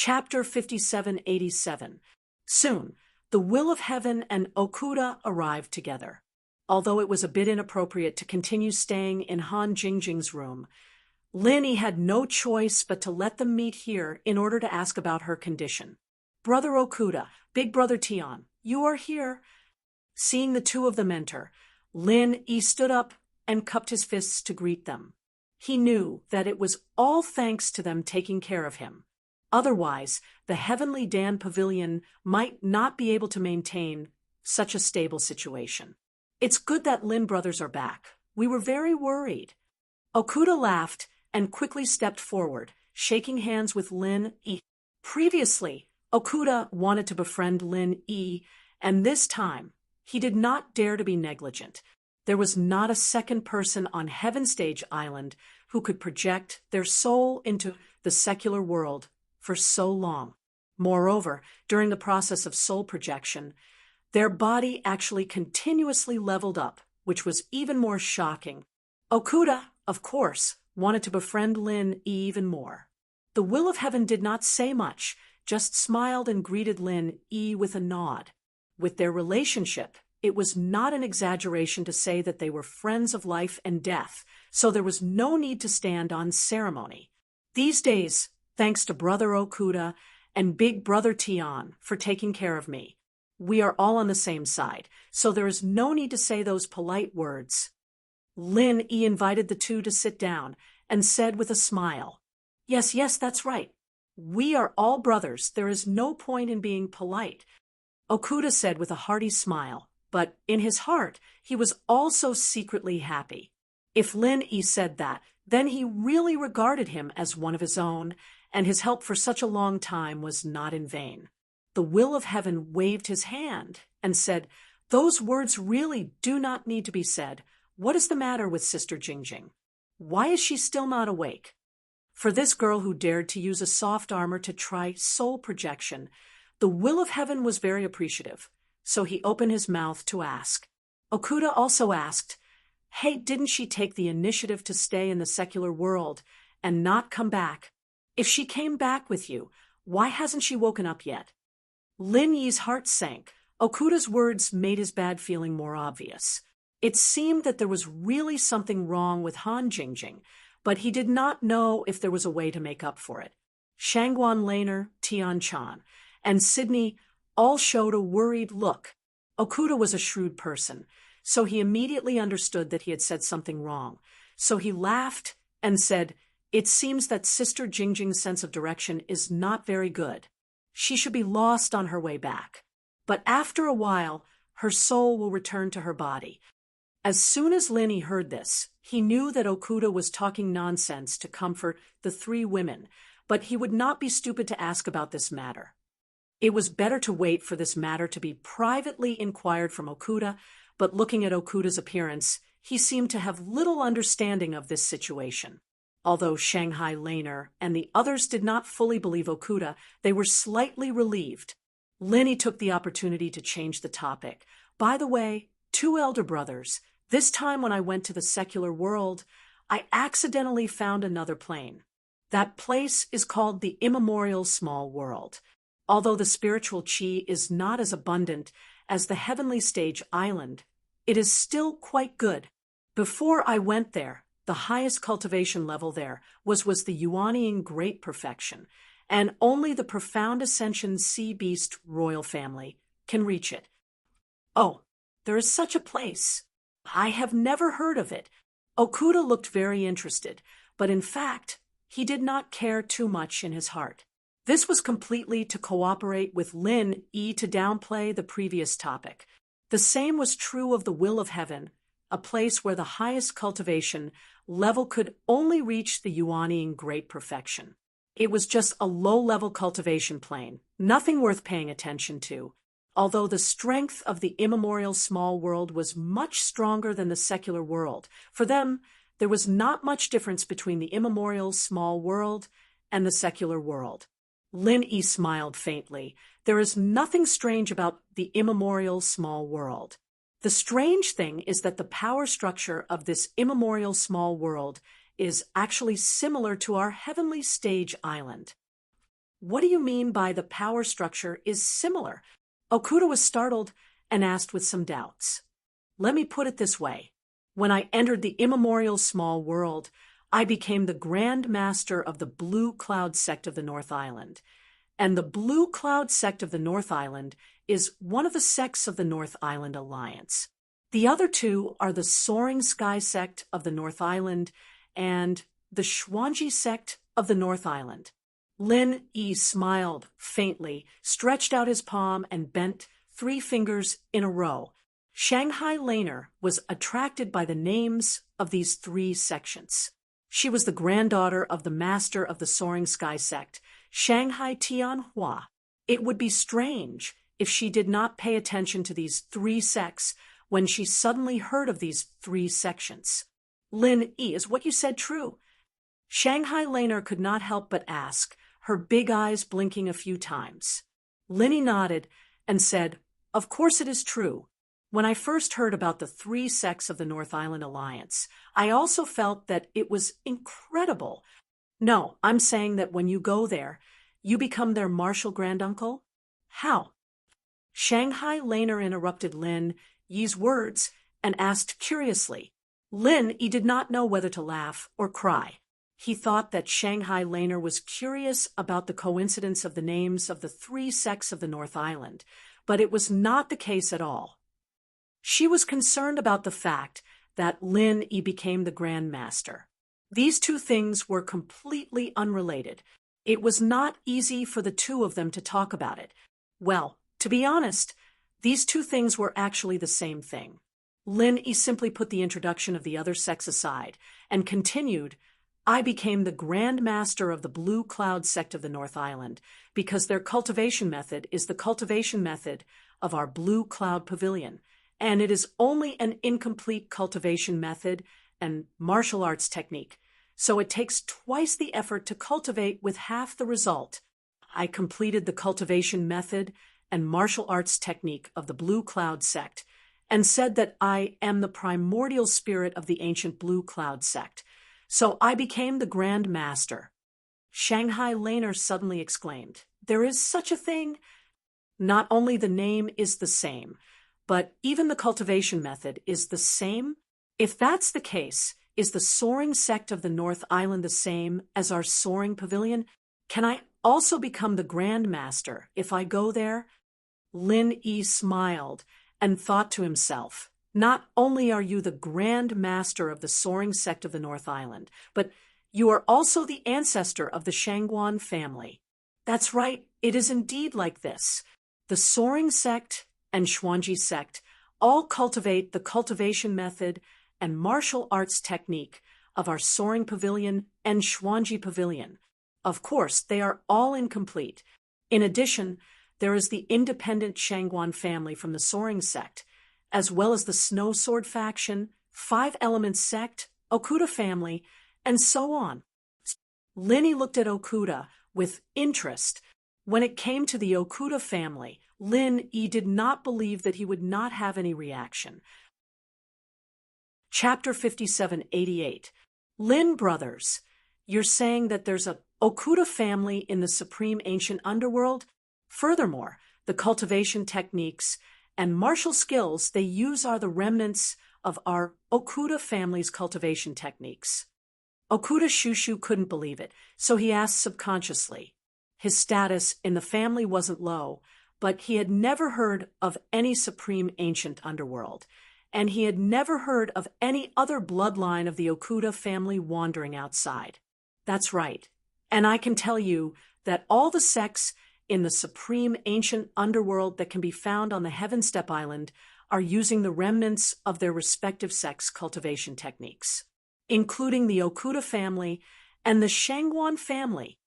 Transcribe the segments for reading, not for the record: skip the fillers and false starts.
Chapter 5787. Soon, the will of heaven and Okuda arrived together. Although it was a bit inappropriate to continue staying in Han Jingjing's room, Lin had no choice but to let them meet here in order to ask about her condition. "Brother Okuda, big brother Tian, you are here." Seeing the two of them enter, Lin stood up and cupped his fists to greet them. He knew that it was all thanks to them taking care of him. Otherwise, the Heavenly Dan Pavilion might not be able to maintain such a stable situation. "It's good that Lin brothers are back. We were very worried." Okuda laughed and quickly stepped forward, shaking hands with Lin. Previously, Okuda wanted to befriend Lin, and this time, he did not dare to be negligent. There was not a second person on Heaven Stage Island who could project their soul into the secular world for so long. Moreover, during the process of soul projection, their body actually continuously leveled up, which was even more shocking. Okuda, of course, wanted to befriend Lin even more. The will of heaven did not say much, just smiled and greeted Lin with a nod. With their relationship, it was not an exaggeration to say that they were friends of life and death, so there was no need to stand on ceremony. These days, thanks to Brother Okuda and Big Brother Tian for taking care of me, we are all on the same side, so there is no need to say those polite words. Lin invited the two to sit down and said with a smile, Yes, that's right. We are all brothers. There is no point in being polite." Okuda said with a hearty smile, but in his heart, he was also secretly happy. If Lin said that, then he really regarded him as one of his own, and his help for such a long time was not in vain. The will of heaven waved his hand and said, "Those words really do not need to be said. What is the matter with Sister Jingjing? Why is she still not awake?" For this girl who dared to use a soft armor to try soul projection, the will of heaven was very appreciative, so he opened his mouth to ask. Okuda also asked, "Hey, didn't she take the initiative to stay in the secular world and not come back? If she came back with you, why hasn't she woken up yet?" Lin Yi's heart sank. Okuda's words made his bad feeling more obvious. It seemed that there was really something wrong with Han Jingjing, but he did not know if there was a way to make up for it. Shangguan Laner, Tian Chan, and Sydney all showed a worried look. Okuda was a shrewd person, so he immediately understood that he had said something wrong. So he laughed and said, "It seems that Sister Jingjing's sense of direction is not very good. She should be lost on her way back. But after a while, her soul will return to her body." As soon as Lin heard this, he knew that Okuda was talking nonsense to comfort the three women, but he would not be stupid to ask about this matter. It was better to wait for this matter to be privately inquired from Okuda, but looking at Okuda's appearance, he seemed to have little understanding of this situation. Although Shanghai Laner and the others did not fully believe Okuda, they were slightly relieved. Lin took the opportunity to change the topic. "By the way, two elder brothers, this time when I went to the secular world, I accidentally found another plane. That place is called the Immemorial Small World. Although the spiritual chi is not as abundant as the Heavenly Stage Island, it is still quite good. Before I went there, the highest cultivation level there was the Yuanian Great Perfection, and only the Profound Ascension Sea Beast royal family can reach it." "Oh, there is such a place. I have never heard of it." Okuda looked very interested, but in fact, he did not care too much in his heart. This was completely to cooperate with Lin to downplay the previous topic. The same was true of the will of heaven, a place where the highest cultivation level could only reach the Yuanian Great Perfection. It was just a low-level cultivation plane, nothing worth paying attention to. Although the strength of the immemorial small world was much stronger than the secular world, for them, there was not much difference between the immemorial small world and the secular world. Lin smiled faintly. There is nothing strange about the immemorial small world. The strange thing is that the power structure of this immemorial small world is actually similar to our Heavenly Stage Island. What do you mean by the power structure is similar? Okuda was startled and asked with some doubts. Let me put it this way. When I entered the immemorial small world, I became the Grand Master of the Blue Cloud sect of the North Island. And the Blue Cloud sect of the North Island is one of the sects of the North Island Alliance. The other two are the Soaring Sky sect of the North Island and the Shwanji sect of the North Island. Lin Yi smiled faintly, stretched out his palm, and bent 3 fingers in a row. Shanghai Laner was attracted by the names of these 3 sections. She was the granddaughter of the master of the Soaring Sky sect, Shanghai Tianhua. It would be strange if she did not pay attention to these 3 sects when she suddenly heard of these 3 sections. Lin Yi, is what you said true? Shanghai Laner could not help but ask, her big eyes blinking a few times. Linny nodded and said, Of course it is true. When I first heard about the 3 sects of the North Island Alliance, I also felt that it was incredible. No, I'm saying that when you go there, you become their martial granduncle? How? Shanghai Laner interrupted Lin Yi's words and asked curiously. Lin Yi did not know whether to laugh or cry. He thought that Shanghai Laner was curious about the coincidence of the names of the 3 sects of the North Island, but it was not the case at all. She was concerned about the fact that Lin Yi became the Grand Master. These 2 things were completely unrelated. It was not easy for the 2 of them to talk about it. Well, to be honest, these 2 things were actually the same thing. Lin Yi simply put the introduction of the other sects aside and continued, I became the Grand Master of the Blue Cloud sect of the North Island because their cultivation method is the cultivation method of our Blue Cloud Pavilion, and it is only an incomplete cultivation method and martial arts technique, so it takes twice the effort to cultivate with half the result. I completed the cultivation method and martial arts technique of the Blue Cloud sect and said that I am the primordial spirit of the ancient Blue Cloud sect. So I became the Grand Master. Shanghai Laner suddenly exclaimed, There is such a thing? Not only the name is the same, but even the cultivation method is the same? If that's the case, is the Soaring sect of the North Island the same as our Soaring Pavilion? Can I also become the Grand Master if I go there? Lin Yi smiled and thought to himself, Not only are you the Grand Master of the Soaring sect of the North Island, but you are also the ancestor of the Shangguan family. That's right, it is indeed like this. The Soaring sect and Xuanji sect all cultivate the cultivation method and martial arts technique of our Soaring Pavilion and Xuanji Pavilion. Of course, they are all incomplete. In addition, there is the independent Shangguan family from the Soaring sect, as well as the Snow Sword faction, 5 Elements sect, Okuda family, and so on. Linny looked at Okuda with interest. When it came to the Okuda family, Lin Yi did not believe that he would not have any reaction. Chapter 5788. Lin brothers, you're saying that there's a Okuda family in the supreme ancient underworld? Furthermore, the cultivation techniques and martial skills they use are the remnants of our Okuda family's cultivation techniques. Okuda Shushu couldn't believe it, so he asked subconsciously. His status in the family wasn't low, but he had never heard of any supreme ancient underworld, and he had never heard of any other bloodline of the Okuda family wandering outside. That's right, and I can tell you that all the sects in the supreme ancient underworld that can be found on the Heaven Step Island are using the remnants of their respective sects' cultivation techniques, including the Okuda family and the Shangguan family.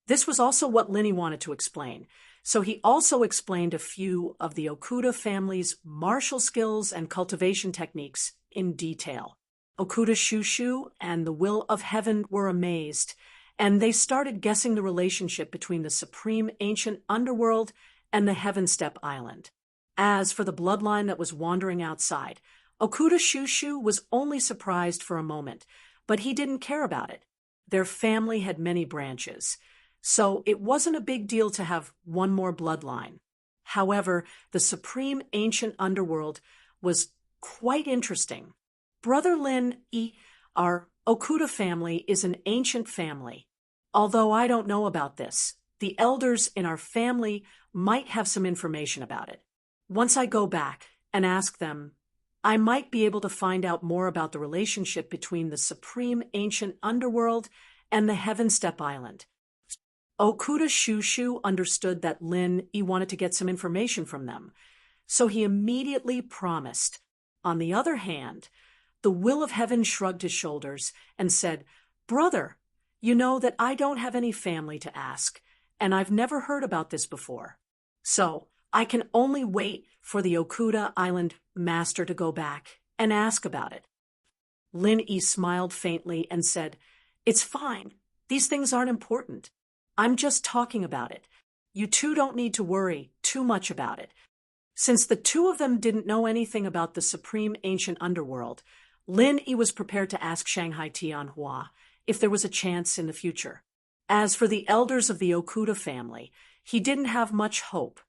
This was also what Linny wanted to explain, so he also explained a few of the Okuda family's martial skills and cultivation techniques in detail. Okuda Shushu and the Will of Heaven were amazed, and they started guessing the relationship between the supreme ancient underworld and the Heaven Step Island. As for the bloodline that was wandering outside, Okuda Shushu was only surprised for a moment, but he didn't care about it. Their family had many branches. so it wasn't a big deal to have one more bloodline. However, the supreme ancient underworld was quite interesting. Brother Lin E, our Okuda family, is an ancient family. Although I don't know about this, the elders in our family might have some information about it. Once I go back and ask them, I might be able to find out more about the relationship between the supreme ancient underworld and the Heaven Step Island. Okuda Shushu understood that Lin E wanted to get some information from them, so he immediately promised. On the other hand, the Will of Heaven shrugged his shoulders and said, Brother, you know that I don't have any family to ask, and I've never heard about this before. So I can only wait for the Okuda Island master to go back and ask about it. Lin E smiled faintly and said, It's fine. These things aren't important. I'm just talking about it. You two don't need to worry too much about it. Since the two of them didn't know anything about the supreme ancient underworld, Lin E was prepared to ask Shanghai Tianhua if there was a chance in the future. As for the elders of the Okuda family, he didn't have much hope.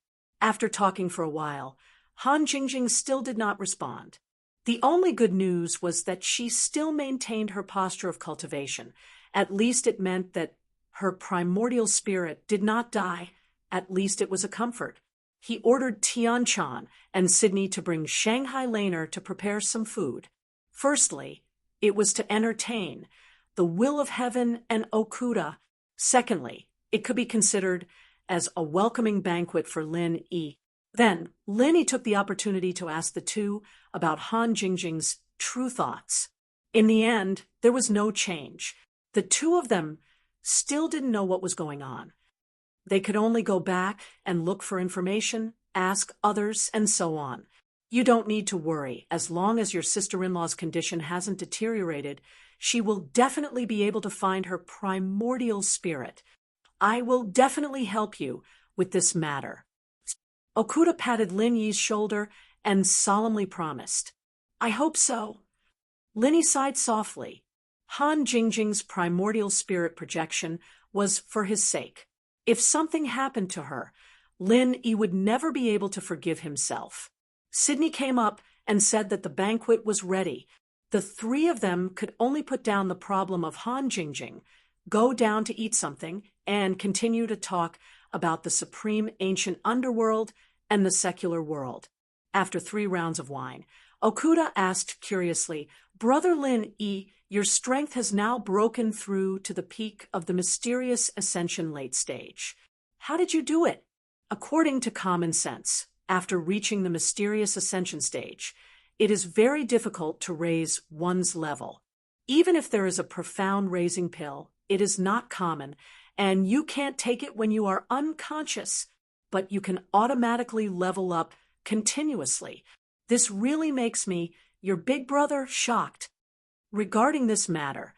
After talking for a while, Han Jingjing still did not respond. The only good news was that she still maintained her posture of cultivation. At least it meant that her primordial spirit did not die. At least it was a comfort. He ordered Tian Chan and Sydney to bring Shanghai Laner to prepare some food. Firstly, it was to entertain the Will of Heaven and Okuda. Secondly, it could be considered as a welcoming banquet for Lin E. Then, Lin E took the opportunity to ask the two about Han Jingjing's true thoughts. In the end, there was no change. The two of them still didn't know what was going on. They could only go back and look for information, ask others, and so on. You don't need to worry. As long as your sister-in-law's condition hasn't deteriorated, she will definitely be able to find her primordial spirit. I will definitely help you with this matter. Okuda patted Lin Yi's shoulder and solemnly promised. I hope so. Lin Yi sighed softly. Han Jingjing's primordial spirit projection was for his sake. If something happened to her, Lin Yi would never be able to forgive himself. Sydney came up and said that the banquet was ready. The three of them could only put down the problem of Han Jingjing, go down to eat something, and continue to talk about the supreme ancient underworld and the secular world. After 3 rounds of wine, Okuda asked curiously, Brother Lin E, your strength has now broken through to the peak of the mysterious ascension late stage. How did you do it? According to common sense, after reaching the mysterious ascension stage, it is very difficult to raise one's level. Even if there is a profound raising pill, it is not common, and you can't take it when you are unconscious, but you can automatically level up continuously. This really makes me, your big brother, shocked. Regarding this matter,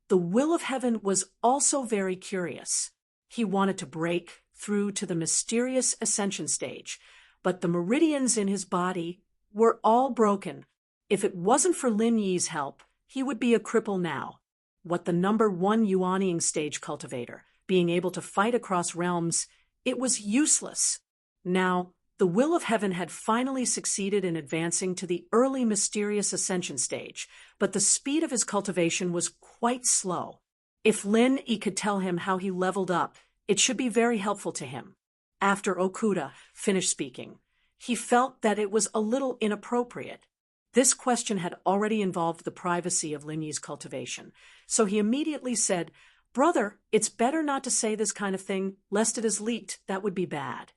the Will of Heaven was also very curious. He wanted to break through to the mysterious ascension stage, but the meridians in his body were all broken. If it wasn't for Lin Yi's help, he would be a cripple now. What the number 1 Yuanying stage cultivator, being able to fight across realms, it was useless. Now, the Will of Heaven had finally succeeded in advancing to the early mysterious ascension stage, but the speed of his cultivation was quite slow. If Lin Yi could tell him how he leveled up, it should be very helpful to him. After Okuda finished speaking, he felt that it was a little inappropriate. This question had already involved the privacy of Lin Yi's cultivation, so he immediately said, Brother, it's better not to say this kind of thing, lest it is leaked. That would be bad.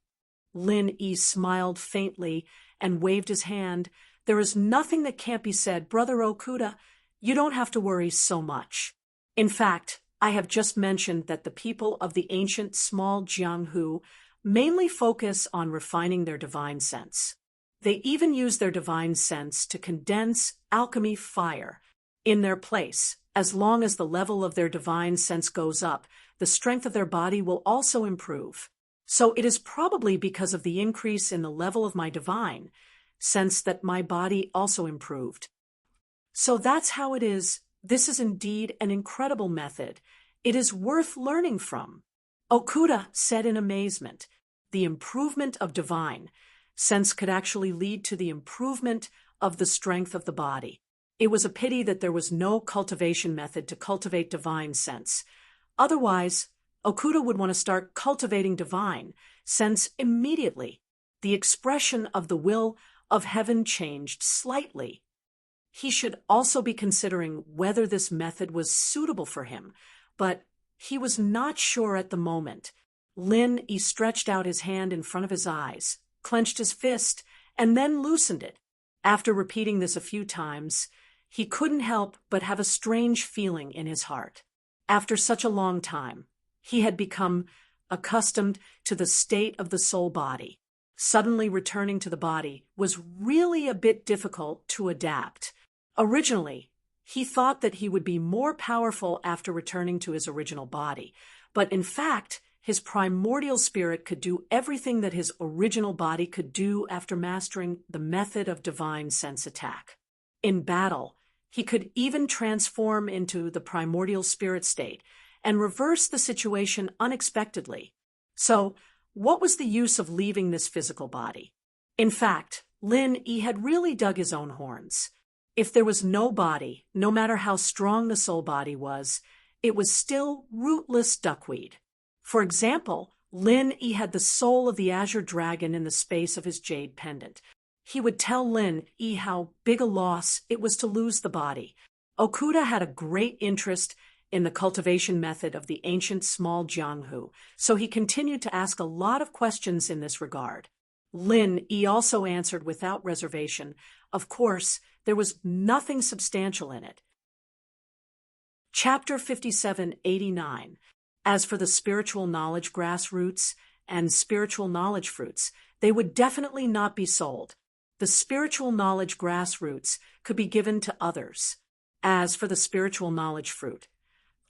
Lin Yi smiled faintly and waved his hand. There is nothing that can't be said, Brother Okuda. You don't have to worry so much. In fact, I have just mentioned that the people of the ancient small Jianghu mainly focus on refining their divine sense. They even use their divine sense to condense alchemy fire. In their place, as long as the level of their divine sense goes up, the strength of their body will also improve. So it is probably because of the increase in the level of my divine sense that my body also improved. So that's how it is. This is indeed an incredible method. It is worth learning from. Okuda said in amazement. The improvement of divine sense could actually lead to the improvement of the strength of the body. It was a pity that there was no cultivation method to cultivate divine sense. Otherwise, Okuda would want to start cultivating divine sense immediately. The expression of the will of heaven changed slightly. He should also be considering whether this method was suitable for him, but he was not sure at the moment. Lin Yi stretched out his hand in front of his eyes, clenched his fist, and then loosened it. After repeating this a few times, he couldn't help but have a strange feeling in his heart. After such a long time, he had become accustomed to the state of the soul body. Suddenly returning to the body was really a bit difficult to adapt. Originally, he thought that he would be more powerful after returning to his original body, but in fact, his primordial spirit could do everything that his original body could do after mastering the method of divine sense attack. In battle, he could even transform into the primordial spirit state and reverse the situation unexpectedly. So, what was the use of leaving this physical body? In fact, Lin Yi had really dug his own horns. If there was no body, no matter how strong the soul body was, it was still rootless duckweed. For example, Lin Yi had the soul of the azure dragon in the space of his jade pendant. He would tell Lin Yi how big a loss it was to lose the body. Okuda had a great interest in the cultivation method of the ancient small Jianghu, so he continued to ask a lot of questions in this regard. Lin Yi also answered without reservation. Of course, there was nothing substantial in it. Chapter 5789. As for the spiritual knowledge grassroots and spiritual knowledge fruits, they would definitely not be sold. The spiritual knowledge grassroots could be given to others. As for the spiritual knowledge fruit,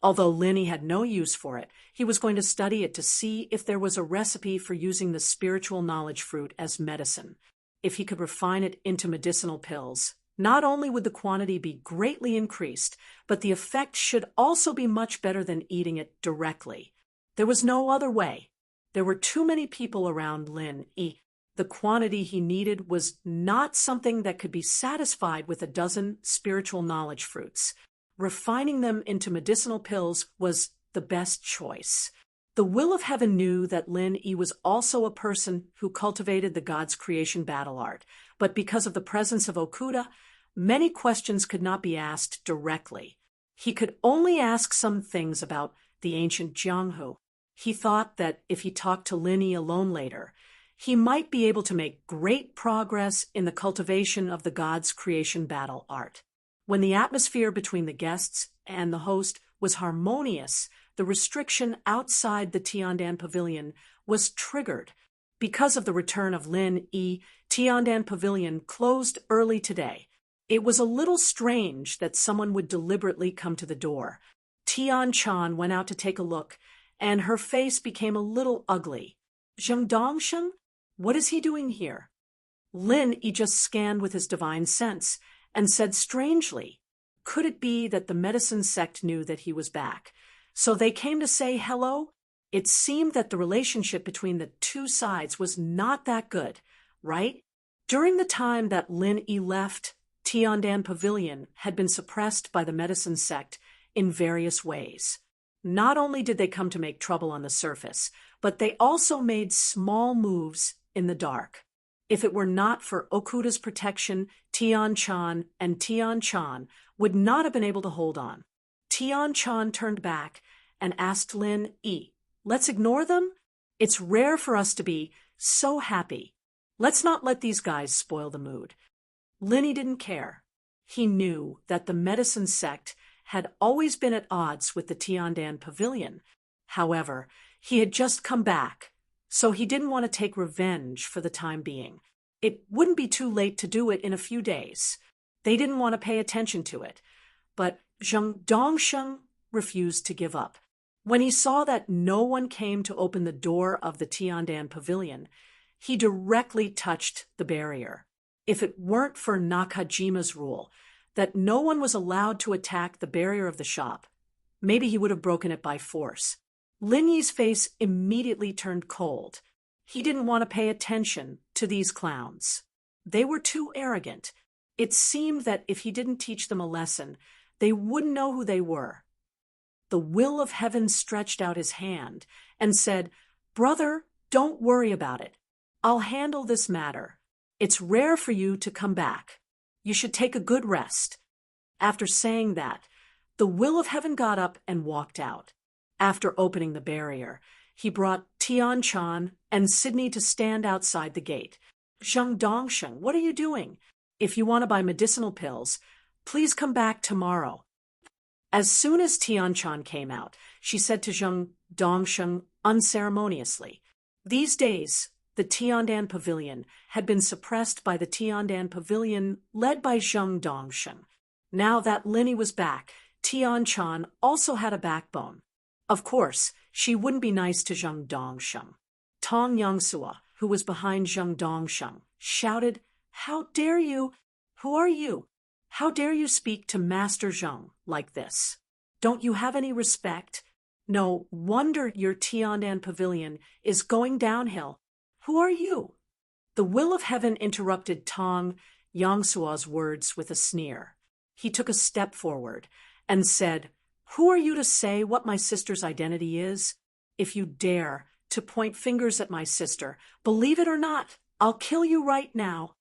although Lin Yi had no use for it, he was going to study it to see if there was a recipe for using the spiritual knowledge fruit as medicine. If he could refine it into medicinal pills, not only would the quantity be greatly increased, but the effect should also be much better than eating it directly. There was no other way. There were too many people around Lin Yi. The quantity he needed was not something that could be satisfied with a dozen spiritual knowledge fruits. Refining them into medicinal pills was the best choice. The will of heaven knew that Lin Yi was also a person who cultivated the God's creation battle art, but because of the presence of Okuda, many questions could not be asked directly. He could only ask some things about the ancient Jianghu. He thought that if he talked to Lin Yi alone later, he might be able to make great progress in the cultivation of the God's creation battle art. When the atmosphere between the guests and the host was harmonious, the restriction outside the Tiandan Pavilion was triggered. Because of the return of Lin Yi, Tiandan Pavilion closed early today. It was a little strange that someone would deliberately come to the door. Tian Chan went out to take a look, and her face became a little ugly. Zheng Dongsheng? What is he doing here? Lin Yi just scanned with his divine sense and said strangely, could it be that the medicine sect knew that he was back? So they came to say hello? It seemed that the relationship between the two sides was not that good, right? During the time that Lin Yi left, Tiandan Pavilion had been suppressed by the medicine sect in various ways. Not only did they come to make trouble on the surface, but they also made small moves in the dark. If it were not for Okuda's protection, Tian Chan and Tian Chan would not have been able to hold on. Tian Chan turned back and asked Lin Yi, let's ignore them? It's rare for us to be so happy. Let's not let these guys spoil the mood. Lin Yi didn't care. He knew that the medicine sect had always been at odds with the Tiandan Pavilion. However, he had just come back, so he didn't want to take revenge for the time being. It wouldn't be too late to do it in a few days. They didn't want to pay attention to it. But Zheng Dongsheng refused to give up. When he saw that no one came to open the door of the Tiandan Pavilion, he directly touched the barrier. If it weren't for Nakajima's rule, that no one was allowed to attack the barrier of the shop, maybe he would have broken it by force. Lin Yi's face immediately turned cold. He didn't want to pay attention to these clowns. They were too arrogant. It seemed that if he didn't teach them a lesson, they wouldn't know who they were. The will of heaven stretched out his hand and said, "Brother, don't worry about it. I'll handle this matter. It's rare for you to come back. You should take a good rest." After saying that, the will of heaven got up and walked out. After opening the barrier, he brought Tian Chan and Sydney to stand outside the gate. "Zheng Dongsheng, what are you doing? If you want to buy medicinal pills, please come back tomorrow." As soon as Tian Chan came out, she said to Zheng Dongsheng unceremoniously, "These days, the Tiandan Pavilion had been suppressed by the Tiandan Pavilion led by Zheng Dongsheng. Now that Linny was back, Tian Chan also had a backbone. Of course, she wouldn't be nice to Zheng Dongsheng. Tong Yangsua, who was behind Zheng Dongsheng, shouted, "How dare you? Who are you? How dare you speak to Master Zheng like this? Don't you have any respect? No wonder your Tiandan Pavilion is going downhill. Who are you?" The will of heaven interrupted Tong Yangsua's words with a sneer. He took a step forward and said, "Who are you to say what my sister's identity is? If you dare to point fingers at my sister, believe it or not, I'll kill you right now."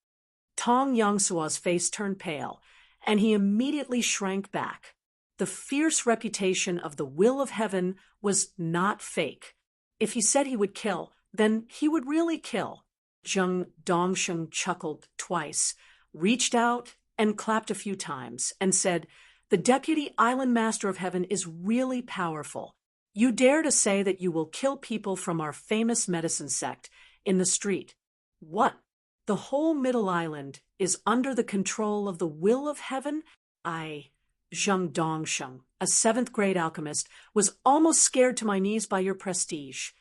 Tong Yangsua's face turned pale, and he immediately shrank back. The fierce reputation of the will of heaven was not fake. If he said he would kill, then he would really kill. Zheng Dongsheng chuckled twice, reached out and clapped a few times, and said, "The Deputy Island Master of Heaven is really powerful. You dare to say that you will kill people from our famous medicine sect in the street. What? The whole Middle Island is under the control of the will of heaven? Zheng Dongsheng, a 7th-grade alchemist, was almost scared to my knees by your prestige."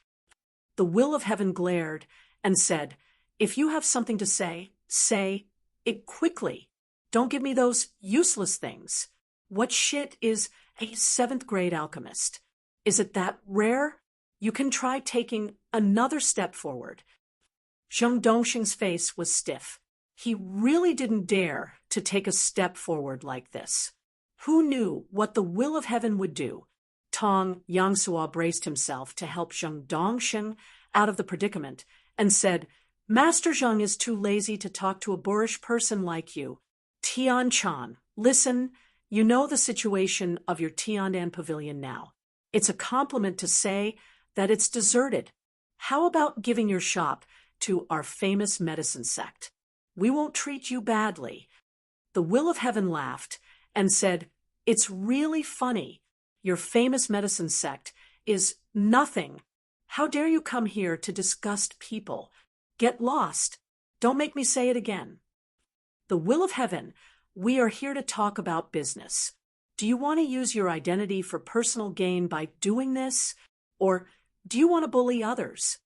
The will of heaven glared and said, "If you have something to say, say it quickly. Don't give me those useless things. What shit is a 7th-grade alchemist? Is it that rare? You can try taking another step forward." Zheng Dongsheng's face was stiff. He really didn't dare to take a step forward like this. Who knew what the will of heaven would do? Tong Yangsua braced himself to help Zheng Dongsheng out of the predicament and said, "Master Zheng is too lazy to talk to a boorish person like you. Tian Chan, listen, you know the situation of your Tiandan Pavilion now. It's a compliment to say that it's deserted. How about giving your shop to our famous medicine sect? We won't treat you badly." The will of heaven laughed and said, "It's really funny. Your famous medicine sect is nothing. How dare you come here to disgust people? Get lost. Don't make me say it again." The will of heaven, we are here to talk about business. Do you want to use your identity for personal gain by doing this? Or do you want to bully others?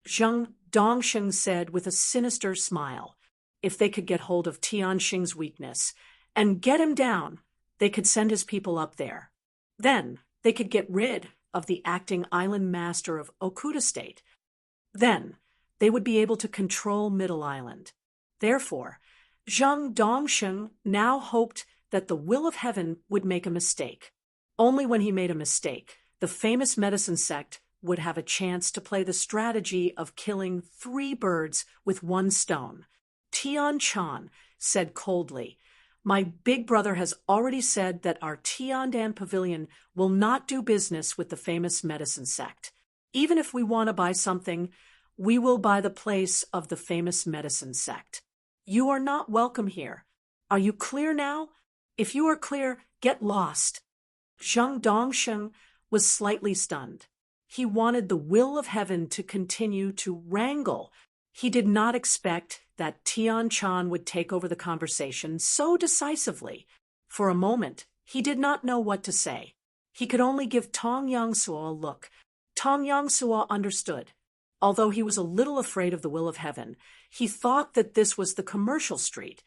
Zheng Dongsheng said with a sinister smile. If they could get hold of Tianxing's weakness and get him down, they could send his people up there. Then they could get rid of the acting island master of Okuda State. Then they would be able to control Middle Island. Therefore, Zheng Dongsheng now hoped that the will of heaven would make a mistake. Only when he made a mistake, the famous medicine sect would have a chance to play the strategy of killing 3 birds with 1 stone. Tian Chan said coldly, "My big brother has already said that our Tiandan Pavilion will not do business with the famous medicine sect. Even if we want to buy something, we will buy the place of the famous medicine sect. You are not welcome here. Are you clear now? If you are clear, get lost." Zheng Dongsheng was slightly stunned. He wanted the will of heaven to continue to wrangle. He did not expect that Tian Chan would take over the conversation so decisively. For a moment, he did not know what to say. He could only give Tong Yangsua a look. Tong Yangsua understood. Although he was a little afraid of the will of heaven, he thought that this was the commercial street,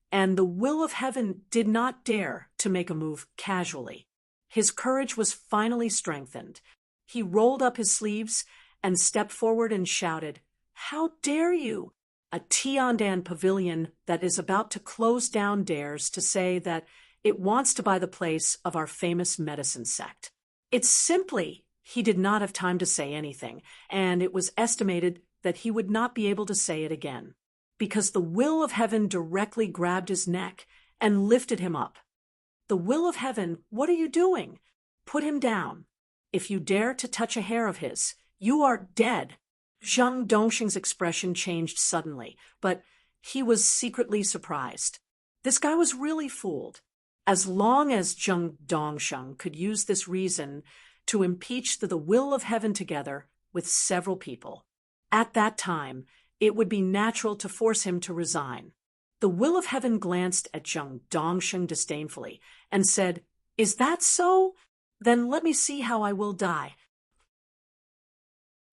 and the will of heaven did not dare to make a move casually. His courage was finally strengthened. He rolled up his sleeves and stepped forward and shouted, "How dare you!" A Tiandan pavilion that is about to close down dares to say that it wants to buy the place of our famous medicine sect. It's simply he did not have time to say anything, and it was estimated that he would not be able to say it again, because the will of heaven directly grabbed his neck and lifted him up. The will of heaven, what are you doing? Put him down. If you dare to touch a hair of his, you are dead. Zhang Dongsheng's expression changed suddenly, but he was secretly surprised. This guy was really fooled. As long as Zhang Dongsheng could use this reason to impeach the will of heaven together with several people, at that time, it would be natural to force him to resign. The will of heaven glanced at Zhang Dongsheng disdainfully and said, "Is that so? Then let me see how I will die."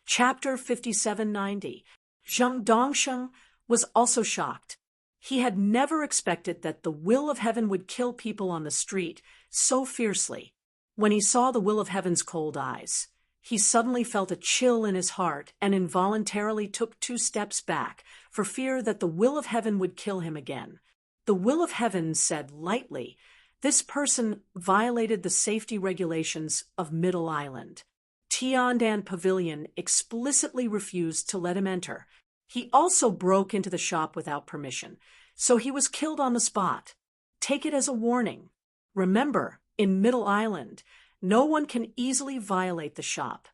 Chapter 5790. Zhang Dongsheng was also shocked. He had never expected that the will of heaven would kill people on the street so fiercely. When he saw the will of heaven's cold eyes, he suddenly felt a chill in his heart and involuntarily took 2 steps back for fear that the will of heaven would kill him again. The will of heaven said lightly, "This person violated the safety regulations of Middle Island." Tiandan Pavilion explicitly refused to let him enter. He also broke into the shop without permission, so he was killed on the spot. Take it as a warning. Remember, in Middle Island, no one can easily violate the shop.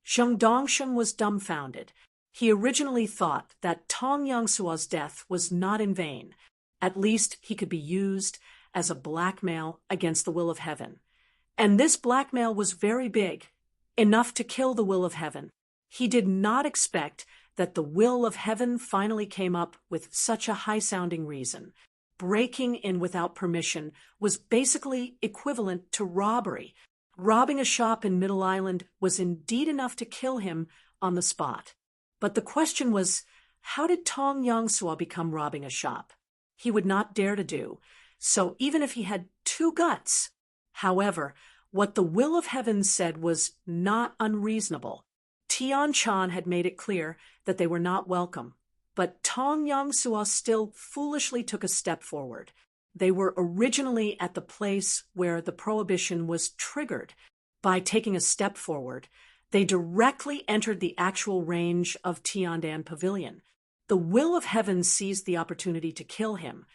Zhang Dongsheng was dumbfounded. He originally thought that Tong Yangsua's death was not in vain. At least he could be used as a blackmail against the will of heaven. And this blackmail was very big, enough to kill the will of heaven. He did not expect that the will of heaven finally came up with such a high-sounding reason. Breaking in without permission was basically equivalent to robbery. Robbing a shop in Middle Island was indeed enough to kill him on the spot. But the question was, how did Tong Yangsua become robbing a shop? He would not dare to do, so even if he had 2 guts. However, what the will of heaven said was not unreasonable. Tian Chan had made it clear that they were not welcome, but Tong Yangsua still foolishly took a step forward. They were originally at the place where the prohibition was triggered. By taking a step forward, they directly entered the actual range of Tiandan Pavilion. The will of heaven seized the opportunity to kill him,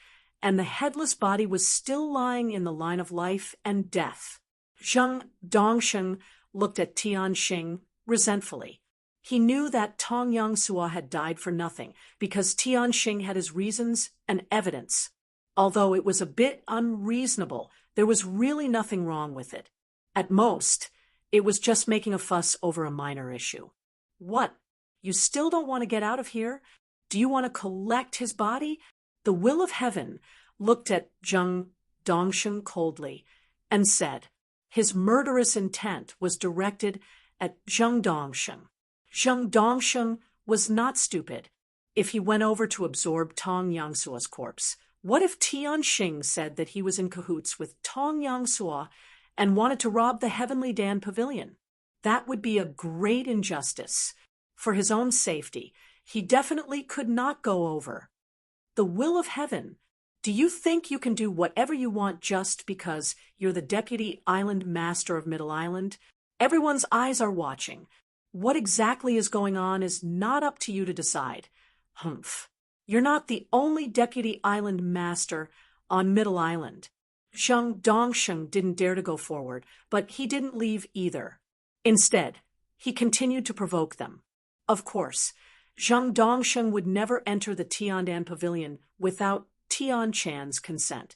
and the headless body was still lying in the line of life and death. Zhang Dongsheng looked at Tian Xing resentfully. He knew that Tong Yangsua had died for nothing because Tian Xing had his reasons and evidence. Although it was a bit unreasonable, there was really nothing wrong with it. At most, it was just making a fuss over a minor issue. What? You still don't want to get out of here? Do you want to collect his body? The will of heaven looked at Zhang Dongsheng coldly and said, his murderous intent was directed at Zhang Dongsheng. Zhang Dongsheng was not stupid. If he went over to absorb Tong Yangsua's corpse, what if Tian Xing said that he was in cahoots with Tong Yangsua and wanted to rob the Heavenly Dan Pavilion? That would be a great injustice. For his own safety, he definitely could not go over. The will of heaven. Do you think you can do whatever you want just because you're the Deputy Island Master of Middle Island? Everyone's eyes are watching. What exactly is going on is not up to you to decide. Humph. You're not the only Deputy Island Master on Middle Island. Zhang Dongsheng didn't dare to go forward, but he didn't leave either. Instead, he continued to provoke them. Of course, Zhang Dongsheng would never enter the Tiandan Pavilion without Tian Chan's consent.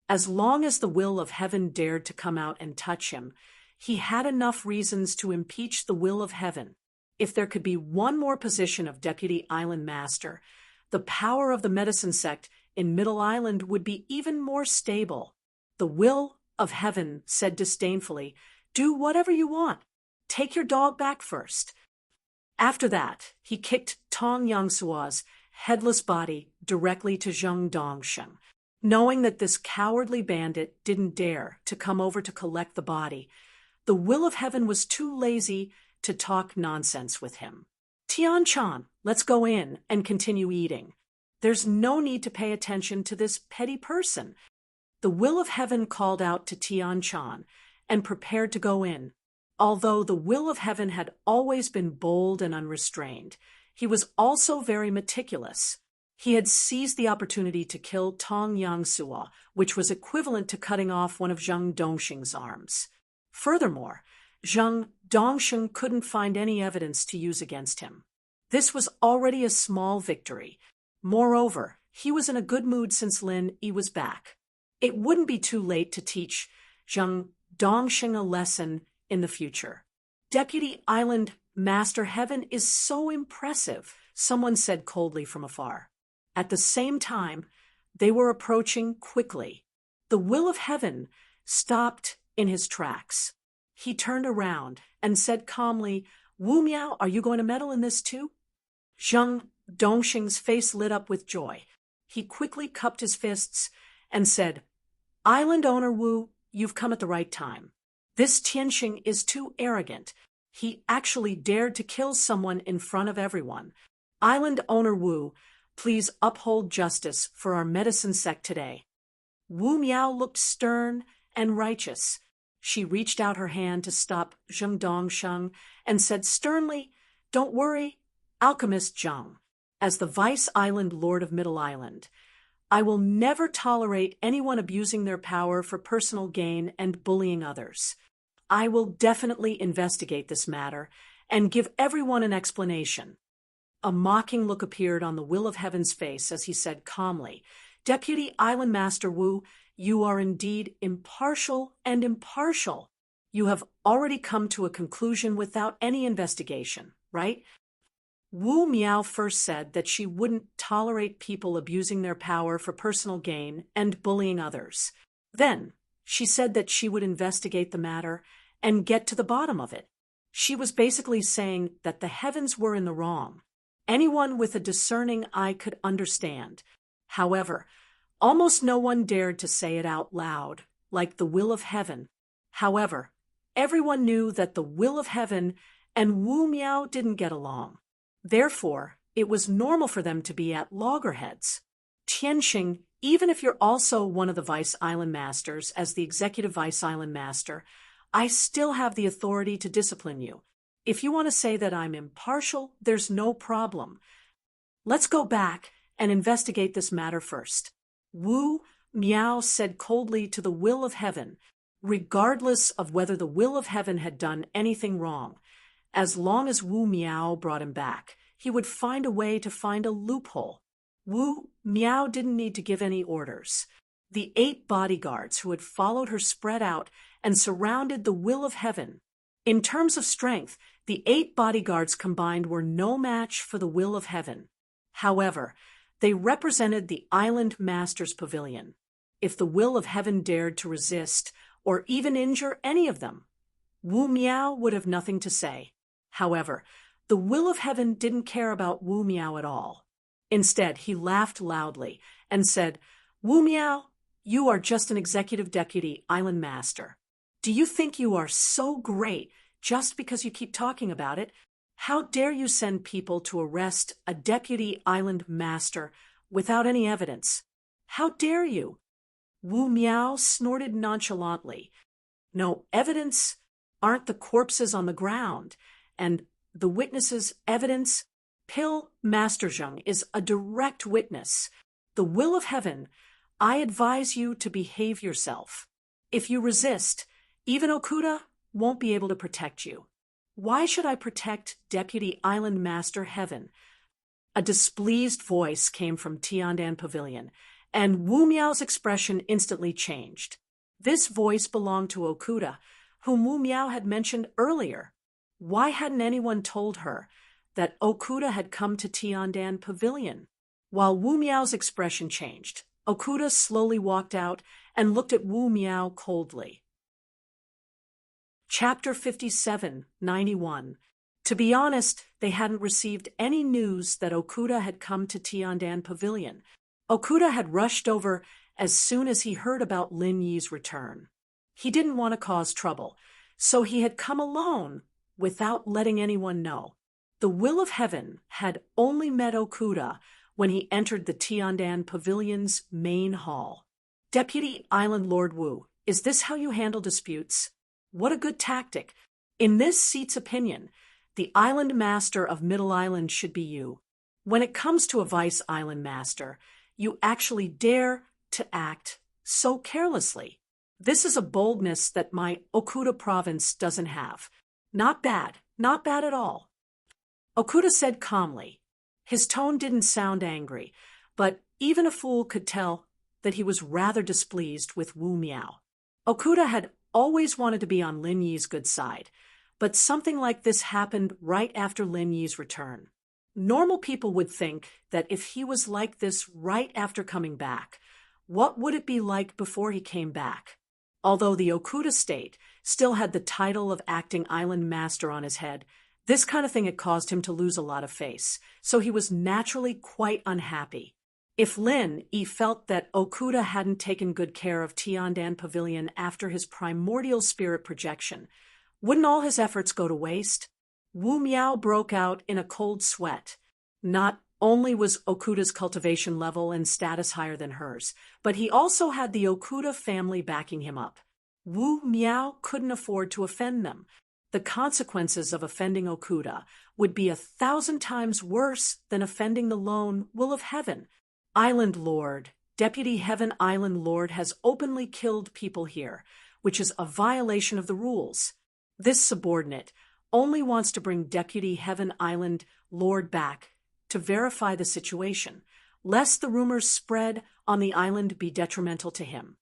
As long as the will of heaven dared to come out and touch him, he had enough reasons to impeach the will of heaven. If there could be one more position of Deputy Island Master, the power of the medicine sect in Middle Island would be even more stable. The will of heaven said disdainfully, "Do whatever you want. Take your dog back first." After that, he kicked Tong Yangsua's headless body directly to Zhang Dongsheng. Knowing that this cowardly bandit didn't dare to come over to collect the body, The will of heaven was too lazy to talk nonsense with him. Tian-chan, let's go in and continue eating. There's no need to pay attention to this petty person. The will of heaven called out to Tian-chan and prepared to go in. Although the will of heaven had always been bold and unrestrained, he was also very meticulous. He had seized the opportunity to kill Tong Yangsua, which was equivalent to cutting off one of Zheng Dongxing's arms. Furthermore, Zheng Dongxing couldn't find any evidence to use against him. This was already a small victory. Moreover, he was in a good mood since Lin Yi was back. It wouldn't be too late to teach Zheng Dongxing a lesson in the future. Deputy Island Master Heaven is so impressive, someone said coldly from afar. At the same time, they were approaching quickly. The will of heaven stopped in his tracks. He turned around and said calmly, "Wu Miao, are you going to meddle in this too?" Zheng Dongxing's face lit up with joy. He quickly cupped his fists and said, "Island owner Wu, you've come at the right time. This Tianxing is too arrogant. He actually dared to kill someone in front of everyone. Island owner Wu, please uphold justice for our medicine sect today." Wu Miao looked stern and righteous. She reached out her hand to stop Zheng Dongsheng and said sternly, "Don't worry, Alchemist Zheng. As the Vice Island Lord of Middle Island, I will never tolerate anyone abusing their power for personal gain and bullying others. I will definitely investigate this matter and give everyone an explanation." A mocking look appeared on the Will of Heaven's face as he said calmly, "Deputy Island Master Wu, you are indeed impartial and impartial. You have already come to a conclusion without any investigation, right?" Wu Miao first said that she wouldn't tolerate people abusing their power for personal gain and bullying others. Then, she said that she would investigate the matter and get to the bottom of it. She was basically saying that the heavens were in the wrong. Anyone with a discerning eye could understand. However, almost no one dared to say it out loud, like the will of heaven. However, everyone knew that the will of heaven and Wu Miao didn't get along. Therefore, it was normal for them to be at loggerheads. Tianxing, even if you're also one of the Vice Island Masters as the Executive Vice Island Master, I still have the authority to discipline you. If you want to say that I'm impartial, there's no problem. Let's go back and investigate this matter first." Wu Miao said coldly to the Will of Heaven, regardless of whether the Will of Heaven had done anything wrong. As long as Wu Miao brought him back, he would find a way to find a loophole. Wu Miao didn't need to give any orders. The 8 bodyguards who had followed her spread out and surrounded the Will of Heaven. In terms of strength, the 8 bodyguards combined were no match for the Will of Heaven. However, they represented the Island Master's Pavilion. If the Will of Heaven dared to resist or even injure any of them, Wu Miao would have nothing to say. However, the Will of Heaven didn't care about Wu Miao at all. Instead, he laughed loudly and said, "Wu Miao, you are just an executive deputy island master. Do you think you are so great just because you keep talking about it? How dare you send people to arrest a deputy island master without any evidence? How dare you?" Wu Miao snorted nonchalantly. "No evidence? Aren't the corpses on the ground? And the witnesses' evidence? Pill Master Zheng is a direct witness. The Will of Heaven, I advise you to behave yourself. If you resist, even Okuda won't be able to protect you. Why should I protect Deputy Island Master Heaven?" A displeased voice came from Tiandan Pavilion, and Wu Miao's expression instantly changed. This voice belonged to Okuda, whom Wu Miao had mentioned earlier. Why hadn't anyone told her that Okuda had come to Tiandan Pavilion? While Wu Miao's expression changed, Okuda slowly walked out and looked at Wu Miao coldly. Chapter 57-91. To be honest, they hadn't received any news that Okuda had come to Tiandan Pavilion. Okuda had rushed over as soon as he heard about Lin Yi's return. He didn't want to cause trouble, So he had come alone, without letting anyone know. The will of heaven had only met Okuda when he entered the Tiandan Pavilion's main hall. Deputy Island Lord Wu, is this how you handle disputes? What a good tactic. In this seat's opinion, the island master of Middle Island should be you. When it comes to a vice island master, you actually dare to act so carelessly. This is a boldness that my Okuda province doesn't have. Not bad at all. Okuda said calmly. His tone didn't sound angry, but even a fool could tell that he was rather displeased with Wu Miao. Okuda had always wanted to be on Lin Yi's good side, but something like this happened right after Lin Yi's return. Normal people would think that if he was like this right after coming back, what would it be like before he came back? Although the Okuda state still had the title of acting island master on his head, this kind of thing had caused him to lose a lot of face, so he was naturally quite unhappy. If Lin Yi felt that Okuda hadn't taken good care of Tiandan Pavilion after his primordial spirit projection, wouldn't all his efforts go to waste? Wu Miao broke out in a cold sweat. Not only was Okuda's cultivation level and status higher than hers, but he also had the Okuda family backing him up. Wu Miao couldn't afford to offend them. The consequences of offending Okuda would be 1,000 times worse than offending the lone will of heaven. Island Lord, Deputy Heaven Island Lord has openly killed people here, which is a violation of the rules. This subordinate only wants to bring Deputy Heaven Island Lord back to verify the situation, lest the rumors spread on the island be detrimental to him.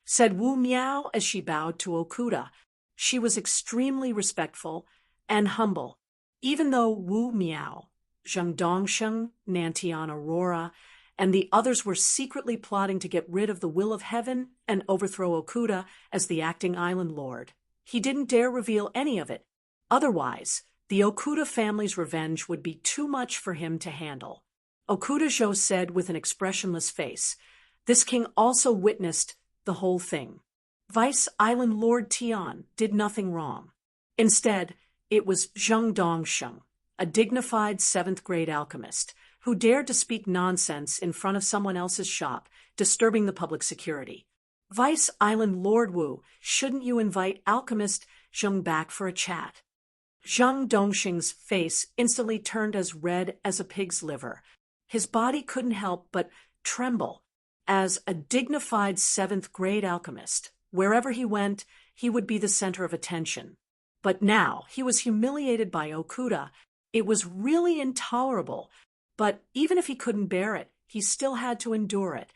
Said Wu Miao as she bowed to Okuda. She was extremely respectful and humble, even though Wu Miao, Zheng Dongsheng, Nantian Aurora, and the others were secretly plotting to get rid of the will of heaven and overthrow Okuda as the acting island lord. He didn't dare reveal any of it. Otherwise, the Okuda family's revenge would be too much for him to handle. Okuda Zhou said with an expressionless face. This king also witnessed the whole thing. Vice Island Lord Tian did nothing wrong. Instead, it was Zheng Dongsheng, a dignified 7th-grade alchemist, who dared to speak nonsense in front of someone else's shop, disturbing the public security. Vice Island Lord Wu, shouldn't you invite alchemist Zheng back for a chat? Zheng Dongsheng's face instantly turned as red as a pig's liver. His body couldn't help but tremble. As a dignified 7th-grade alchemist, wherever he went, he would be the center of attention. But now he was humiliated by Okuda. It was really intolerable. But even if he couldn't bear it, he still had to endure it.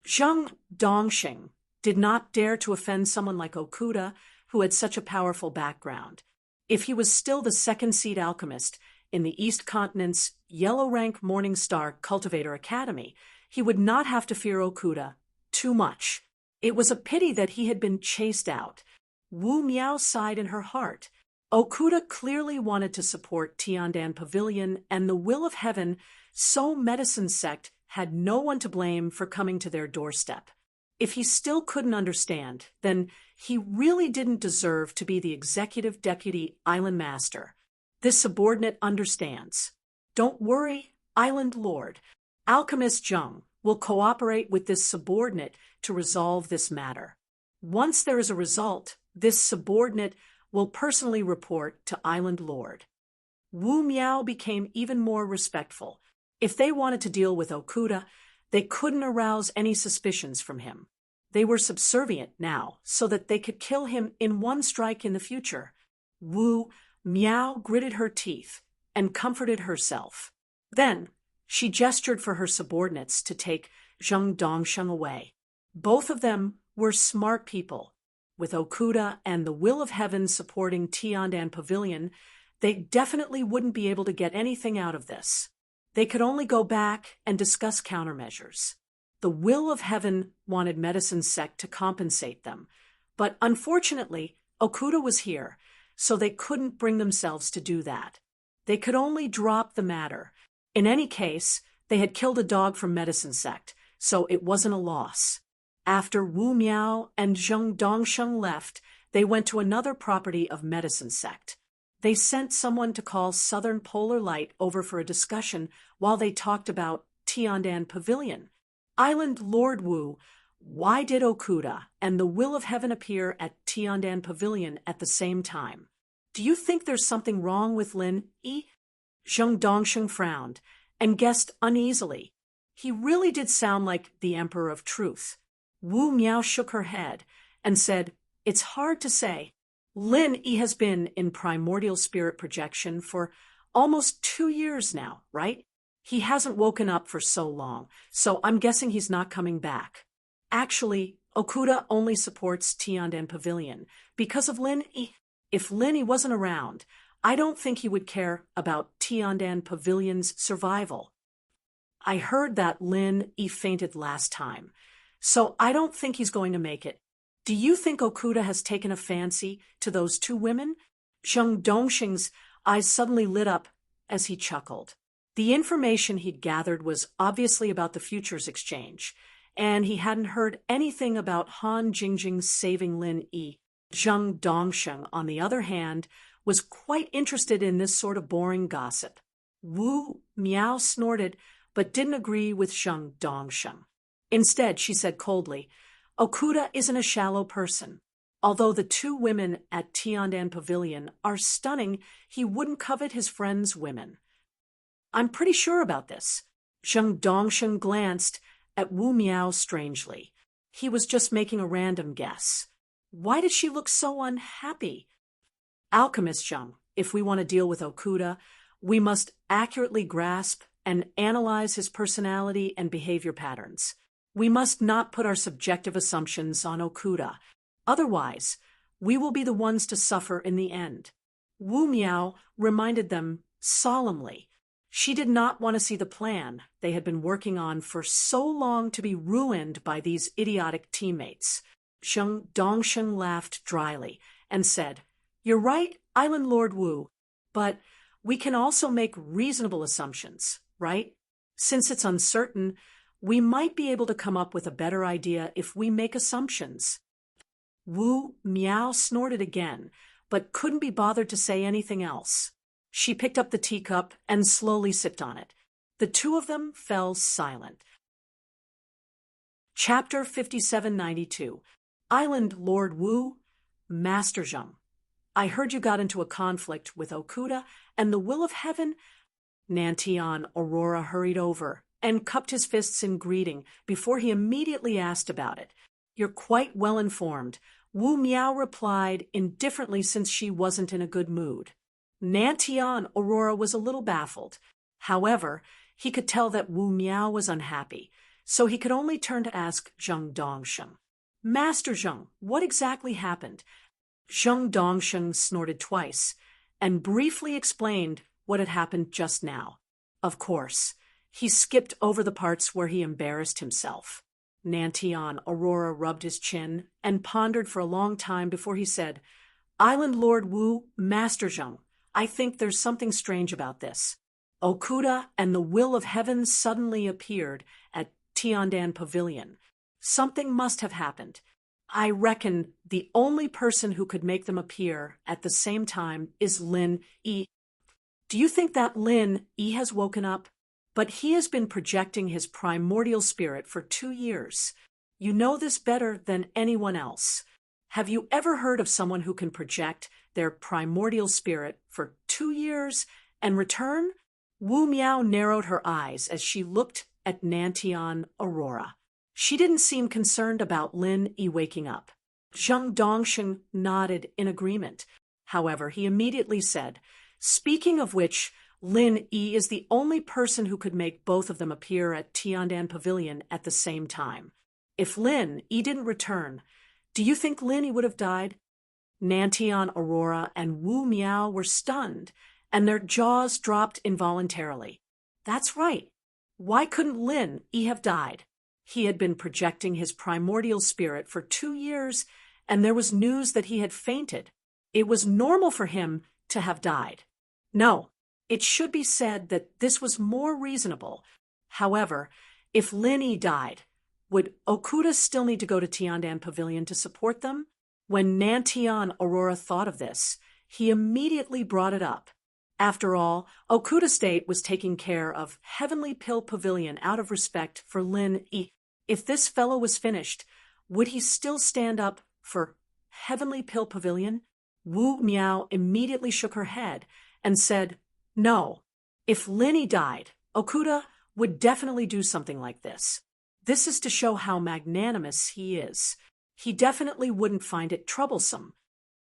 Zheng Dongsheng did not dare to offend someone like Okuda, who had such a powerful background. If he was still the second-seed alchemist in the East Continent's yellow-rank Morning Star Cultivator Academy, he would not have to fear Okuda too much. It was a pity that he had been chased out. Wu Miao sighed in her heart. Okuda clearly wanted to support Tiandan Pavilion and the will of heaven, so Medicine Sect had no one to blame for coming to their doorstep. If he still couldn't understand, then he really didn't deserve to be the executive deputy island master. This subordinate understands. Don't worry, Island Lord. Alchemist Zheng will cooperate with this subordinate to resolve this matter. Once there is a result, this subordinate will personally report to Island Lord. Wu Miao became even more respectful. If they wanted to deal with Okuda, they couldn't arouse any suspicions from him. They were subservient now, so that they could kill him in one strike in the future. Wu Miao gritted her teeth and comforted herself. Then she gestured for her subordinates to take Zheng Dongsheng away. Both of them were smart people. With Okuda and the will of heaven supporting Tiandan Pavilion, they definitely wouldn't be able to get anything out of this. They could only go back and discuss countermeasures. The will of heaven wanted Medicine Sect to compensate them, but unfortunately, Okuda was here, so they couldn't bring themselves to do that. They could only drop the matter. In any case, they had killed a dog from Medicine Sect, so it wasn't a loss. After Wu Miao and Zheng Dongsheng left, they went to another property of medicine sect. They sent someone to call Southern Polar Light over for a discussion while they talked about Tiandan Pavilion. Island Lord Wu, why did Okuda and the Will of Heaven appear at Tiandan Pavilion at the same time? Do you think there's something wrong with Lin Yi? Zheng Dongsheng frowned and guessed uneasily. He really did sound like the Emperor of Truth. Wu Miao shook her head and said, "It's hard to say. Lin Yi has been in primordial spirit projection for almost 2 years now, right? He hasn't woken up for so long, so I'm guessing he's not coming back. Actually, Okuda only supports Tiandan Pavilion because of Lin Yi. If Lin Yi wasn't around, I don't think he would care about Tiandan Pavilion's survival. I heard that Lin Yi fainted last time, so I don't think he's going to make it. Do you think Okuda has taken a fancy to those 2 women?" Zheng Dongsheng's eyes suddenly lit up as he chuckled. The information he'd gathered was obviously about the futures exchange, and he hadn't heard anything about Han Jingjing saving Lin Yi. Zheng Dongsheng, on the other hand, was quite interested in this sort of boring gossip. Wu Miao snorted, but didn't agree with Zheng Dongsheng. Instead, she said coldly, "Okuda isn't a shallow person. Although the 2 women at Tiandan Pavilion are stunning, he wouldn't covet his friends' women." "I'm pretty sure about this." Zheng Dongsheng glanced at Wu Miao strangely. He was just making a random guess. Why did she look so unhappy? "Alchemist Zheng, if we want to deal with Okuda, we must accurately grasp and analyze his personality and behavior patterns. We must not put our subjective assumptions on Okuda. Otherwise, we will be the ones to suffer in the end." Wu Miao reminded them solemnly. She did not want to see the plan they had been working on for so long to be ruined by these idiotic teammates. Zheng Dongsheng laughed dryly and said, "You're right, Island Lord Wu, but we can also make reasonable assumptions, right? Since it's uncertain, we might be able to come up with a better idea if we make assumptions." Wu Miao snorted again, but couldn't be bothered to say anything else. She picked up the teacup and slowly sipped on it. The 2 of them fell silent. Chapter 5792. Island Lord Wu, Master Zheng. "I heard you got into a conflict with Okuda and the Will of Heaven." Nantian Aurora hurried over and cupped his fists in greeting before he immediately asked about it. "You're quite well informed," Wu Miao replied indifferently since she wasn't in a good mood. Nantian Aurora was a little baffled. However, he could tell that Wu Miao was unhappy, so he could only turn to ask Zheng Dongsheng. "Master Zheng, what exactly happened?" Zheng Dongsheng snorted twice and briefly explained what had happened just now. Of course, he skipped over the parts where he embarrassed himself. Nantian Aurora rubbed his chin and pondered for a long time before he said, "Island Lord Wu, Master Zheng, I think there's something strange about this. Okuda and the Will of Heaven suddenly appeared at Tiandan Pavilion. Something must have happened. I reckon the only person who could make them appear at the same time is Lin Yi. Do you think that Lin Yi has woken up? But he has been projecting his primordial spirit for 2 years. You know this better than anyone else. Have you ever heard of someone who can project their primordial spirit for 2 years and return?" Wu Miao narrowed her eyes as she looked at Nantian Aurora. She didn't seem concerned about Lin Yi waking up. Zheng Dongsheng nodded in agreement. However, he immediately said, "Speaking of which, Lin Yi is the only person who could make both of them appear at Tiandan Pavilion at the same time. If Lin Yi didn't return, do you think Lin Yi would have died?" Nantian Aurora and Wu Miao were stunned, and their jaws dropped involuntarily. That's right. Why couldn't Lin Yi have died? He had been projecting his primordial spirit for 2 years, and there was news that he had fainted. It was normal for him to have died. No, it should be said that this was more reasonable. However, if Lin Yi died, would Okuda still need to go to Tiandan Pavilion to support them? When Nantian Aurora thought of this, he immediately brought it up. After all, Okuda State was taking care of Heavenly Pill Pavilion out of respect for Lin Yi. If this fellow was finished, would he still stand up for Heavenly Pill Pavilion? Wu Miao immediately shook her head and said, "No. If Lin Yi died, Okuda would definitely do something like this. This is to show how magnanimous he is. He definitely wouldn't find it troublesome."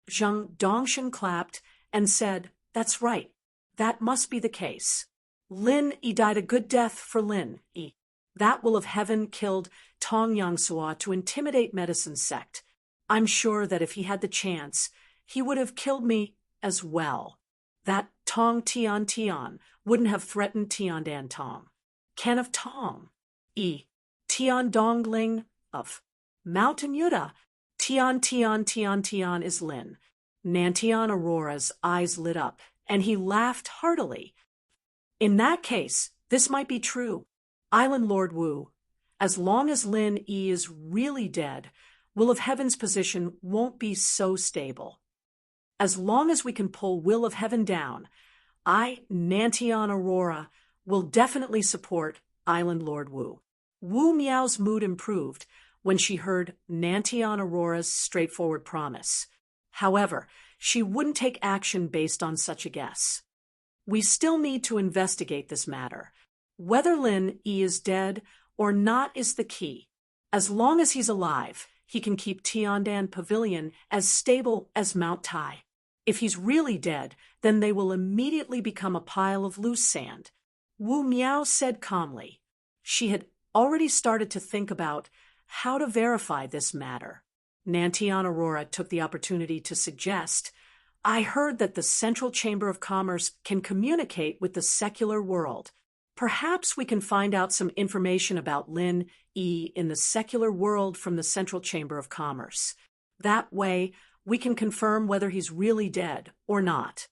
Zheng Dongshan clapped and said, "That's right. That must be the case. Lin Yi died a good death for Lin Yi. That will of heaven killed Tong Yangsua to intimidate medicine sect. I'm sure that if he had the chance, he would have killed me as well. That Tong Tian wouldn't have threatened Tiandan Tong. Ken of Tong. Yi. Tian Dongling of Mountain Yuda. Tian is Lin." Nantian Aurora's eyes lit up, and he laughed heartily. "In that case, this might be true. Island Lord Wu, as long as Lin Yi is really dead, Will of Heaven's position won't be so stable. As long as we can pull Will of Heaven down, I, Nantian Aurora, will definitely support Island Lord Wu." Wu Miao's mood improved when she heard Nantian Aurora's straightforward promise. However, she wouldn't take action based on such a guess. "We still need to investigate this matter. Whether Lin Yi is dead or not is the key. As long as he's alive, he can keep Tiandan Pavilion as stable as Mount Tai. If he's really dead, then they will immediately become a pile of loose sand," Wu Miao said calmly. She had already started to think about how to verify this matter. Nantian Aurora took the opportunity to suggest, "I heard that the Central Chamber of Commerce can communicate with the secular world. Perhaps we can find out some information about Lin Yi in the secular world from the Central Chamber of Commerce. That way, we can confirm whether he's really dead or not."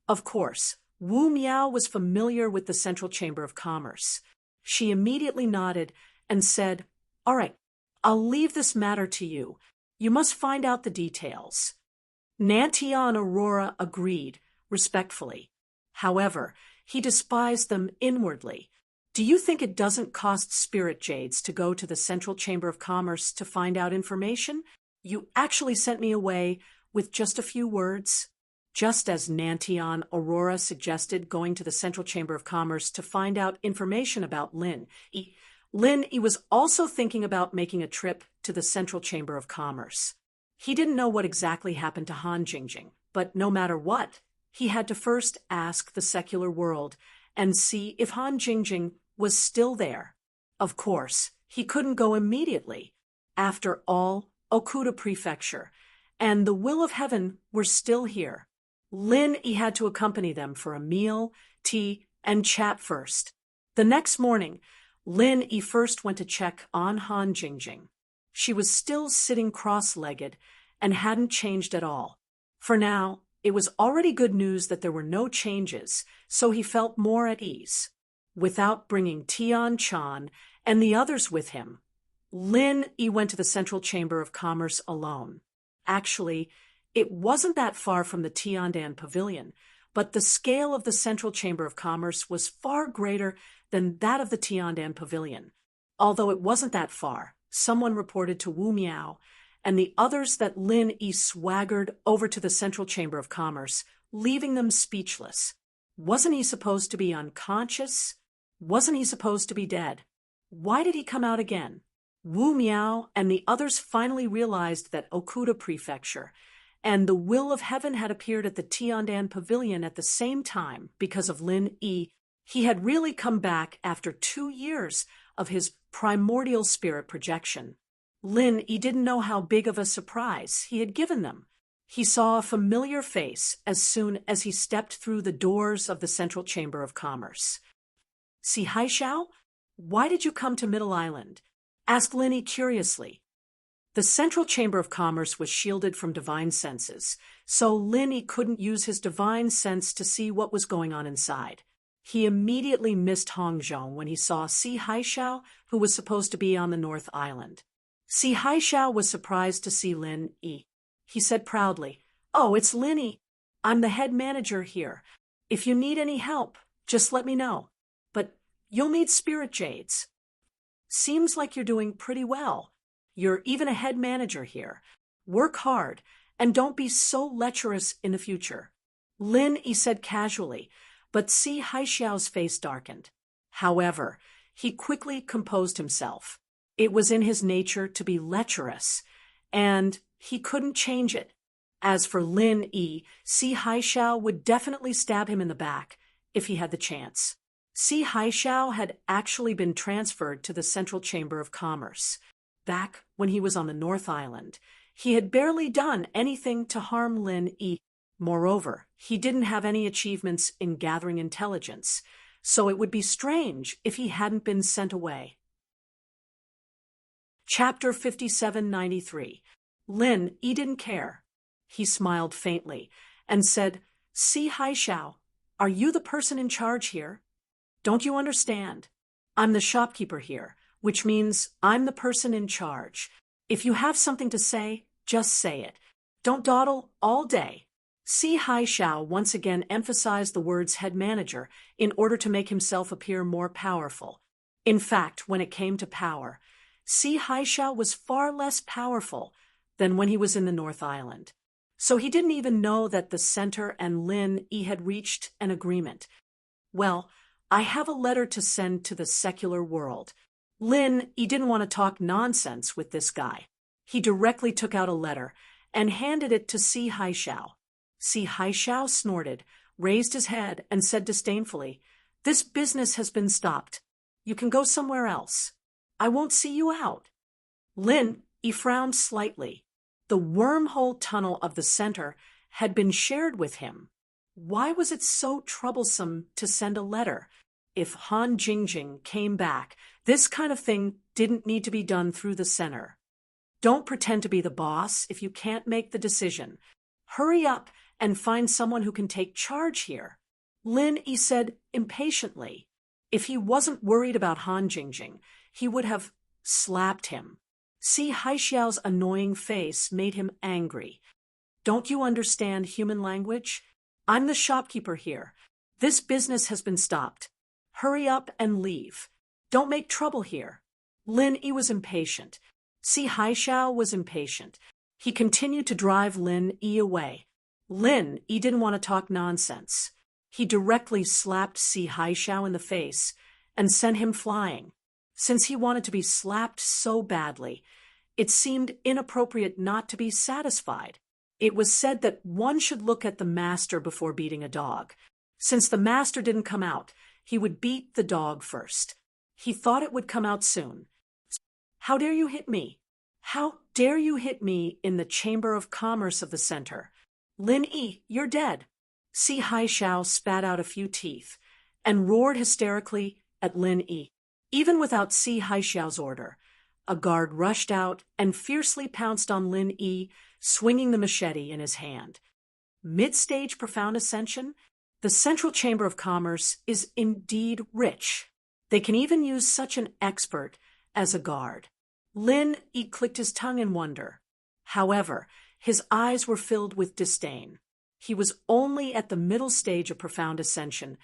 Of course, Wu Miao was familiar with the Central Chamber of Commerce. She immediately nodded and said, "All right, I'll leave this matter to you. You must find out the details." Nantian Aurora agreed, respectfully. However, he despised them inwardly. "Do you think it doesn't cost spirit jades to go to the Central Chamber of Commerce to find out information? You actually sent me away with just a few words." Just as Nantian Aurora suggested going to the Central Chamber of Commerce to find out information about Lin Yi, Lin Yi was also thinking about making a trip to the Central Chamber of Commerce. He didn't know what exactly happened to Han Jingjing, but no matter what, he had to first ask the secular world and see if Han Jingjing was still there. Of course, he couldn't go immediately. After all, Okuda Prefecture and the Will of Heaven were still here. Lin Yi had to accompany them for a meal, tea, and chat first. The next morning, Lin Yi first went to check on Han Jingjing. She was still sitting cross-legged and hadn't changed at all. For now, it was already good news that there were no changes, so he felt more at ease. Without bringing Tian Chan and the others with him, Lin Yi went to the Central Chamber of Commerce alone. Actually, it wasn't that far from the Tiandan Pavilion, but the scale of the Central Chamber of Commerce was far greater than that of the Tiandan Pavilion. Although it wasn't that far, someone reported to Wu Miao and the others that Lin Yi swaggered over to the Central Chamber of Commerce, leaving them speechless. Wasn't he supposed to be unconscious? Wasn't he supposed to be dead? Why did he come out again? Wu Miao and the others finally realized that Okuda Prefecture and the Will of Heaven had appeared at the Tiandan Pavilion at the same time because of Lin Yi. He had really come back after 2 years of his primordial spirit projection. Lin Yi didn't know how big of a surprise he had given them. He saw a familiar face as soon as he stepped through the doors of the Central Chamber of Commerce. "Si Haixiao, why did you come to Middle Island?" asked Lin Yi curiously. The Central Chamber of Commerce was shielded from divine senses, so Lin Yi couldn't use his divine sense to see what was going on inside. He immediately missed Hongzhou when he saw Si Haixiao, who was supposed to be on the North Island. Si Haixiao was surprised to see Lin Yi. he said proudly. "Oh, it's Linny. I'm the head manager here. If you need any help, just let me know. But you'll need spirit jades. Seems like you're doing pretty well. You're even a head manager here. Work hard, and don't be so lecherous in the future." Lin, he said casually, but Si Haixiao's face darkened. However, he quickly composed himself. It was in his nature to be lecherous, and he couldn't change it. As for Lin Yi, Si Haixiao would definitely stab him in the back if he had the chance. Si Haixiao had actually been transferred to the Central Chamber of Commerce. Back when he was on the North Island, he had barely done anything to harm Lin Yi. Moreover, he didn't have any achievements in gathering intelligence, so it would be strange if he hadn't been sent away. Chapter 5793. Lin Yi didn't care. He smiled faintly and said, "Si Haixiao, are you the person in charge here? Don't you understand? I'm the shopkeeper here, which means I'm the person in charge. If you have something to say, just say it. Don't dawdle all day." Si Haixiao once again emphasized the words head manager in order to make himself appear more powerful. In fact, when it came to power, Si Haixiao was far less powerful than when he was in the North Island. So he didn't even know that the center and Lin Yi had reached an agreement. "Well, I have a letter to send to the secular world." Lin Yi didn't want to talk nonsense with this guy. He directly took out a letter and handed it to Si Haixiao. Si Haixiao snorted, raised his head, and said disdainfully, "This business has been stopped. You can go somewhere else. I won't see you out." Lin Yi frowned slightly. The wormhole tunnel of the center had been shared with him. Why was it so troublesome to send a letter? If Han Jingjing came back, this kind of thing didn't need to be done through the center. Don't pretend to be the boss if you can't make the decision. Hurry up and find someone who can take charge here. Lin Yi said impatiently. If he wasn't worried about Han Jingjing, he would have slapped him. Si Haixiao's annoying face made him angry. "Don't you understand human language? I'm the shopkeeper here. This business has been stopped. Hurry up and leave. Don't make trouble here." Lin Yi was impatient. Si Haixiao was impatient. He continued to drive Lin Yi away. Lin Yi didn't want to talk nonsense. He directly slapped Si Haixiao in the face and sent him flying. Since he wanted to be slapped so badly, it seemed inappropriate not to be satisfied. It was said that one should look at the master before beating a dog. Since the master didn't come out, he would beat the dog first. He thought it would come out soon. "How dare you hit me? How dare you hit me in the Chamber of Commerce of the center? Lin Yi, you're dead." Si Haixiao spat out a few teeth and roared hysterically at Lin Yi. Even without Si Haixiao's order, a guard rushed out and fiercely pounced on Lin Yi, swinging the machete in his hand. Mid-stage profound ascension? The Central Chamber of Commerce is indeed rich. They can even use such an expert as a guard. Lin Yi clicked his tongue in wonder. However, his eyes were filled with disdain. He was only at the middle stage of profound ascension,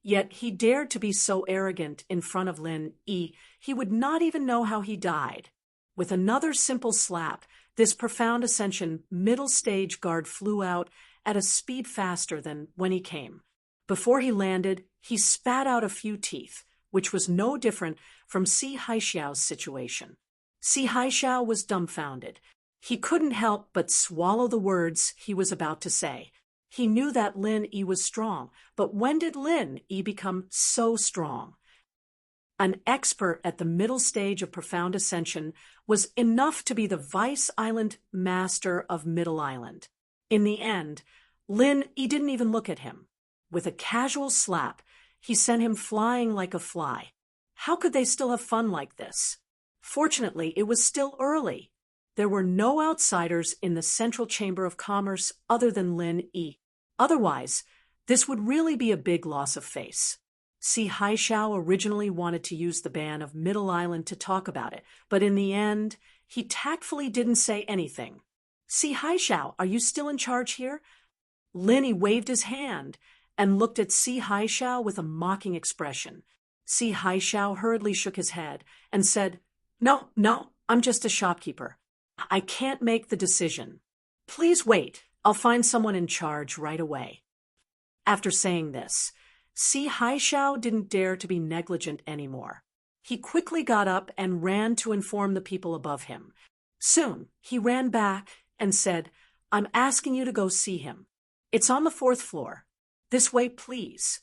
yet he dared to be so arrogant in front of Lin Yi, he would not even know how he died. With another simple slap, this profound ascension middle stage guard flew out at a speed faster than when he came. Before he landed, he spat out a few teeth, which was no different from Si Haixiao's situation. Si Haixiao was dumbfounded. He couldn't help but swallow the words he was about to say. He knew that Lin Yi was strong, but when did Lin Yi become so strong? An expert at the middle stage of profound ascension was enough to be the Vice Island Master of Middle Island. In the end, Lin Yi didn't even look at him. With a casual slap, he sent him flying like a fly. How could they still have fun like this? Fortunately, it was still early. There were no outsiders in the Central Chamber of Commerce other than Lin Yi. Otherwise, this would really be a big loss of face. Si Haixiao originally wanted to use the ban of Middle Island to talk about it, but in the end, he tactfully didn't say anything. Si Haishao, are you still in charge here? Lin waved his hand and looked at Si Haishao with a mocking expression. Si Haishao hurriedly shook his head and said, No, no, I'm just a shopkeeper. I can't make the decision. Please wait, I'll find someone in charge right away. After saying this, Si Haishao didn't dare to be negligent anymore. He quickly got up and ran to inform the people above him. Soon, he ran back and said, I'm asking you to go see him. It's on the 4th floor. This way, please.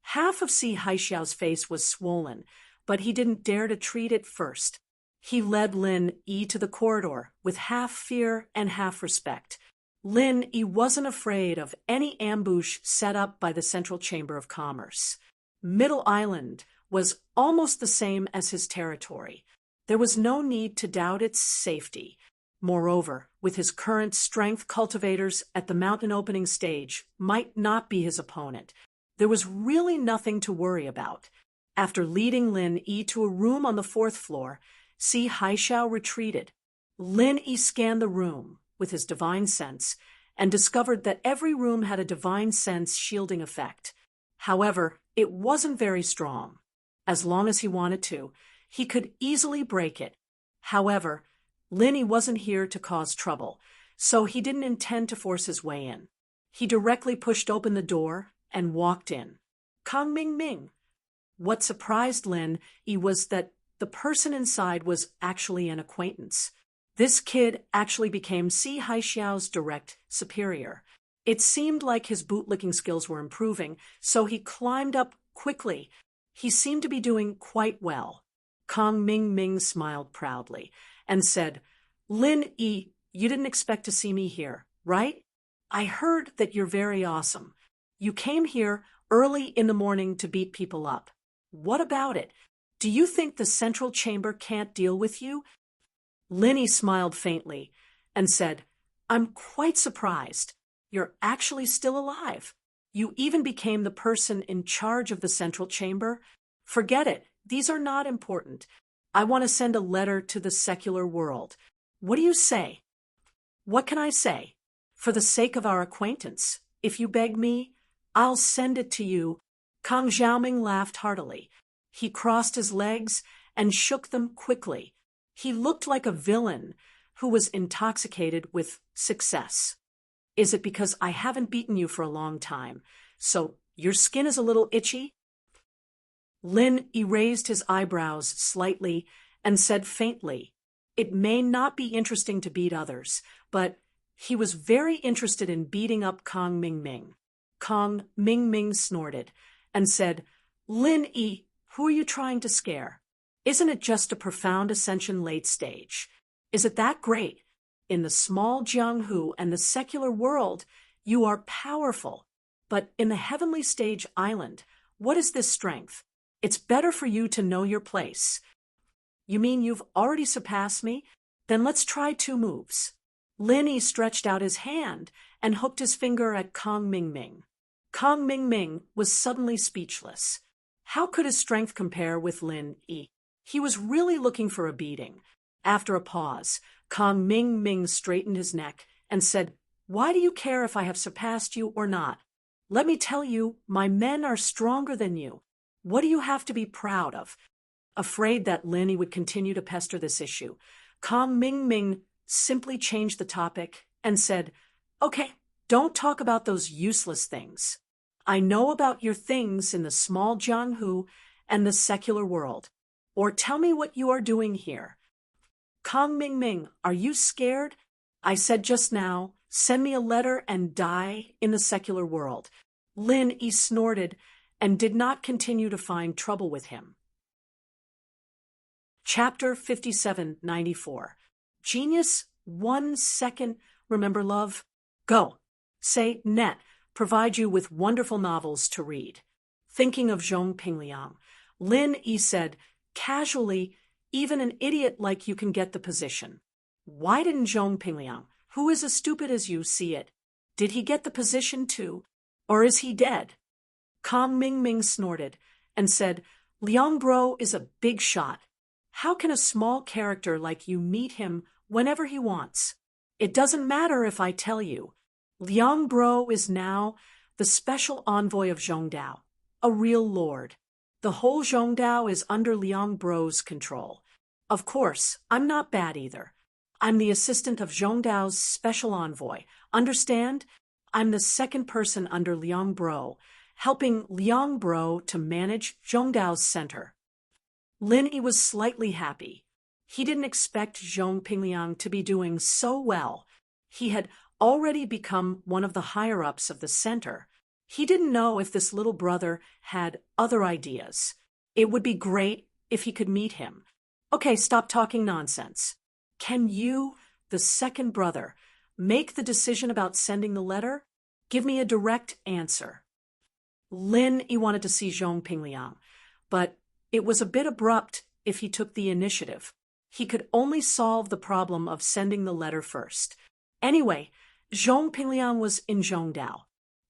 Half of Si Haishao's face was swollen, but he didn't dare to treat it first. He led Lin Yi to the corridor with half fear and half respect. Lin Yi wasn't afraid of any ambush set up by the Central Chamber of Commerce. Middle Island was almost the same as his territory. There was no need to doubt its safety. Moreover, with his current strength, cultivators at the mountain opening stage might not be his opponent. There was really nothing to worry about. After leading Lin Yi to a room on the 4th floor, Si Haishao retreated. Lin Yi scanned the room with his divine sense and discovered that every room had a divine sense shielding effect. However, it wasn't very strong. As long as he wanted to, he could easily break it. However, Lin Yi wasn't here to cause trouble, so he didn't intend to force his way in. He directly pushed open the door and walked in. Kang Ming. What surprised Lin Yi was that the person inside was actually an acquaintance. This kid actually became Si Haishao's direct superior. It seemed like his bootlicking skills were improving, so he climbed up quickly. He seemed to be doing quite well. Kang Ming smiled proudly and said, Lin Yi, you didn't expect to see me here, right? I heard that you're very awesome. You came here early in the morning to beat people up. What about it? Do you think the Central Chamber can't deal with you? Lin Yi smiled faintly and said, I'm quite surprised. You're actually still alive. You even became the person in charge of the Central Chamber. Forget it. These are not important. I want to send a letter to the secular world. What do you say? What can I say? For the sake of our acquaintance, if you beg me, I'll send it to you. Kang Xiaoming laughed heartily. He crossed his legs and shook them quickly. He looked like a villain who was intoxicated with success. Is it because I haven't beaten you for a long time, so your skin is a little itchy? Lin raised his eyebrows slightly and said faintly, It may not be interesting to beat others, but he was very interested in beating up Kang Ming. Kang Ming snorted and said, Lin Yi, who are you trying to scare? Isn't it just a profound ascension late stage? Is it that great? In the small Jianghu and the secular world, you are powerful. But in the heavenly stage island, what is this strength? It's better for you to know your place. You mean you've already surpassed me? Then let's try 2 moves. Lin Yi stretched out his hand and hooked his finger at Kang Ming. Kang Ming was suddenly speechless. How could his strength compare with Lin Yi? He was really looking for a beating. After a pause, Kang Ming straightened his neck and said, Why do you care if I have surpassed you or not? Let me tell you, my men are stronger than you. What do you have to be proud of? Afraid that Lin Yi would continue to pester this issue, Kang Ming simply changed the topic and said, Okay, don't talk about those useless things. I know about your things in the small Jianghu and the secular world. Or tell me what you are doing here. Kang Ming, are you scared? I said just now, send me a letter and die in the secular world. Lin Yi snorted and did not continue to find trouble with him. Chapter 5794. Genius, 1 second, remember love? Go. Say, net, provide you with wonderful novels to read. Thinking of Zhong Pingliang, Lin Yi said, casually, even an idiot like you can get the position. Why didn't Zhong Pingliang, who is as stupid as you, see it? Did he get the position too? Or is he dead? Kang Ming snorted and said, Liang Bro is a big shot. How can a small character like you meet him whenever he wants? It doesn't matter if I tell you. Liang Bro is now the special envoy of Zhongdao, a real lord. The whole Zhongdao is under Liang Bro's control. Of course, I'm not bad either. I'm the assistant of Zhongdao's special envoy. Understand? I'm the second person under Liang Bro, helping Liang Bro to manage Zhongdao's center. Lin Yi was slightly happy. He didn't expect Zhong Pingliang to be doing so well. He had already become one of the higher-ups of the center. He didn't know if this little brother had other ideas. It would be great if he could meet him. Okay, stop talking nonsense. Can you, the second brother, make the decision about sending the letter? Give me a direct answer. Lin Yi wanted to see Zhong Pingliang, but it was a bit abrupt if he took the initiative. He could only solve the problem of sending the letter first. Anyway, Zhong Pingliang was in Zhongdao.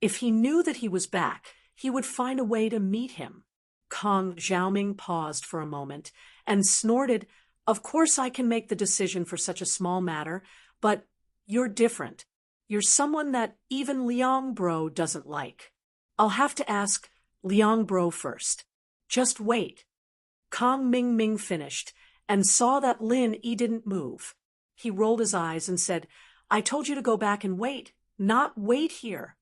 If he knew that he was back, he would find a way to meet him. Kong Xiaoming paused for a moment and snorted, "Of course I can make the decision for such a small matter, but you're different. You're someone that even Liang Bro doesn't like. I'll have to ask Liang Bro first. Just wait." Kong Ming finished and saw that Lin Yi didn't move. He rolled his eyes and said, "I told you to go back and wait, not wait here."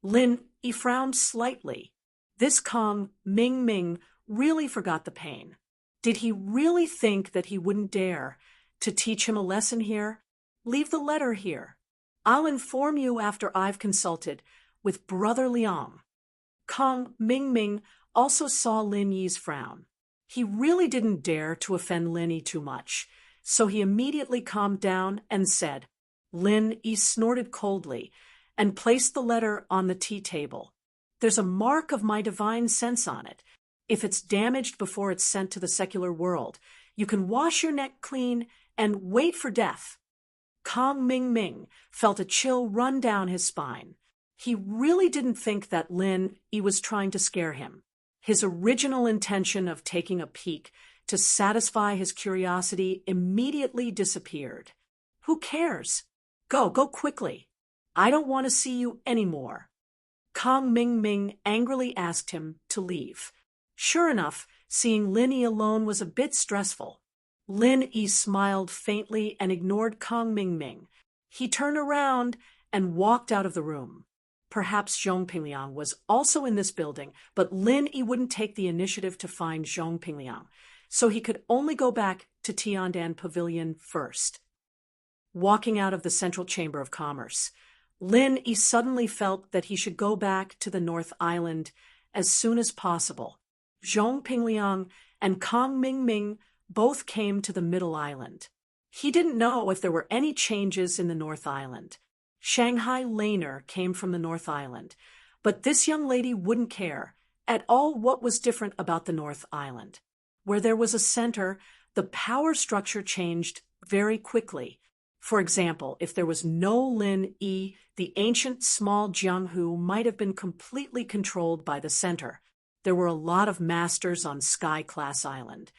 Lin Yi frowned slightly. This Kong Ming really forgot the pain. Did he really think that he wouldn't dare to teach him a lesson here? Leave the letter here. I'll inform you after I've consulted with Brother Liang. Kong Ming also saw Lin Yi's frown. He really didn't dare to offend Lin Yi too much, so he immediately calmed down and said. Lin Yi snorted coldly and placed the letter on the tea table. "There's a mark of my divine sense on it. If it's damaged before it's sent to the secular world, you can wash your neck clean and wait for death." Kong Ming felt a chill run down his spine. He really didn't think that Lin Yi was trying to scare him. His original intention of taking a peek to satisfy his curiosity immediately disappeared. "Who cares? Go quickly. I don't want to see you anymore." Kong Ming angrily asked him to leave. Sure enough, seeing Lin Yi alone was a bit stressful. Lin Yi smiled faintly and ignored Kong Ming. He turned around and walked out of the room. Perhaps Zhong Pingliang was also in this building, but Lin Yi wouldn't take the initiative to find Zhong Pingliang, so he could only go back to Tiandan Pavilion first. Walking out of the Central Chamber of Commerce, Lin Yi suddenly felt that he should go back to the North Island as soon as possible. Zhong Pingliang and Kong Ming both came to the Middle Island. He didn't know if there were any changes in the North Island. Shanghai Laner came from the North Island, but this young lady wouldn't care at all what was different about the North Island. Where there was a center, the power structure changed very quickly. For example, if there was no Lin Yi, the ancient small Jianghu might have been completely controlled by the center. There were a lot of masters on Sky-class Island,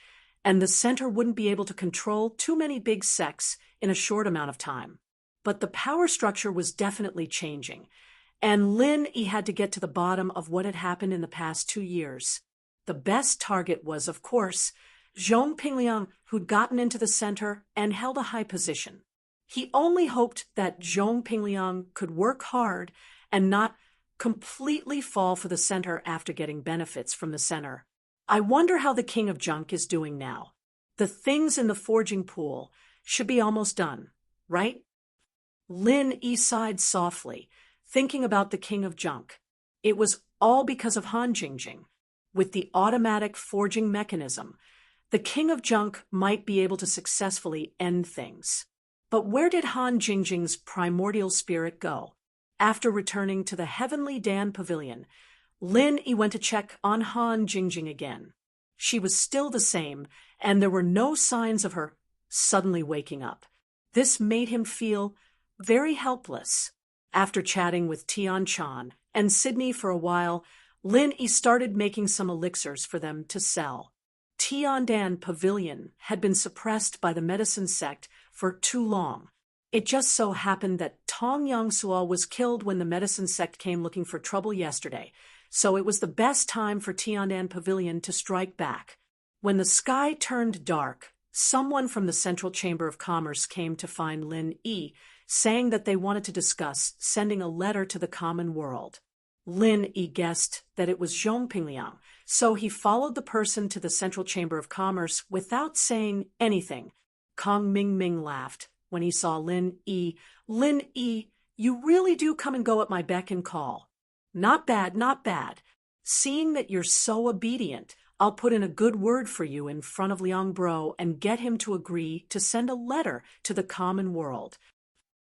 and the center wouldn't be able to control too many big sects in a short amount of time. But the power structure was definitely changing, and Lin Yi had to get to the bottom of what had happened in the past 2 years. The best target was, of course, Zhong Pingliang, who'd gotten into the center and held a high position. He only hoped that Zhong Pingliang could work hard and not completely fall for the center after getting benefits from the center. I wonder how the King of Junk is doing now. The things in the forging pool should be almost done, right? Lin Yi sighed softly, thinking about the King of Junk. It was all because of Han Jingjing. With the automatic forging mechanism, the King of Junk might be able to successfully end things. But where did Han Jingjing's primordial spirit go? After returning to the Heavenly Dan Pavilion, Lin Yi went to check on Han Jingjing again. She was still the same, and there were no signs of her suddenly waking up. This made him feel very helpless. After chatting with Tian Chan and Sydney for a while, Lin Yi started making some elixirs for them to sell. Tiandan Pavilion had been suppressed by the medicine sect for too long, It just so happened that Tong Yang Suo was killed when the medicine sect came looking for trouble yesterday, so it was the best time for Tiandan Pavilion to strike back. When the sky turned dark, someone from the Central Chamber of Commerce came to find Lin Yi, saying that they wanted to discuss sending a letter to the common world. Lin Yi guessed that it was Zhong Pingliang, so he followed the person to the Central Chamber of Commerce without saying anything. Kong Mingming laughed when he saw Lin Yi. Lin Yi, you really do come and go at my beck and call. Not bad, not bad. Seeing that you're so obedient, I'll put in a good word for you in front of Liang Bro and get him to agree to send a letter to the common world.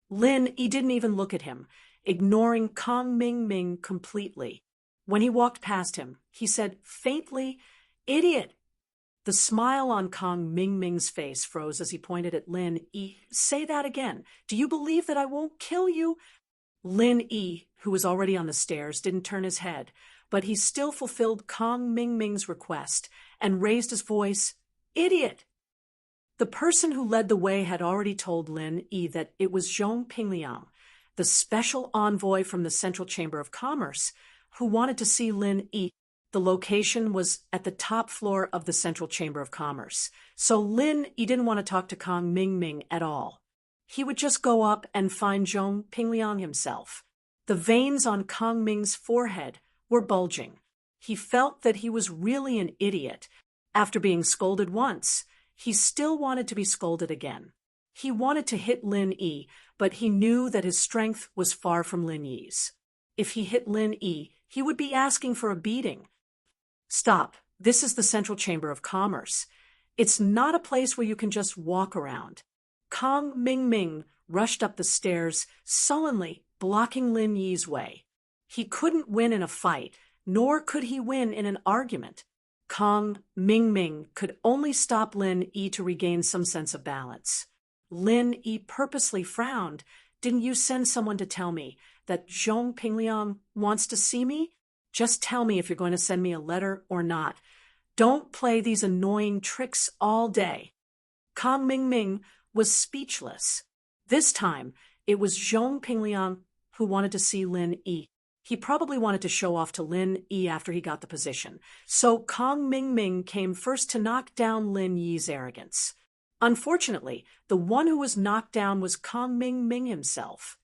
Lin Yi didn't even look at him, ignoring Kong Mingming completely. When he walked past him, he said faintly, "Idiot." The smile on Kong Mingming's face froze as he pointed at Lin Yi. "Say that again. Do you believe that I won't kill you?" Lin Yi, who was already on the stairs, didn't turn his head, but he still fulfilled Kong Mingming's request and raised his voice, "Idiot." The person who led the way had already told Lin Yi that it was Zhong Pingliang, the special envoy from the Central Chamber of Commerce, who wanted to see Lin Yi. The location was at the top floor of the Central Chamber of Commerce, so Lin Yi didn't want to talk to Kong Mingming at all. He would just go up and find Zhong Pingliang himself. The veins on Kong Ming's forehead were bulging. He felt that he was really an idiot. After being scolded once, he still wanted to be scolded again. He wanted to hit Lin Yi, but he knew that his strength was far from Lin Yi's. If he hit Lin Yi, he would be asking for a beating. "Stop. This is the Central Chamber of Commerce. It's not a place where you can just walk around." Kong Mingming rushed up the stairs, sullenly blocking Lin Yi's way. He couldn't win in a fight, nor could he win in an argument. Kong Mingming could only stop Lin Yi to regain some sense of balance. Lin Yi purposely frowned. "Didn't you send someone to tell me that Zhong Pingliang wants to see me? Just tell me if you're going to send me a letter or not. Don't play these annoying tricks all day." Kong Mingming was speechless. This time, it was Zhong Pingliang who wanted to see Lin Yi. He probably wanted to show off to Lin Yi after he got the position. So Kong Mingming came first to knock down Lin Yi's arrogance. Unfortunately, the one who was knocked down was Kong Mingming himself.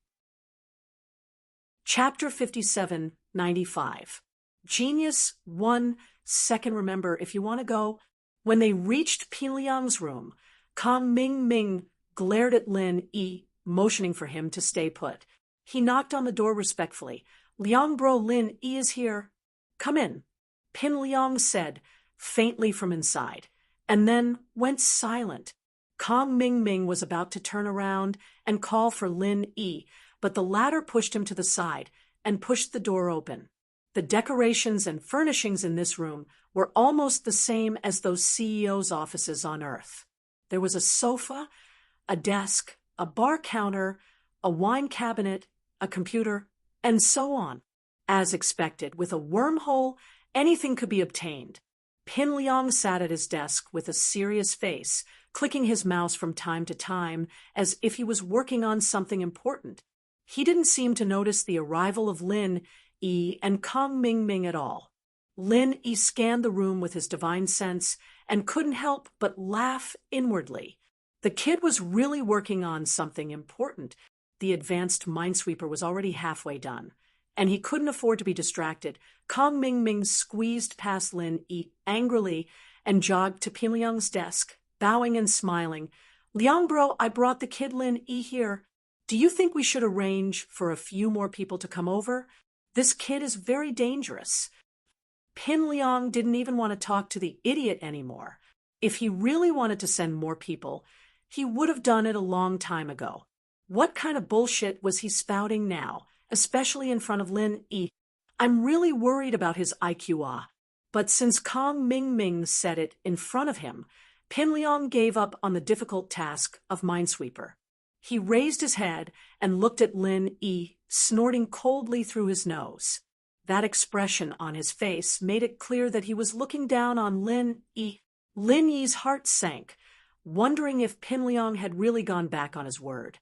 Chapter 5795. Genius 1 second. Remember, if you want to go. When they reached Pingliang's room, Kong Mingming glared at Lin Yi, motioning for him to stay put. He knocked on the door respectfully. "Liang Bro, Lin Yi is here." "Come in," Pingliang said, faintly from inside, and then went silent. Kong Mingming was about to turn around and call for Lin Yi, but the latter pushed him to the side and pushed the door open. The decorations and furnishings in this room were almost the same as those CEOs' offices on Earth. There was a sofa, a desk, a bar counter, a wine cabinet, a computer, and so on. As expected, with a wormhole, anything could be obtained. Pingliang sat at his desk with a serious face, clicking his mouse from time to time as if he was working on something important. He didn't seem to notice the arrival of Lin Yi and Kong Mingming at all. Lin Yi scanned the room with his divine sense and couldn't help but laugh inwardly. The kid was really working on something important. The advanced minesweeper was already halfway done, and he couldn't afford to be distracted. Kong Mingming squeezed past Lin Yi angrily and jogged to Pingliang's desk, bowing and smiling. "Liang Bro, I brought the kid Lin Yi here. Do you think we should arrange for a few more people to come over? This kid is very dangerous." Pingliang didn't even want to talk to the idiot anymore. If he really wanted to send more people, he would have done it a long time ago. What kind of bullshit was he spouting now, especially in front of Lin Yi? I'm really worried about his IQ. But since Kong Mingming said it in front of him, Pingliang gave up on the difficult task of minesweeper. He raised his head and looked at Lin Yi, snorting coldly through his nose. That expression on his face made it clear that he was looking down on Lin Yi. Lin Yi's heart sank, wondering if Pingliang had really gone back on his word.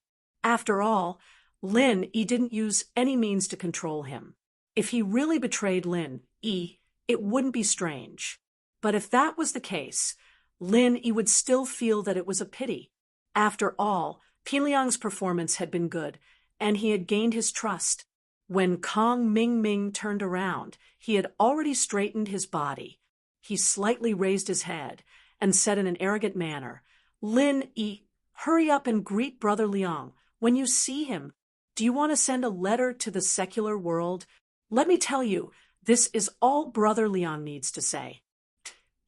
After all, Lin Yi didn't use any means to control him. If he really betrayed Lin Yi, it wouldn't be strange. But if that was the case, Lin Yi would still feel that it was a pity. After all, Pinliang's performance had been good, and he had gained his trust. When Kong Mingming turned around, he had already straightened his body. He slightly raised his head and said in an arrogant manner, "Lin Yi, hurry up and greet Brother Liang. When you see him, do you want to send a letter to the secular world? Let me tell you, this is all Brother Liang needs to say.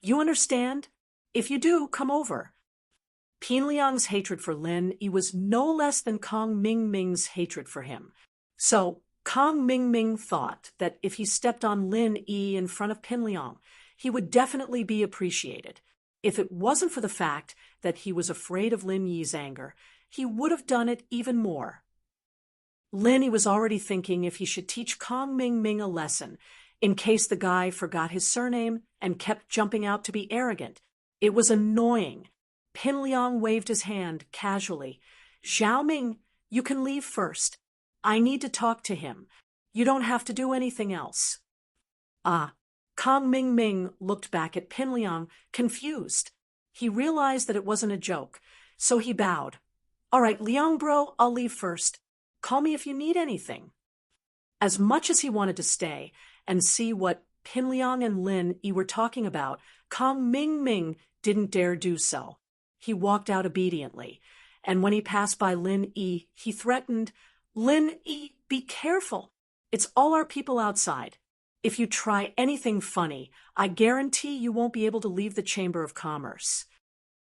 You understand? If you do, come over." Pinliang's hatred for Lin Yi was no less than Kong Mingming's hatred for him. So Kong Mingming thought that if he stepped on Lin Yi in front of Pinliang, he would definitely be appreciated. If it wasn't for the fact that he was afraid of Lin Yi's anger, he would have done it even more. Lin Yi was already thinking if he should teach Kong Mingming a lesson, in case the guy forgot his surname and kept jumping out to be arrogant. It was annoying. Pinliang waved his hand casually. "Xiaoming, you can leave first. I need to talk to him. You don't have to do anything else." Kong Mingming looked back at Pinliang, confused. He realized that it wasn't a joke, so he bowed. "All right, Liang bro, I'll leave first. Call me if you need anything." As much as he wanted to stay and see what Pinliang and Lin Yi were talking about, Kong Mingming didn't dare do so. He walked out obediently, and when he passed by Lin Yi, he threatened, "Lin Yi, be careful. It's all our people outside. If you try anything funny, I guarantee you won't be able to leave the Chamber of Commerce."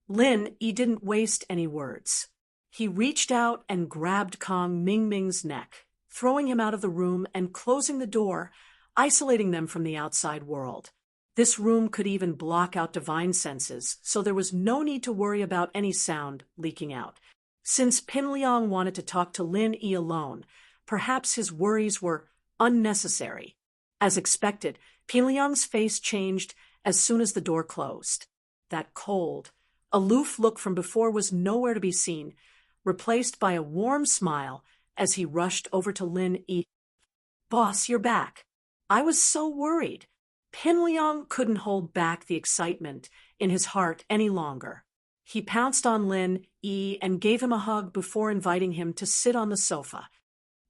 Lin Yi didn't waste any words. He reached out and grabbed Kong Mingming's neck, throwing him out of the room and closing the door, isolating them from the outside world. This room could even block out divine senses, so there was no need to worry about any sound leaking out. Since Pinliang wanted to talk to Lin Yi alone, perhaps his worries were unnecessary. As expected, Pinliang's face changed as soon as the door closed. That cold, aloof look from before was nowhere to be seen, replaced by a warm smile as he rushed over to Lin Yi. "Boss, you're back. I was so worried." Pinliang couldn't hold back the excitement in his heart any longer. He pounced on Lin Yi and gave him a hug before inviting him to sit on the sofa.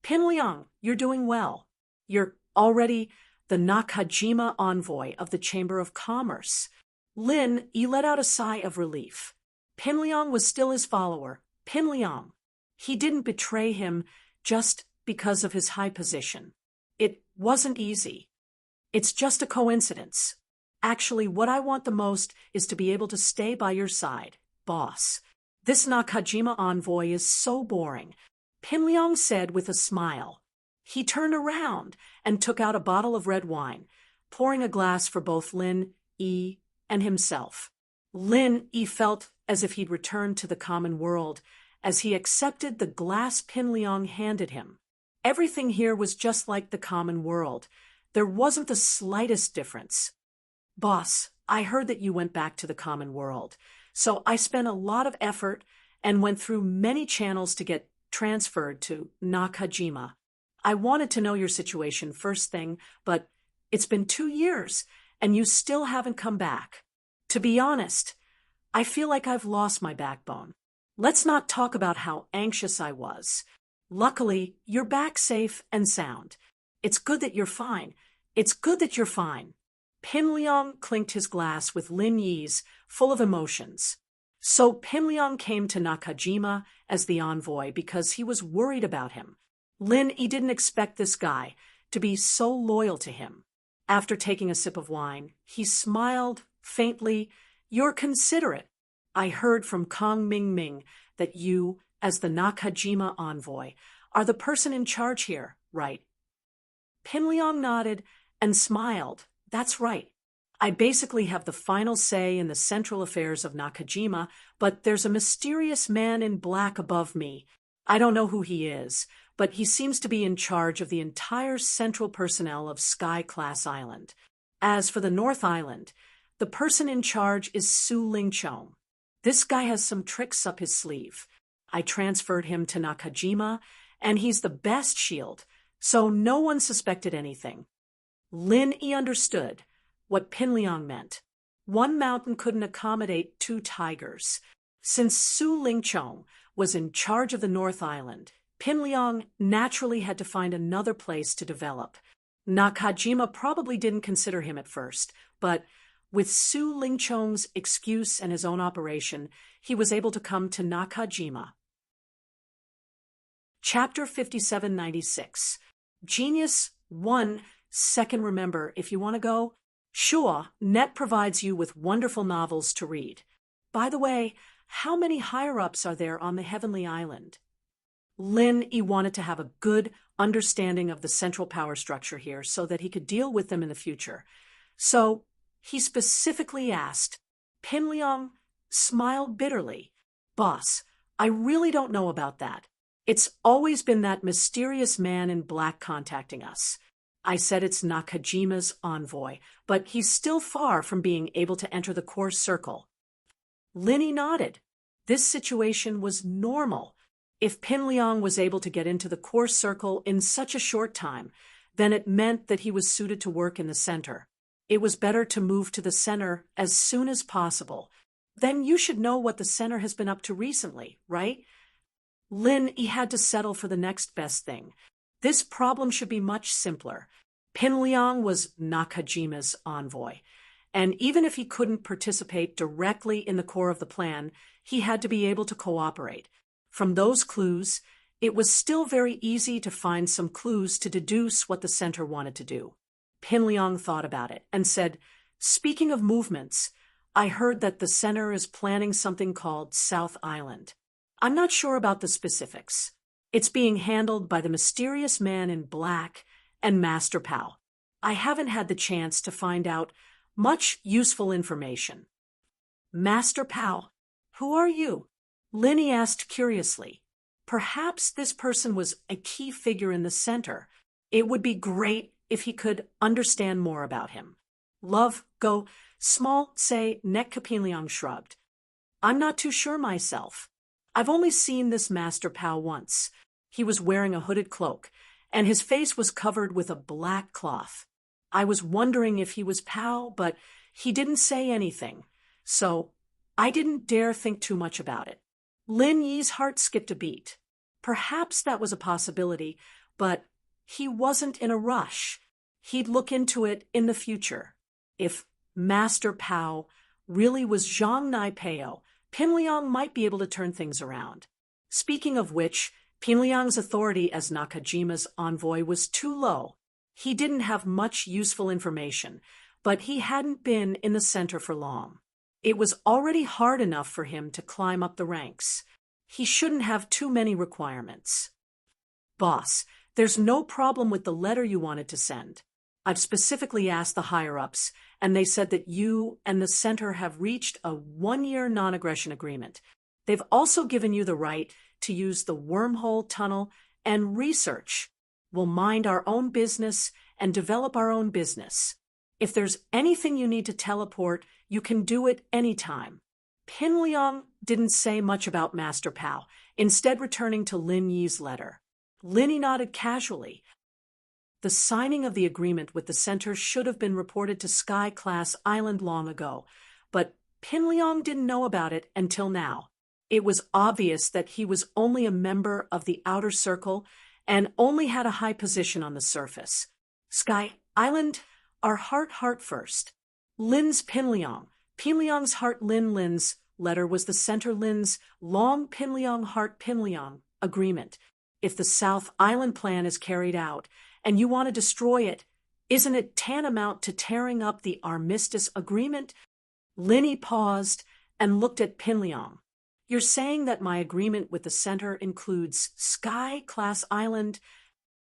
"Pinliang, you're doing well. You're already the Nakajima envoy of the Chamber of Commerce." Lin Yi let out a sigh of relief. Pinliang was still his follower. Pinliang. He didn't betray him just because of his high position. It wasn't easy. It's just a coincidence. Actually, what I want the most is to be able to stay by your side, boss. This Nakajima envoy is so boring, Pinliang said with a smile. He turned around and took out a bottle of red wine, pouring a glass for both Lin Yi and himself. Lin Yi felt as if he'd returned to the common world as he accepted the glass Pinliang handed him. Everything here was just like the common world. There wasn't the slightest difference. "Boss, I heard that you went back to the common world, so I spent a lot of effort and went through many channels to get transferred to Nakajima. I wanted to know your situation first thing, but it's been 2 years, and you still haven't come back. To be honest, I feel like I've lost my backbone. Let's not talk about how anxious I was. Luckily, you're back safe and sound. It's good that you're fine. It's good that you're fine." Pinliang clinked his glass with Lin Yi's, full of emotions. So Pinliang came to Nakajima as the envoy because he was worried about him. Lin Yi didn't expect this guy to be so loyal to him. After taking a sip of wine, he smiled faintly. "You're considerate. I heard from Kong Mingming that you, as the Nakajima envoy, are the person in charge here, right?" Pinliang nodded and smiled. "That's right. I basically have the final say in the central affairs of Nakajima, but there's a mysterious man in black above me. I don't know who he is, but he seems to be in charge of the entire central personnel of Sky Class Island. As for the North Island, the person in charge is Su Lingchong. This guy has some tricks up his sleeve. I transferred him to Nakajima, and he's the best shield, so no one suspected anything. Lin Yi understood what Pinliang meant. One mountain couldn't accommodate two tigers. Since Su Lingchong was in charge of the North Island, Pinliang naturally had to find another place to develop. Nakajima probably didn't consider him at first, but with Su Lingchong's excuse and his own operation, he was able to come to Nakajima. Chapter 5796. Genius 1 second. Remember, if you want to go, Shua Net provides you with wonderful novels to read. By the way, how many higher-ups are there on the Heavenly Island? Lin Yi wanted to have a good understanding of the central power structure here so that he could deal with them in the future. So he specifically asked. Pinliang smiled bitterly. Boss, I really don't know about that. It's always been that mysterious man in black contacting us. I said it's Nakajima's envoy, but he's still far from being able to enter the core circle. Lin Yi nodded. This situation was normal. If Pinliang was able to get into the core circle in such a short time, then it meant that he was suited to work in the center. It was better to move to the center as soon as possible. Then you should know what the center has been up to recently, right? Lin Yi had to settle for the next best thing. This problem should be much simpler. Pinliang was Nakajima's envoy, and even if he couldn't participate directly in the core of the plan, he had to be able to cooperate. From those clues, it was still very easy to find some clues to deduce what the center wanted to do. Pinliang thought about it and said, "Speaking of movements, I heard that the center is planning something called South Island. I'm not sure about the specifics. It's being handled by the mysterious man in black and Master Pao. I haven't had the chance to find out much useful information." Master Pao, who are you? Lin Yi asked curiously. Perhaps this person was a key figure in the center. It would be great if he could understand more about him. Love, go, small, say, Pinliang shrugged. I'm not too sure myself. I've only seen this Master Pao once. He was wearing a hooded cloak, and his face was covered with a black cloth. I was wondering if he was Pao, but he didn't say anything, so I didn't dare think too much about it. Lin Yi's heart skipped a beat. Perhaps that was a possibility, but he wasn't in a rush. He'd look into it in the future. If Master Pao really was Zhang Nai Peo, Pinliang might be able to turn things around. Speaking of which, Pinliang's authority as Nakajima's envoy was too low. He didn't have much useful information, but he hadn't been in the center for long. It was already hard enough for him to climb up the ranks. He shouldn't have too many requirements. Boss, there's no problem with the letter you wanted to send. I've specifically asked the higher-ups, and they said that you and the center have reached a 1-year non-aggression agreement. They've also given you the right to use the wormhole tunnel and research. We'll mind our own business and develop our own business. If there's anything you need to teleport, you can do it anytime. Pinliang didn't say much about Master Pao, instead returning to Lin Yi's letter. Lin Yi nodded casually. The signing of the agreement with the center should have been reported to Sky Class Island long ago, but Pinliang didn't know about it until now. It was obvious that he was only a member of the outer circle and only had a high position on the surface. Sky Island, our heart first. Lin's Pinliang. Pinliang's heart Lin's letter was the center Lin's long Pinliang heart Pinliang agreement. If the South Island plan is carried out and you want to destroy it, isn't it tantamount to tearing up the armistice agreement? Lin Yi paused and looked at Pinliang. You're saying that my agreement with the center includes Sky Class Island,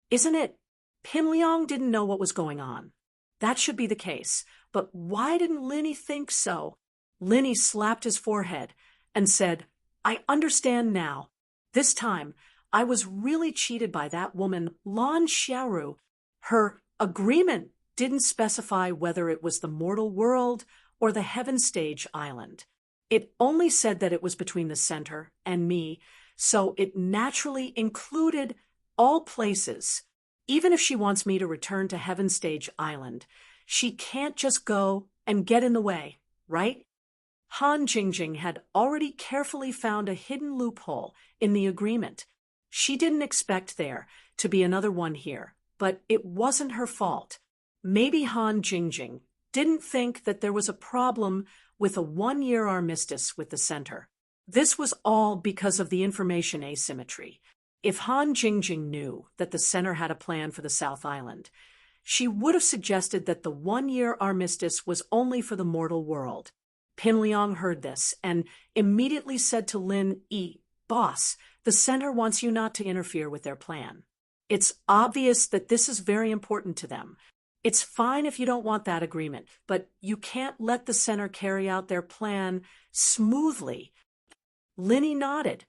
isn't it? Pinliang didn't know what was going on. That should be the case, but why didn't Lin Yi think so? Lin Yi slapped his forehead and said, I understand now. This time, I was really cheated by that woman, Lan Xiaoru. Her agreement didn't specify whether it was the mortal world or the heaven stage island. It only said that it was between the center and me, so it naturally included all places. Even if she wants me to return to Heaven Stage Island, she can't just go and get in the way, right? Han Jingjing had already carefully found a hidden loophole in the agreement. She didn't expect there to be another one here, but it wasn't her fault. Maybe Han Jingjing didn't think that there was a problem with a one-year armistice with the center. This was all because of the information asymmetry. If Han Jingjing knew that the center had a plan for the South Island, she would have suggested that the one-year armistice was only for the mortal world. Pin Liang heard this and immediately said to Lin Yi, "Boss, the center wants you not to interfere with their plan. It's obvious that this is very important to them. It's fine if you don't want that agreement, but you can't let the center carry out their plan smoothly." Lin Yi nodded.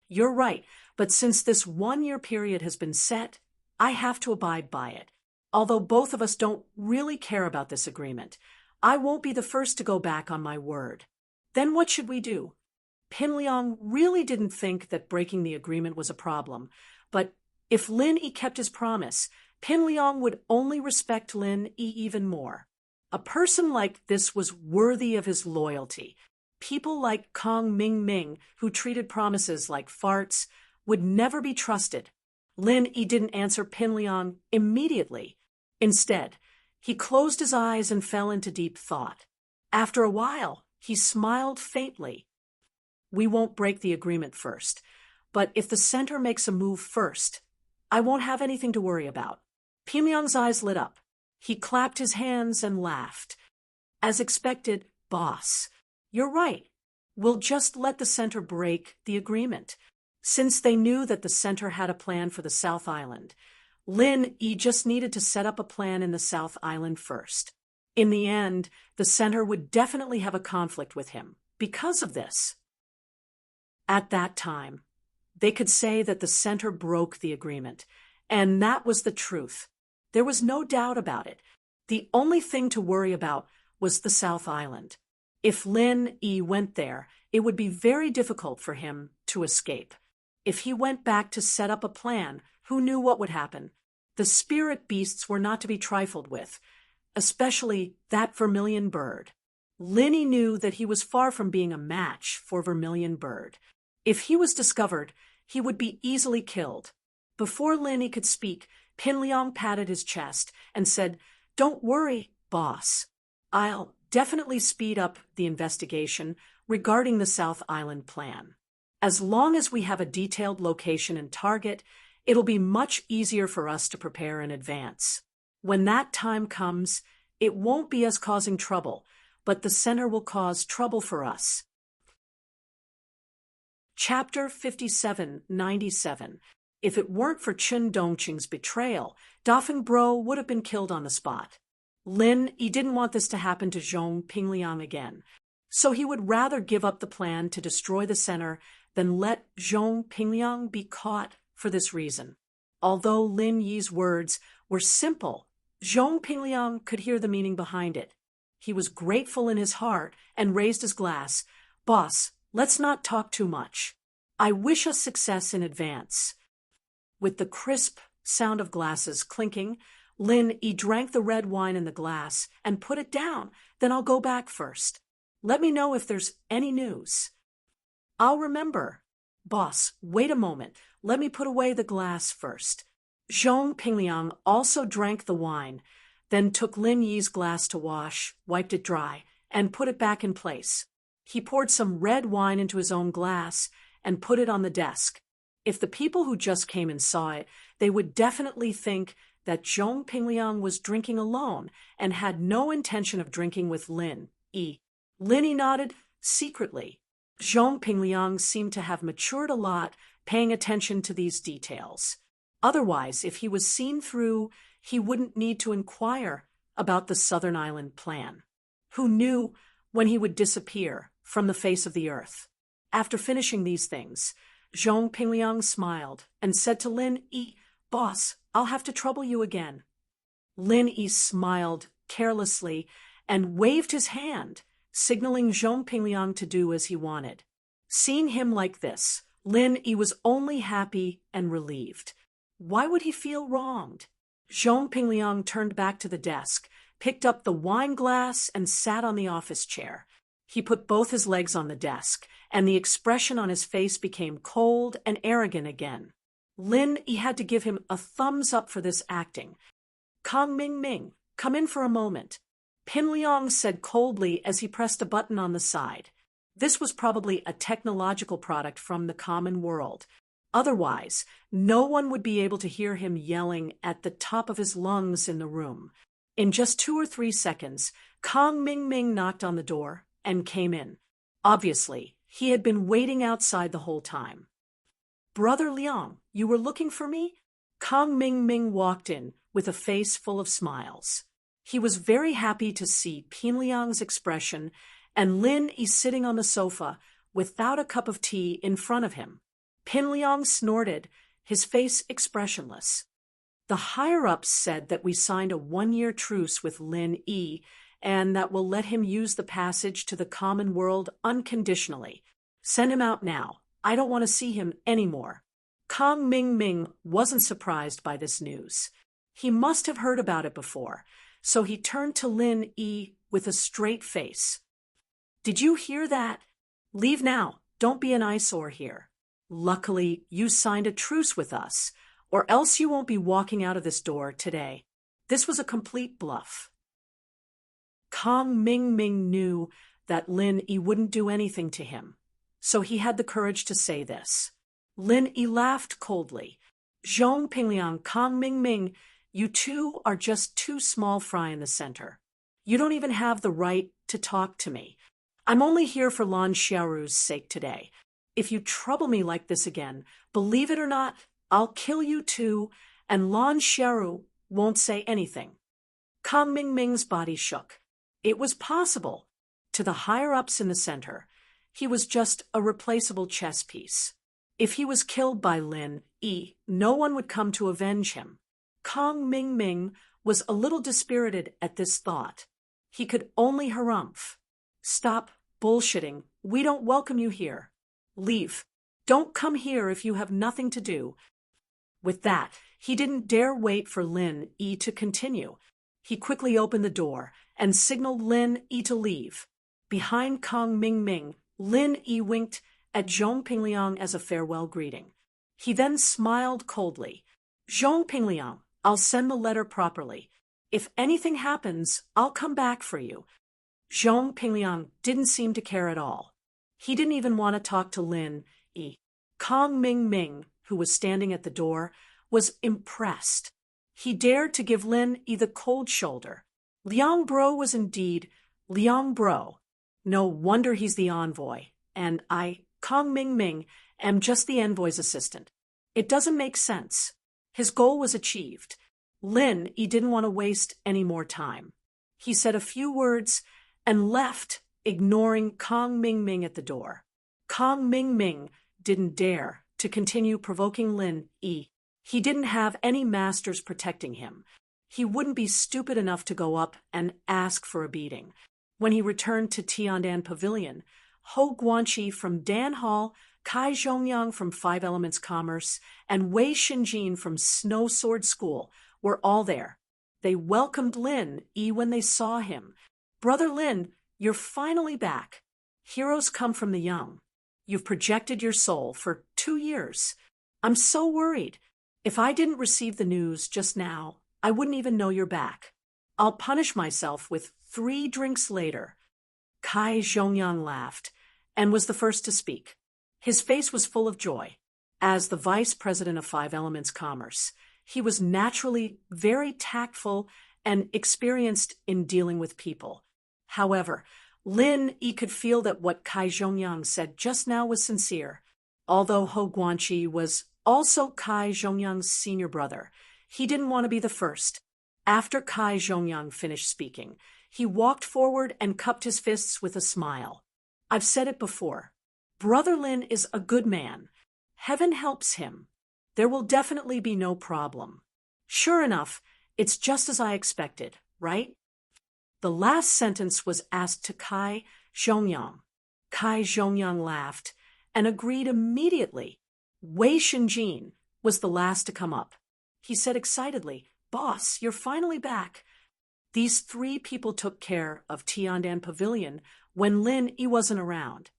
"You're right, but since this one-year period has been set, I have to abide by it. Although both of us don't really care about this agreement, I won't be the first to go back on my word. Then what should we do?" Pin Liang really didn't think that breaking the agreement was a problem, but if Lin Yi kept his promise, Pin Liang would only respect Lin Yi even more. A person like this was worthy of his loyalty. People like Kong Ming Ming, who treated promises like farts, would never be trusted. Lin Yi didn't answer Pin Liang immediately. Instead, he closed his eyes and fell into deep thought. After a while, he smiled faintly. "We won't break the agreement first, but if the center makes a move first, I won't have anything to worry about." Pin Liang's eyes lit up. He clapped his hands and laughed. "As expected, boss. You're right. We'll just let the center break the agreement." Since they knew that the center had a plan for the South Island, Lin Yi just needed to set up a plan in the South Island first. In the end, the center would definitely have a conflict with him because of this. At that time, they could say that the center broke the agreement, and that was the truth. There was no doubt about it. The only thing to worry about was the South Island. If Lin Yi went there, it would be very difficult for him to escape. If he went back to set up a plan, who knew what would happen? The spirit beasts were not to be trifled with, especially that vermilion bird. Lin Yi knew that he was far from being a match for Vermilion Bird. If he was discovered, he would be easily killed. Before Lin Yi could speak, Pin Liang patted his chest and said, "Don't worry, boss. I'll definitely speed up the investigation regarding the South Island plan. As long as we have a detailed location and target, it'll be much easier for us to prepare in advance. When that time comes, it won't be us causing trouble, but the center will cause trouble for us." Chapter 5797. If it weren't for Chen Dongqing's betrayal, Dafeng Bro would have been killed on the spot. Lin Yi didn't want this to happen to Zhong Pingliang again, so he would rather give up the plan to destroy the center than let Zhong Pingliang be caught for this reason. Although Lin Yi's words were simple, Zhong Pingliang could hear the meaning behind it. He was grateful in his heart and raised his glass. "Boss, let's not talk too much. I wish us success in advance." With the crisp sound of glasses clinking, Lin Yi drank the red wine in the glass and put it down. "Then I'll go back first. Let me know if there's any news." "I'll remember." "Boss, wait a moment. Let me put away the glass first." Zhong Pingliang also drank the wine, then took Lin Yi's glass to wash, wiped it dry, and put it back in place. He poured some red wine into his own glass and put it on the desk. If the people who just came and saw it, they would definitely think that Zhong Pingliang was drinking alone and had no intention of drinking with Lin Yi. Lin Yi nodded secretly. Zhong Pingliang seemed to have matured a lot, paying attention to these details. Otherwise, if he was seen through, he wouldn't need to inquire about the Southern Island plan. Who knew when he would disappear from the face of the earth? After finishing these things, Zhong Pingliang smiled and said to Lin Yi, "Boss, I'll have to trouble you again." Lin Yi smiled carelessly and waved his hand, signaling Zhong Pingliang to do as he wanted. Seeing him like this, Lin Yi was only happy and relieved. Why would he feel wronged? Zhong Pingliang turned back to the desk, picked up the wine glass, and sat on the office chair. He put both his legs on the desk, and the expression on his face became cold and arrogant again. Lin Yi had to give him a thumbs up for this acting. Kang Ming, come in for a moment, Pin Liang said coldly as he pressed a button on the side. This was probably a technological product from the common world. Otherwise, no one would be able to hear him yelling at the top of his lungs in the room. In just 2 or 3 seconds, Kang Ming knocked on the door and came in. Obviously, he had been waiting outside the whole time. Brother Liang, you were looking for me? Kang Ming walked in with a face full of smiles. He was very happy to see Pin Liang's expression and Lin Yi sitting on the sofa without a cup of tea in front of him. Pin Liang snorted, his face expressionless. The higher-ups said that we signed a 1-year truce with Lin Yi, and that will let him use the passage to the common world unconditionally. Send him out now. I don't want to see him anymore. Kang Ming wasn't surprised by this news. He must have heard about it before, so he turned to Lin Yi with a straight face. Did you hear that? Leave now. Don't be an eyesore here. Luckily, you signed a truce with us, or else you won't be walking out of this door today. This was a complete bluff. Kang Ming knew that Lin Yi wouldn't do anything to him, so he had the courage to say this. Lin Yi laughed coldly. Zhong Pingliang, Kang Ming, you two are just too small fry in the center. You don't even have the right to talk to me. I'm only here for Lan Xiaoru's sake today. If you trouble me like this again, believe it or not, I'll kill you too, and Lan Xiaoru won't say anything. Kang Ming's body shook. It was possible. To the higher-ups in the center, he was just a replaceable chess piece. If he was killed by Lin Yi, no one would come to avenge him. Kang Ming was a little dispirited at this thought. He could only harumph. Stop bullshitting. We don't welcome you here. Leave. Don't come here if you have nothing to do. With that, he didn't dare wait for Lin Yi to continue. He quickly opened the door and signaled Lin Yi to leave. Behind Kang Ming, Lin Yi winked at Zhong Pingliang as a farewell greeting. He then smiled coldly. Zhong Pingliang, I'll send the letter properly. If anything happens, I'll come back for you. Zhong Pingliang didn't seem to care at all. He didn't even want to talk to Lin Yi. Kang Ming, who was standing at the door, was impressed. He dared to give Lin Yi the cold shoulder. Liang Bro was indeed Liang Bro. No wonder he's the envoy, and I, Kang Ming, am just the envoy's assistant. It doesn't make sense. His goal was achieved. Lin Yi didn't want to waste any more time. He said a few words and left, ignoring Kang Ming at the door. Kang Ming didn't dare to continue provoking Lin Yi. He didn't have any masters protecting him. He wouldn't be stupid enough to go up and ask for a beating. When he returned to Tiandan Pavilion, Ho Guanqi from Dan Hall, Kai Zhongyang from 5 Elements Commerce, and Wei Xinjin from Snow Sword School were all there. They welcomed Lin Yi when they saw him. Brother Lin, you're finally back. Heroes come from the young. You've projected your soul for 2 years. I'm so worried. If I didn't receive the news just now, I wouldn't even know you're back. I'll punish myself with 3 drinks later. Kai Zhongyang laughed and was the first to speak. His face was full of joy. As the vice president of 5 Elements Commerce, he was naturally very tactful and experienced in dealing with people. However, Lin Yi could feel that what Kai Zhongyang said just now was sincere. Although Ho Guanqi was also Kai Zhongyang's senior brother, he didn't want to be the first. After Kai Zhongyang finished speaking, he walked forward and cupped his fists with a smile. I've said it before. Brother Lin is a good man. Heaven helps him. There will definitely be no problem. Sure enough, it's just as I expected, right? The last sentence was asked to Kai Zhongyang. Kai Zhongyang laughed and agreed immediately. Wei Shinjin was the last to come up. He said excitedly, "Boss, you're finally back." These three people took care of Tiandan Pavilion when Lin Yi wasn't around.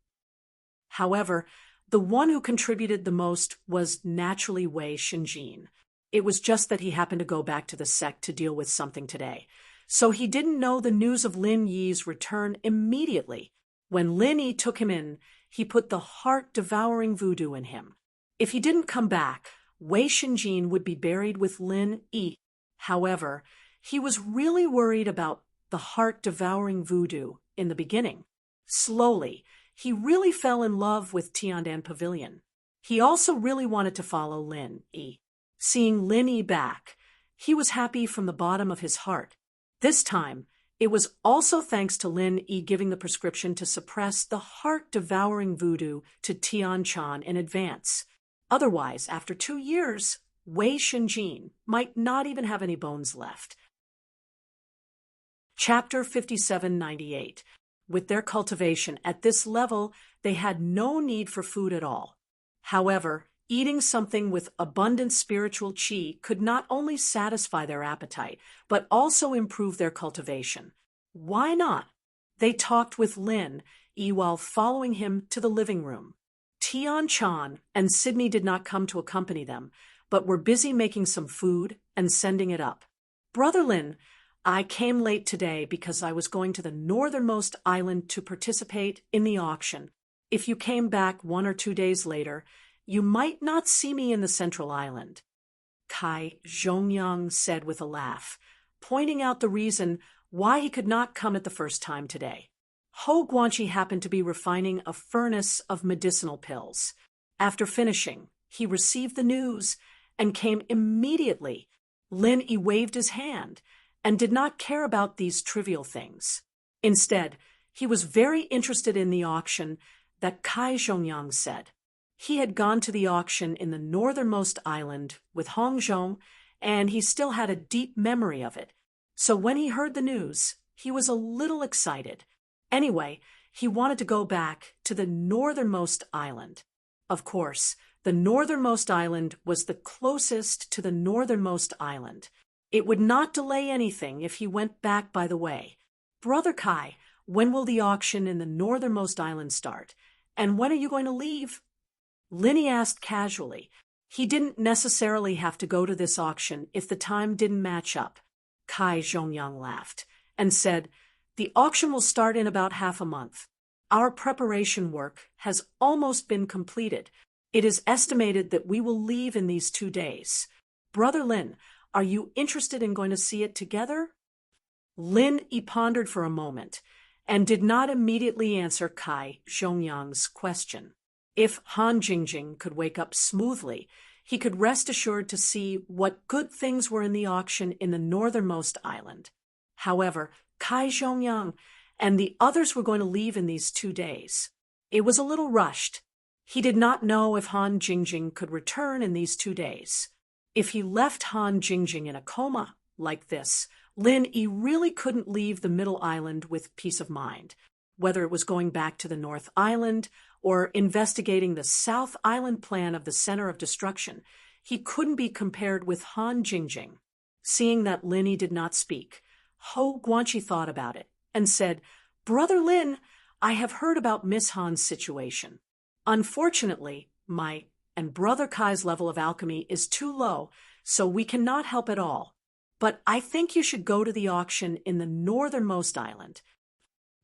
However, the one who contributed the most was naturally Wei Shinjin. It was just that he happened to go back to the sect to deal with something today. So he didn't know the news of Lin Yi's return immediately. When Lin Yi took him in, he put the heart-devouring voodoo in him. If he didn't come back, Wei Shinjin would be buried with Lin Yi. However, he was really worried about the heart-devouring voodoo in the beginning. Slowly, he really fell in love with Tiandan Pavilion. He also really wanted to follow Lin Yi. Seeing Lin Yi back, he was happy from the bottom of his heart. This time, it was also thanks to Lin Yi giving the prescription to suppress the heart-devouring voodoo to Tian Chan in advance. Otherwise, after 2 years, Wei Shinjin might not even have any bones left. Chapter 5798. With their cultivation at this level, they had no need for food at all. However, eating something with abundant spiritual qi could not only satisfy their appetite, but also improve their cultivation. Why not? They talked with Lin Yi while following him to the living room. Tian Chan and Sydney did not come to accompany them, but were busy making some food and sending it up. "Brother Lin, I came late today because I was going to the northernmost island to participate in the auction. If you came back 1 or 2 days later, you might not see me in the central island," Kai Zhongyang said with a laugh, pointing out the reason why he could not come at the first time today. Ho Guanqi happened to be refining a furnace of medicinal pills. After finishing, he received the news and came immediately. Lin Yi waved his hand and did not care about these trivial things. Instead, he was very interested in the auction that Kai Zhongyang said. He had gone to the auction in the northernmost island with Hongzhong, and he still had a deep memory of it. So when he heard the news, he was a little excited. Anyway, he wanted to go back to the northernmost island. Of course, the northernmost island was the closest to the northernmost island. It would not delay anything if he went back by the way. "Brother Kai, when will the auction in the northernmost island start? And when are you going to leave?" Lin Yi asked casually. He didn't necessarily have to go to this auction if the time didn't match up. Kai Zhongyang laughed and said, "The auction will start in about half a month. Our preparation work has almost been completed. It is estimated that we will leave in these 2 days. Brother Lin, are you interested in going to see it together?" Lin Yi pondered for a moment and did not immediately answer Kai Zhongyang's question. If Han Jingjing could wake up smoothly, he could rest assured to see what good things were in the auction in the northernmost island. However, Kai Zhongyang and the others were going to leave in these 2 days. It was a little rushed. He did not know if Han Jingjing could return in these 2 days. If he left Han Jingjing in a coma like this, Lin Yi really couldn't leave the middle island with peace of mind. Whether it was going back to the North Island or investigating the South Island plan of the Center of Destruction, he couldn't be compared with Han Jingjing. Seeing that Lin Yi did not speak, Ho Guanqi thought about it and said, "Brother Lin, I have heard about Miss Han's situation. Unfortunately, my and Brother Kai's level of alchemy is too low, so we cannot help at all. But I think you should go to the auction in the northernmost island."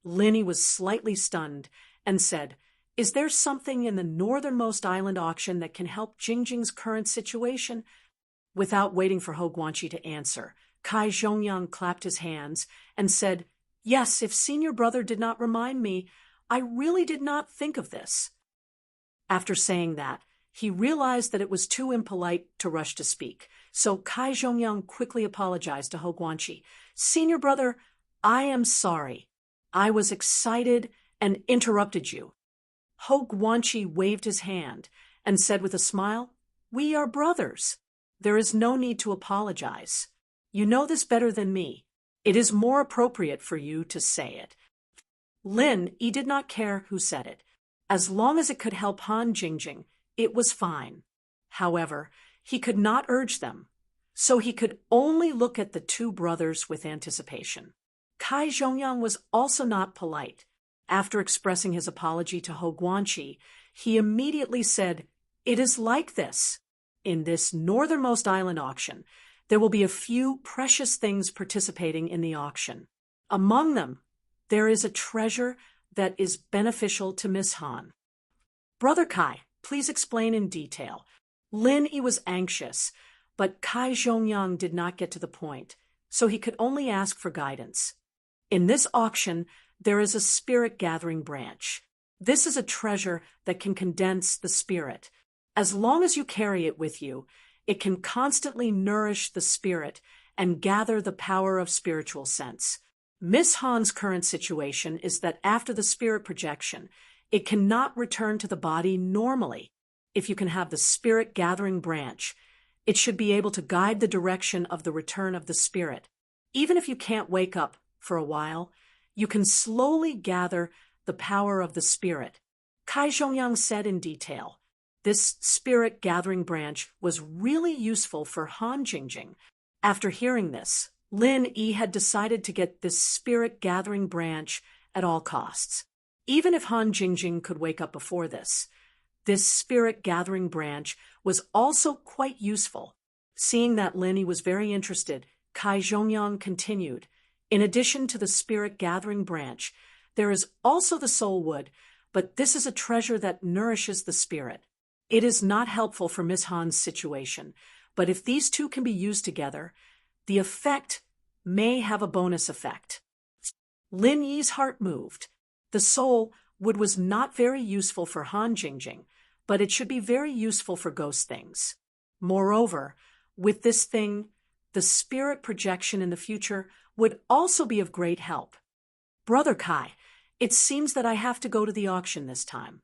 Lin Yi was slightly stunned and said, "Is there something in the northernmost island auction that can help Jingjing's current situation?" Without waiting for Ho Guanqi to answer, Kai Zhongyang clapped his hands and said, "Yes, if senior brother did not remind me, I really did not think of this." After saying that, he realized that it was too impolite to rush to speak, so Kai Zhongyang quickly apologized to Ho Guanqi. "Senior brother, I am sorry. I was excited and interrupted you." Ho Guanqi waved his hand and said with a smile, "We are brothers. There is no need to apologize. You know this better than me. It is more appropriate for you to say it." Lin Yi did not care who said it. As long as it could help Han Jingjing, it was fine. However, he could not urge them, so he could only look at the two brothers with anticipation. Kai Zhongyang was also not polite. After expressing his apology to Ho Guanqi, he immediately said, "It is like this. In this northernmost island auction, there will be a few precious things participating in the auction. Among them, there is a treasure that is beneficial to Miss Han." "Brother Kai, please explain in detail." Lin Yi was anxious, but Kai Zhongyang did not get to the point, so he could only ask for guidance. "In this auction, there is a spirit gathering branch. This is a treasure that can condense the spirit. As long as you carry it with you, it can constantly nourish the spirit and gather the power of spiritual sense. Miss Han's current situation is that after the spirit projection, it cannot return to the body normally. If you can have the spirit gathering branch, it should be able to guide the direction of the return of the spirit. Even if you can't wake up for a while, you can slowly gather the power of the spirit." Kai Zhongyang said in detail. This spirit gathering branch was really useful for Han Jingjing. After hearing this, Lin Yi had decided to get this spirit gathering branch at all costs. Even if Han Jingjing could wake up before this spirit gathering branch was also quite useful. Seeing that Lin Yi was very interested, Kai Zhongyang continued, "In addition to the spirit gathering branch, there is also the soul wood, but this is a treasure that nourishes the spirit. It is not helpful for Miss Han's situation, but if these two can be used together, the effect may have a bonus effect." Lin Yi's heart moved. The soul wood was not very useful for Han Jingjing, but it should be very useful for ghost things. Moreover, with this thing, the spirit projection in the future would also be of great help. "Brother Kai, it seems that I have to go to the auction this time.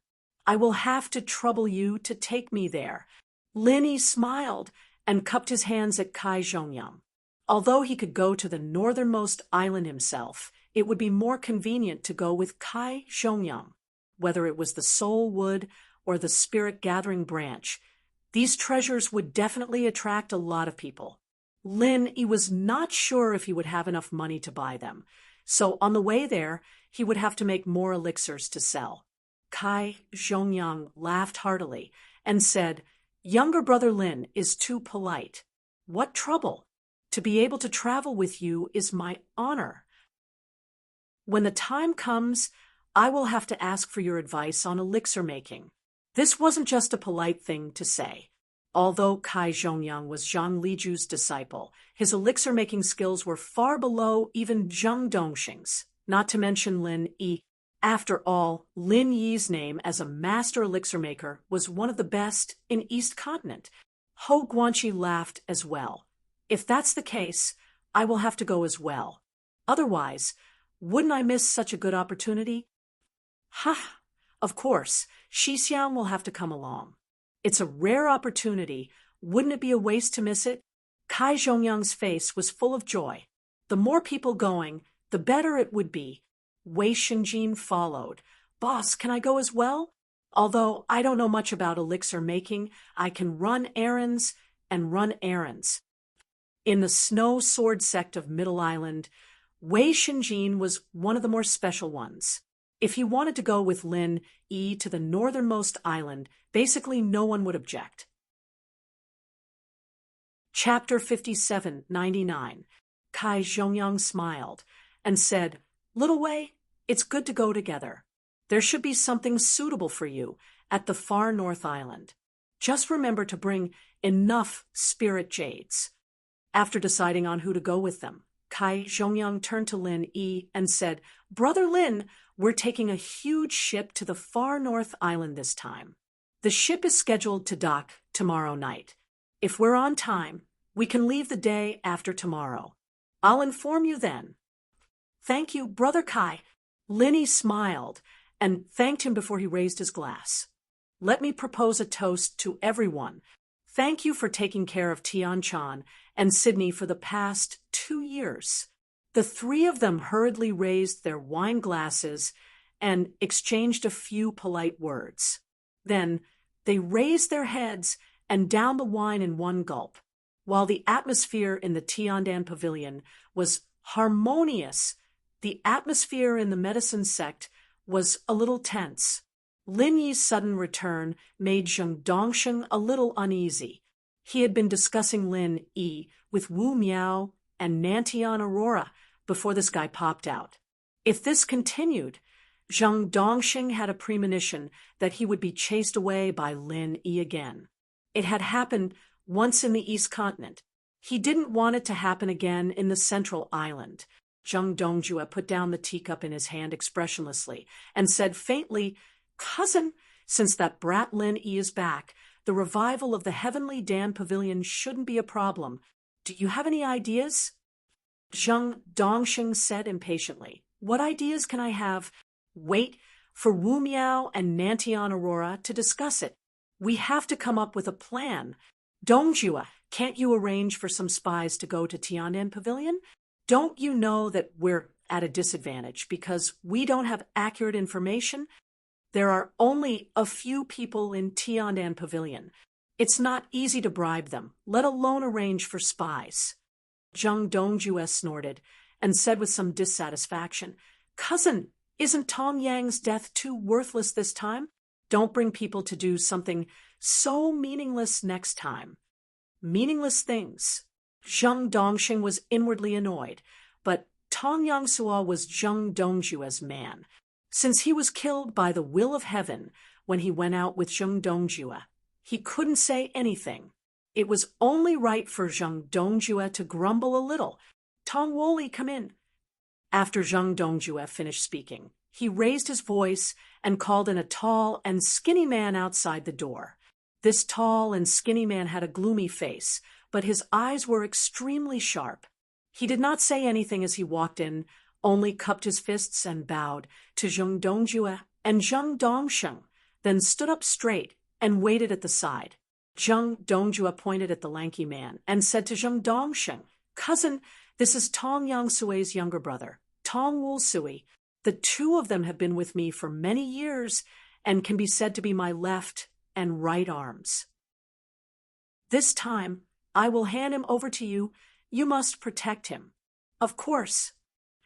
I will have to trouble you to take me there." Lin Yi smiled and cupped his hands at Kai Zhongyang. Although he could go to the northernmost island himself, it would be more convenient to go with Kai Zhongyang. Whether it was the soul wood or the spirit gathering branch, these treasures would definitely attract a lot of people. Lin Yi was not sure if he would have enough money to buy them, so on the way there, he would have to make more elixirs to sell. Kai Zhongyang laughed heartily and said, "Younger brother Lin is too polite. What trouble? To be able to travel with you is my honor. When the time comes, I will have to ask for your advice on elixir making." This wasn't just a polite thing to say. Although Kai Zhongyang was Zhang Liju's disciple, his elixir-making skills were far below even Zhang Dongxing's, not to mention Lin Yi. After all, Lin Yi's name as a master elixir maker was one of the best in East Continent. Ho Guanqi laughed as well. "If that's the case, I will have to go as well. Otherwise, wouldn't I miss such a good opportunity?" "Ha! Of course, Xixiang will have to come along. It's a rare opportunity. Wouldn't it be a waste to miss it?" Kai Zhongyang's face was full of joy. The more people going, the better it would be. Wei Shenjin followed. "Boss, can I go as well? Although I don't know much about elixir making, I can run errands and run errands." In the snow sword sect of Middle Island, Wei Shenjin was one of the more special ones. If he wanted to go with Lin Yi to the northernmost island, basically no one would object. Chapter 5799. Kai Zhongyang smiled and said, "Little Wei, it's good to go together. There should be something suitable for you at the far north island. Just remember to bring enough spirit jades." After deciding on who to go with them, Kai Zhongyang turned to Lin Yi and said, "Brother Lin, we're taking a huge ship to the far north island this time. The ship is scheduled to dock tomorrow night. If we're on time, we can leave the day after tomorrow. I'll inform you then." "Thank you, Brother Kai." Lin Yi smiled and thanked him before he raised his glass. "Let me propose a toast to everyone. Thank you for taking care of Tian Chan and Sydney for the past 2 years." The three of them hurriedly raised their wine glasses and exchanged a few polite words. Then they raised their heads and downed the wine in one gulp, while the atmosphere in the Tiandan pavilion was harmonious. The atmosphere in the medicine sect was a little tense. Lin Yi's sudden return made Zheng Dongsheng a little uneasy. He had been discussing Lin Yi with Wu Miao and Nantian Aurora before this guy popped out. If this continued, Zheng Dongsheng had a premonition that he would be chased away by Lin Yi again. It had happened once in the East Continent. He didn't want it to happen again in the Central Island. Zheng Dongjue put down the teacup in his hand expressionlessly and said faintly, "Cousin, since that brat Lin Yi is back, the revival of the Heavenly Dan Pavilion shouldn't be a problem. Do you have any ideas?" Zheng Dongsheng said impatiently, "What ideas can I have? Wait for Wu Miao and Nantian Aurora to discuss it. We have to come up with a plan. Dongjue, can't you arrange for some spies to go to Tiandan Pavilion? Don't you know that we're at a disadvantage because we don't have accurate information? There are only a few people in Tiandan Pavilion. It's not easy to bribe them, let alone arrange for spies." Zheng Dongjue snorted and said with some dissatisfaction, "Cousin, isn't Tong Yang's death too worthless this time? Don't bring people to do something so meaningless next time." Meaningless things. Zheng Dongsheng was inwardly annoyed, but Tong Yangsuo was Zheng Dongjue's man. Since he was killed by the will of heaven when he went out with Zheng Dongjue, he couldn't say anything. It was only right for Zheng Dongjue to grumble a little. "Tong Woli, come in." After Zheng Dongjue finished speaking, he raised his voice and called in a tall and skinny man outside the door. This tall and skinny man had a gloomy face, but his eyes were extremely sharp. He did not say anything as he walked in, only cupped his fists and bowed to Zheng Dongjue and Zheng Dongsheng, then stood up straight and waited at the side. Zheng Dongjue pointed at the lanky man and said to Zheng Dongsheng, "Cousin, this is Tong Yangsui's younger brother, Tong Wulsui. The two of them have been with me for many years and can be said to be my left and right arms. This time, I will hand him over to you. You must protect him." "Of course."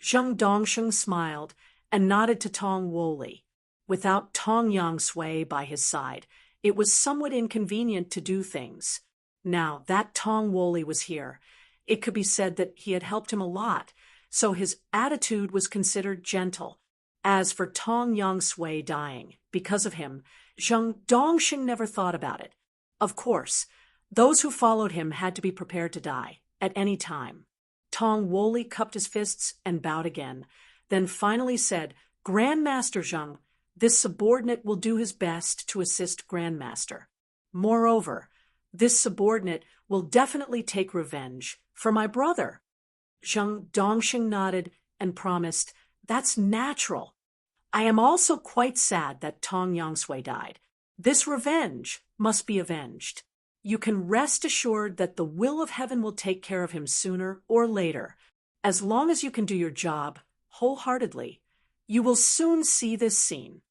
Zheng Dongsheng smiled and nodded to Tong Woli. Without Tong Yangsui by his side, it was somewhat inconvenient to do things. Now that Tong Woli was here, it could be said that he had helped him a lot, so his attitude was considered gentle. As for Tong Yangsui dying because of him, Zheng Dongsheng never thought about it. Of course, those who followed him had to be prepared to die at any time. Tong Woli cupped his fists and bowed again, then finally said, "Grandmaster Zheng, this subordinate will do his best to assist Grandmaster. Moreover, this subordinate will definitely take revenge for my brother." Zheng Dongsheng nodded and promised, "That's natural. I am also quite sad that Tong Yangsui died. This revenge must be avenged. You can rest assured that the will of heaven will take care of him sooner or later. As long as you can do your job wholeheartedly, you will soon see this scene."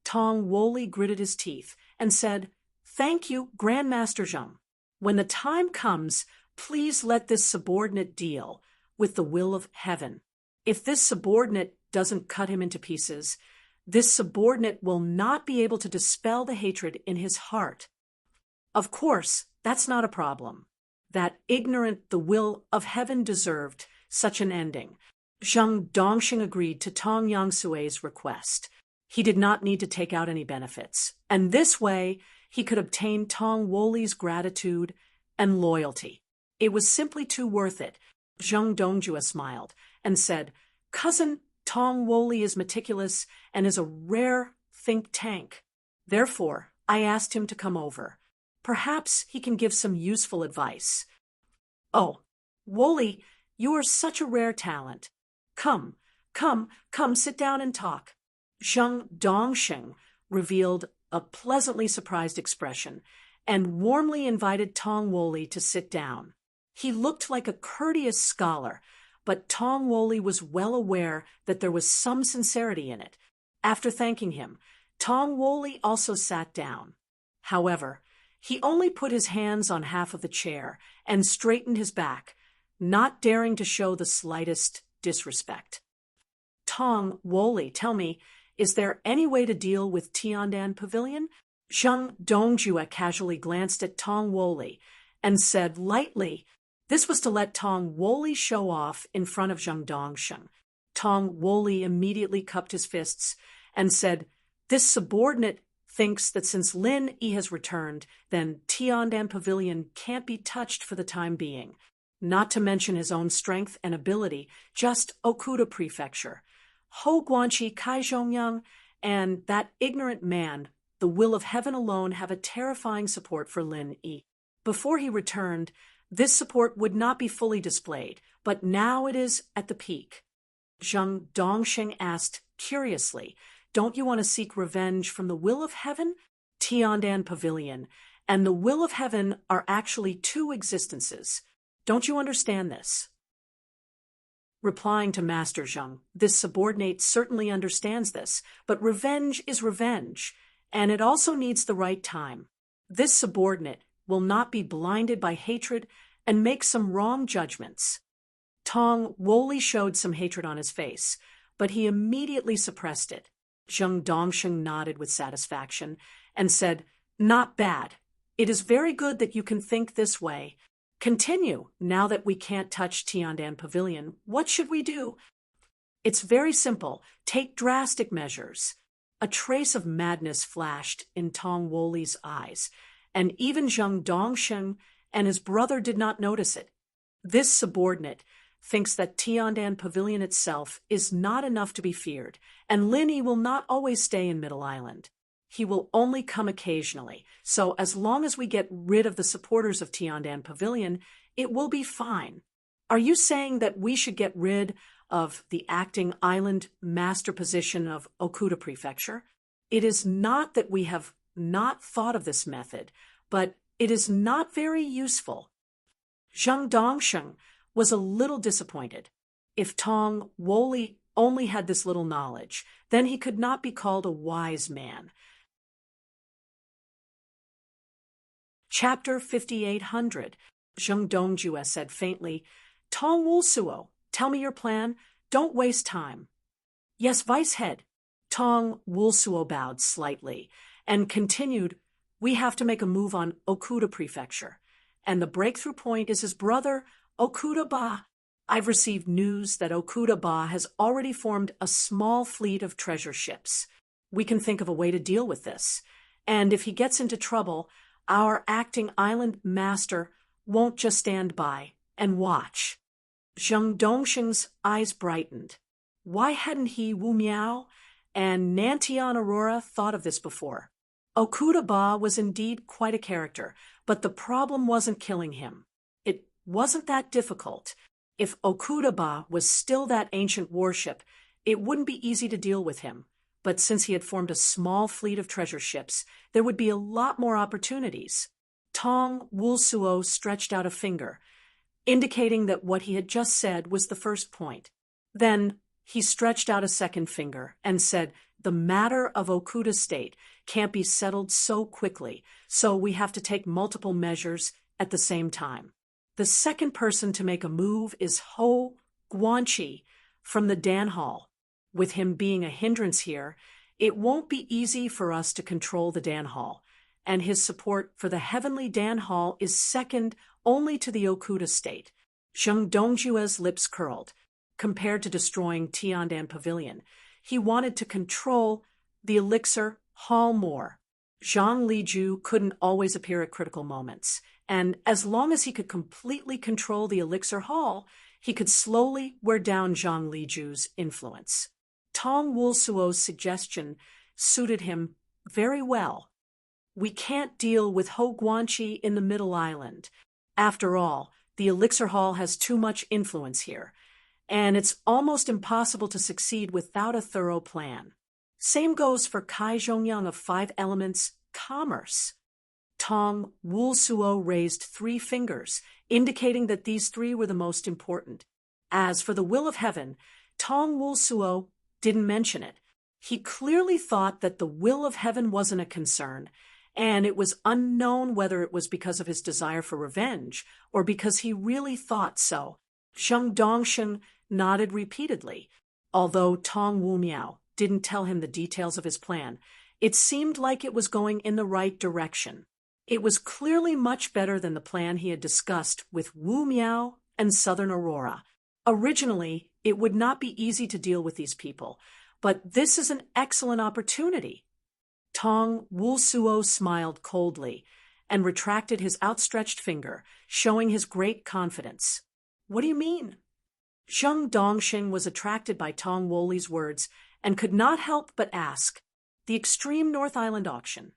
Tong Woli gritted his teeth and said, "Thank you, Grandmaster Zheng. When the time comes, please let this subordinate deal with the will of heaven. If this subordinate doesn't cut him into pieces, this subordinate will not be able to dispel the hatred in his heart. Of course, that's not a problem. That ignorant the will of heaven deserved such an ending." Zheng Dongsheng agreed to Tong Yangsui's request. He did not need to take out any benefits, and this way he could obtain Tong Woli's gratitude and loyalty. It was simply too worth it. Zheng Dongjue smiled and said, "Cousin, Tong Woli is meticulous and is a rare think tank. Therefore, I asked him to come over. Perhaps he can give some useful advice." "Oh, Woli, you are such a rare talent. Come, sit down and talk." Zheng Dongsheng revealed a pleasantly surprised expression and warmly invited Tong Woli to sit down. He looked like a courteous scholar, but Tong Woli was well aware that there was some sincerity in it. After thanking him, Tong Woli also sat down. However, he only put his hands on half of the chair and straightened his back, not daring to show the slightest disrespect. Tong Woli, tell me, is there any way to deal with Tiandan Pavilion? Zhang Dongjue casually glanced at Tong Woli and said lightly. This was to let Tong Woli show off in front of Zhang Dongsheng. Tong Woli immediately cupped his fists and said, "This subordinate thinks that since Lin Yi has returned, then Tiandan Pavilion can't be touched for the time being. Not to mention his own strength and ability, just Okuda Prefecture. Ho Guanqi, Kai Zhongyang, and that ignorant man, the will of heaven alone, have a terrifying support for Lin Yi. Before he returned, this support would not be fully displayed, but now it is at the peak." Zhang Dongsheng asked curiously, "Don't you want to seek revenge from the will of heaven?" Tiandan Pavilion and the will of heaven are actually two existences. Don't you understand this? Replying to Master Zheng, this subordinate certainly understands this, but revenge is revenge, and it also needs the right time. This subordinate will not be blinded by hatred and make some wrong judgments. Tong Woli showed some hatred on his face, but he immediately suppressed it. Zhang Dongsheng nodded with satisfaction and said, "Not bad. It is very good that you can think this way. Continue, now that we can't touch Tiandan Pavilion. What should we do?" "It's very simple. Take drastic measures." A trace of madness flashed in Tong Woli's eyes, and even Zhang Dongsheng and his brother did not notice it. This subordinate thinks that Tiandan Pavilion itself is not enough to be feared, and Lin Yi will not always stay in Middle Island. He will only come occasionally, so as long as we get rid of the supporters of Tiandan Pavilion, it will be fine. Are you saying that we should get rid of the acting island master position of Okuda Prefecture? It is not that we have not thought of this method, but it is not very useful. Zhang Dongsheng was a little disappointed. If Tong Woli only had this little knowledge, then he could not be called a wise man. Chapter 5800. Zhang Dongjue said faintly, "Tong Wulsuo, tell me your plan. Don't waste time." "Yes, Vice Head." Tong Wulsuo bowed slightly and continued, "We have to make a move on Okuda Prefecture, and the breakthrough point is his brother, Okuda Ba. I've received news that Okuda Ba has already formed a small fleet of treasure ships. We can think of a way to deal with this, and if he gets into trouble, our acting island master won't just stand by and watch." Zhang Dongsheng's eyes brightened. Why hadn't he, Wu Miao, and Nantian Aurora thought of this before? Okuda Ba was indeed quite a character, but the problem wasn't killing him. It wasn't that difficult. If Okuda Ba was still that ancient warship, it wouldn't be easy to deal with him. But since he had formed a small fleet of treasure ships, there would be a lot more opportunities. Tong Wulsuo stretched out a finger, indicating that what he had just said was the first point. Then he stretched out a second finger and said, "The matter of Okuda State can't be settled so quickly, so we have to take multiple measures at the same time. The second person to make a move is Ho Guanqi from the Dan Hall. With him being a hindrance here, it won't be easy for us to control the Dan Hall, and his support for the heavenly Dan Hall is second only to the Okuda State." Zhang Dongjue's lips curled. Compared to destroying Tiandan Pavilion, he wanted to control the elixir hall more. Zhang Liju couldn't always appear at critical moments, and as long as he could completely control the elixir hall, he could slowly wear down Zhang Liju's influence. Tong Wulsuo's suggestion suited him very well. We can't deal with Ho Guanqi in the Middle Island. After all, the elixir hall has too much influence here, and it's almost impossible to succeed without a thorough plan. Same goes for Kai Zhongyang of Five Elements Commerce. Tong Wulsuo raised 3 fingers, indicating that these 3 were the most important. As for the will of heaven, Tong Wulsuo didn't mention it. He clearly thought that the will of heaven wasn't a concern, and it was unknown whether it was because of his desire for revenge or because he really thought so. Zheng Dongsheng nodded repeatedly. Although Tong Wu Miao didn't tell him the details of his plan, it seemed like it was going in the right direction. It was clearly much better than the plan he had discussed with Wu Miao and Southern Aurora. Originally, it would not be easy to deal with these people, but this is an excellent opportunity. Tong Wulsuo smiled coldly and retracted his outstretched finger, showing his great confidence. What do you mean? Zheng Dongsheng was attracted by Tong Woli's words and could not help but ask. The Extreme North Island auction.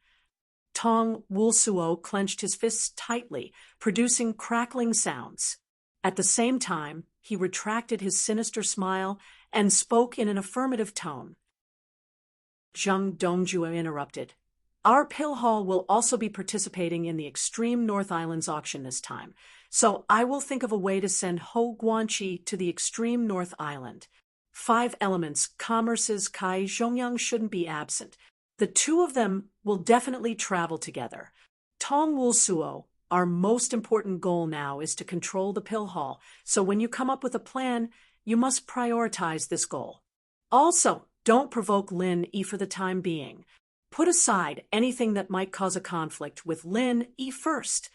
Tong Wulsuo clenched his fists tightly, producing crackling sounds. At the same time, he retracted his sinister smile and spoke in an affirmative tone. Zheng Dongjue interrupted. Our pill hall will also be participating in the Extreme North Islands auction this time, so I will think of a way to send Ho Guanqi to the Extreme North Island. 5 elements, commerces, Kai Zhongyang shouldn't be absent. The two of them will definitely travel together. Tong Wulsuo, our most important goal now is to control the pill hall, so when you come up with a plan, you must prioritize this goal. Also, don't provoke Lin Yi for the time being. Put aside anything that might cause a conflict with Lin Yi first.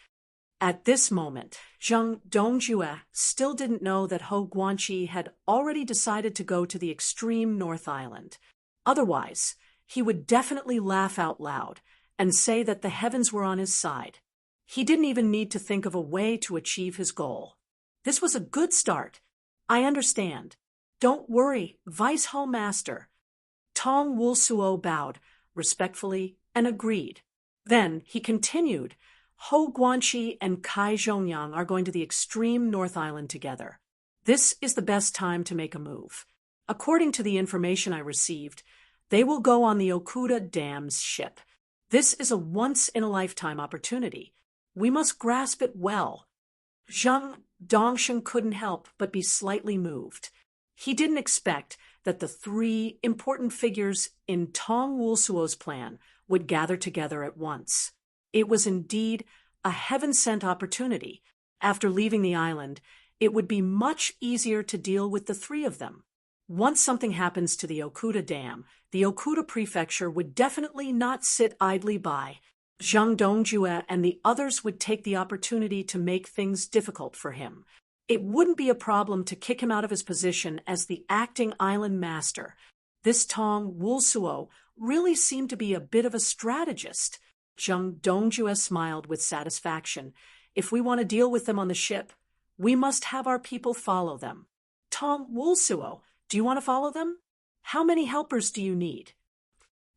At this moment, Zheng Dongjue still didn't know that Ho Guanqi had already decided to go to the Extreme North Island. Otherwise, he would definitely laugh out loud and say that the heavens were on his side. He didn't even need to think of a way to achieve his goal. This was a good start. I understand. Don't worry, Vice Hall Master. Tong Wulsuo bowed respectfully and agreed. Then he continued, Ho Guanqi and Kai Zhongyang are going to the Extreme North Island together. This is the best time to make a move. According to the information I received, they will go on the Okuda Dam's ship. This is a once-in-a-lifetime opportunity. We must grasp it well. Zheng Dongsheng couldn't help but be slightly moved. He didn't expect that the 3 important figures in Tong Wulsuo's plan would gather together at once. It was indeed a heaven-sent opportunity. After leaving the island, it would be much easier to deal with the 3 of them. Once something happens to the Okuda Dam, the Okuda Prefecture would definitely not sit idly by. Zheng Dongjue and the others would take the opportunity to make things difficult for him. It wouldn't be a problem to kick him out of his position as the acting island master. This Tong Wulsuo really seemed to be a bit of a strategist. Zheng Dongjue smiled with satisfaction. If we want to deal with them on the ship, we must have our people follow them. Tong Wulsuo, do you want to follow them? How many helpers do you need?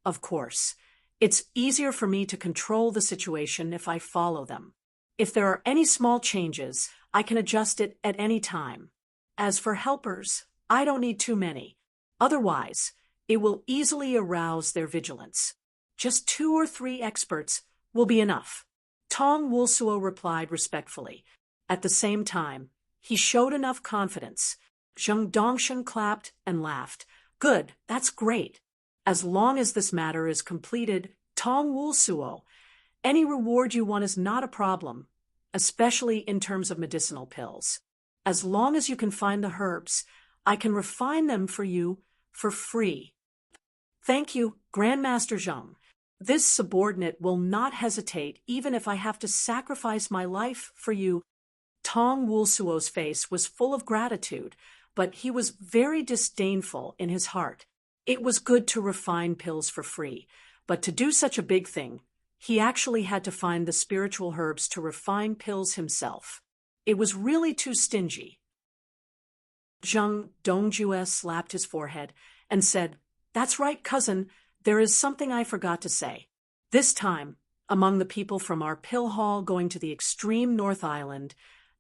Of course. It's easier for me to control the situation if I follow them. If there are any small changes, I can adjust it at any time. As for helpers, I don't need too many. Otherwise, it will easily arouse their vigilance. Just 2 or 3 experts will be enough. Tong Wulsuo replied respectfully. At the same time, he showed enough confidence. Zheng Dongsheng clapped and laughed. Good, that's great. As long as this matter is completed, Tong Wulsuo, any reward you want is not a problem, especially in terms of medicinal pills. As long as you can find the herbs, I can refine them for you for free. Thank you, Grandmaster Zheng. This subordinate will not hesitate even if I have to sacrifice my life for you. Tong Wulsuo's face was full of gratitude, but he was very disdainful in his heart. It was good to refine pills for free, but to do such a big thing, he actually had to find the spiritual herbs to refine pills himself. It was really too stingy. Zheng Dongjue slapped his forehead and said, That's right, cousin, there is something I forgot to say. This time, among the people from our pill hall going to the Extreme North Island,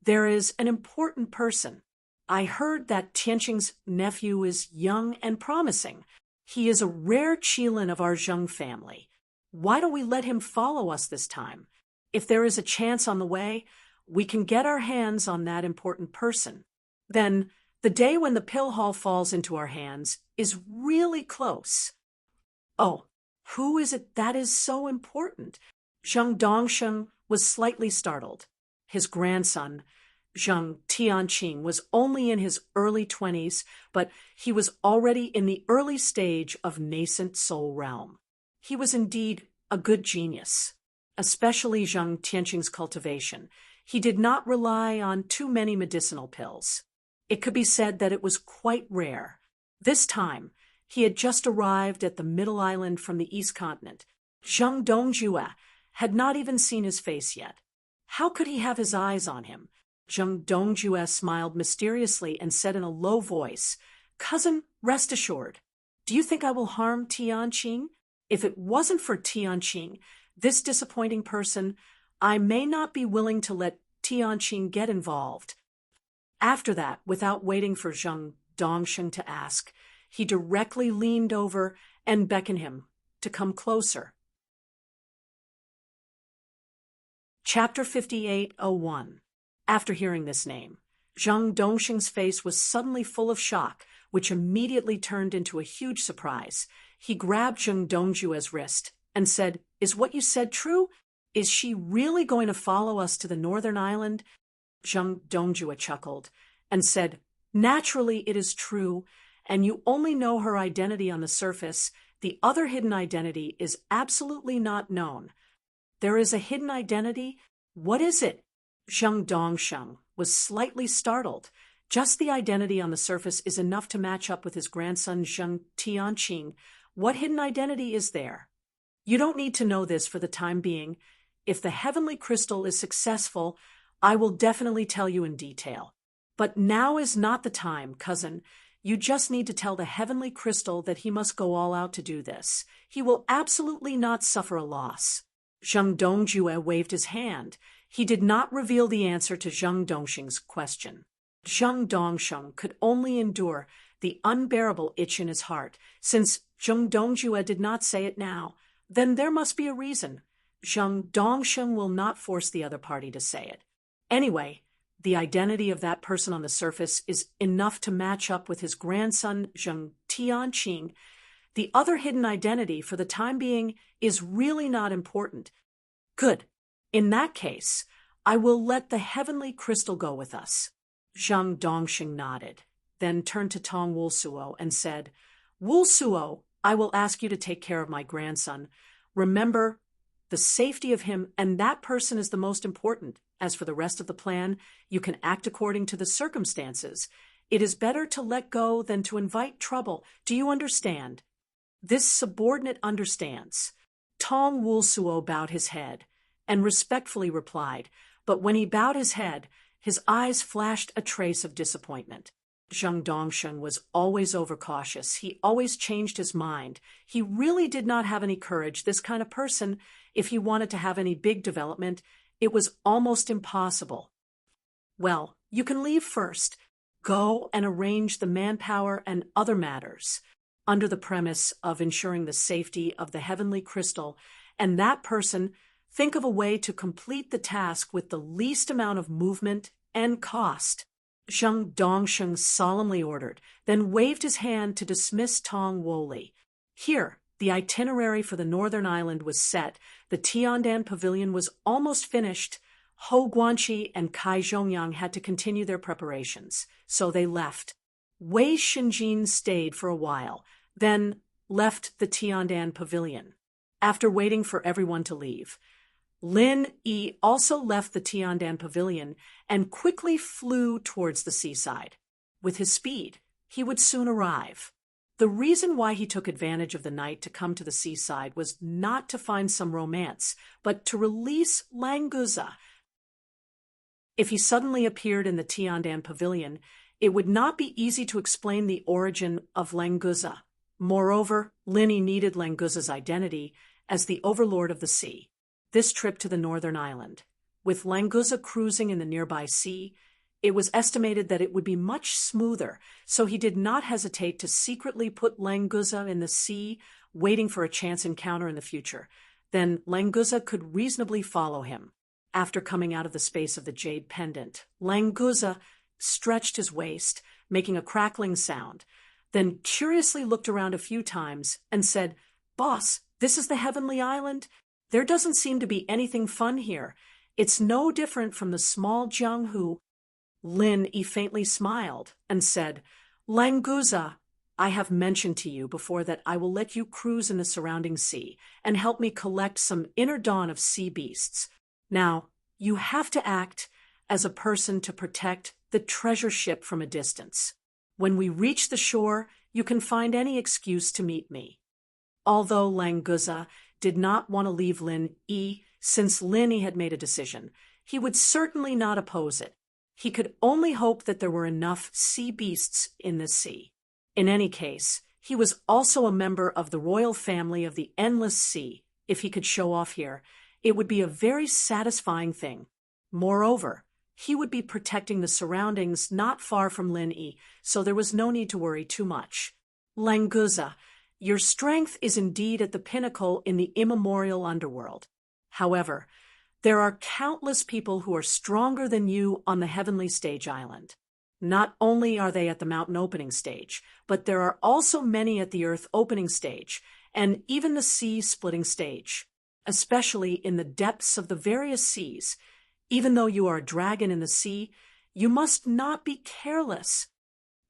there is an important person. I heard that Tianqing's nephew is young and promising. He is a rare Qilin of our Zheng family. Why don't we let him follow us this time? If there is a chance on the way, we can get our hands on that important person. Then, the day when the pill hall falls into our hands is really close. Oh, who is it that is so important? Zheng Dongsheng was slightly startled. His grandson, Zheng Tianqing, was only in his early 20s, but he was already in the early stage of nascent soul realm. He was indeed a good genius, especially Zheng Tianqing's cultivation. He did not rely on too many medicinal pills. It could be said that it was quite rare. This time, he had just arrived at the middle island from the east continent. Zheng Dongjue had not even seen his face yet. How could he have his eyes on him? Zheng Dongjue smiled mysteriously and said in a low voice, "Cousin, rest assured. Do you think I will harm Tianqing? If it wasn't for Tianqing, this disappointing person, I may not be willing to let Tianqing get involved." After that, without waiting for Zheng Dongsheng to ask, he directly leaned over and beckoned him to come closer. Chapter 58:01. After hearing this name, Zheng Dongsheng's face was suddenly full of shock, which immediately turned into a huge surprise. He grabbed Zheng Dongjue's wrist and said, "Is what you said true? Is she really going to follow us to the northern island?" Zheng Dongjue chuckled and said, "Naturally it is true, and you only know her identity on the surface. The other hidden identity is absolutely not known." "There is a hidden identity? What is it?" Zheng Dongsheng was slightly startled. Just the identity on the surface is enough to match up with his grandson Zheng Tianqing. What hidden identity is there? You don't need to know this for the time being. If the heavenly crystal is successful, I will definitely tell you in detail. But now is not the time, cousin. You just need to tell the heavenly crystal that he must go all out to do this. He will absolutely not suffer a loss. Zheng Dongjue waved his hand. He did not reveal the answer to Zheng Dongsheng's question. Zheng Dongsheng could only endure the unbearable itch in his heart. Since Zheng Dongjue did not say it now, then there must be a reason. Zheng Dongsheng will not force the other party to say it. Anyway, the identity of that person on the surface is enough to match up with his grandson Zheng Tianqing. The other hidden identity, for the time being, is really not important. Good. In that case, I will let the heavenly crystal go with us. Zheng Dongsheng nodded, then turned to Tong Wulsuo and said, "Wulsuo, I will ask you to take care of my grandson. Remember, the safety of him and that person is the most important. As for the rest of the plan, you can act according to the circumstances. It is better to let go than to invite trouble. Do you understand?" This subordinate understands. Tong Wulsuo bowed his head and respectfully replied, but when he bowed his head, his eyes flashed a trace of disappointment. Zheng Dongsheng was always overcautious. He always changed his mind. He really did not have any courage, this kind of person. If he wanted to have any big development, it was almost impossible. "Well, you can leave first. Go and arrange the manpower and other matters, under the premise of ensuring the safety of the heavenly crystal, and that person, think of a way to complete the task with the least amount of movement and cost." Zheng Dongsheng solemnly ordered, then waved his hand to dismiss Tong Woli. Here, the itinerary for the northern island was set. The Tiandan pavilion was almost finished. Hou Guanqi and Kai Zhongyang had to continue their preparations, so they left. Wei Xinjin stayed for a while, then left the Tiandan pavilion. After waiting for everyone to leave, Lin Yi also left the Tiandan pavilion and quickly flew towards the seaside. With his speed, he would soon arrive. The reason why he took advantage of the night to come to the seaside was not to find some romance, but to release Languza. If he suddenly appeared in the Tiandan pavilion, it would not be easy to explain the origin of Languza. Moreover, Lin Yi needed Languza's identity as the overlord of the sea. This trip to the northern island, with Languza cruising in the nearby sea, it was estimated that it would be much smoother, so he did not hesitate to secretly put Languza in the sea, waiting for a chance encounter in the future. Then Languza could reasonably follow him. After coming out of the space of the jade pendant, Languza stretched his waist, making a crackling sound, then curiously looked around a few times and said, Boss, this is the Heavenly Island? There doesn't seem to be anything fun here. It's no different from the small Jianghu. Lin Yi faintly smiled and said, Languza, I have mentioned to you before that I will let you cruise in the surrounding sea and help me collect some inner dawn of sea beasts. Now, you have to act as a person to protect the treasure ship from a distance. When we reach the shore, you can find any excuse to meet me. Although Languza did not want to leave Lin Yi, since Lin Yi had made a decision, he would certainly not oppose it. He could only hope that there were enough sea beasts in the sea. In any case, he was also a member of the royal family of the Endless Sea. If he could show off here, it would be a very satisfying thing. Moreover, he would be protecting the surroundings not far from Lin Yi, so there was no need to worry too much. Languza, your strength is indeed at the pinnacle in the immemorial underworld. However, there are countless people who are stronger than you on the heavenly stage island. Not only are they at the mountain opening stage, but there are also many at the earth opening stage, and even the sea splitting stage. Especially in the depths of the various seas. Even though you are a dragon in the sea, you must not be careless.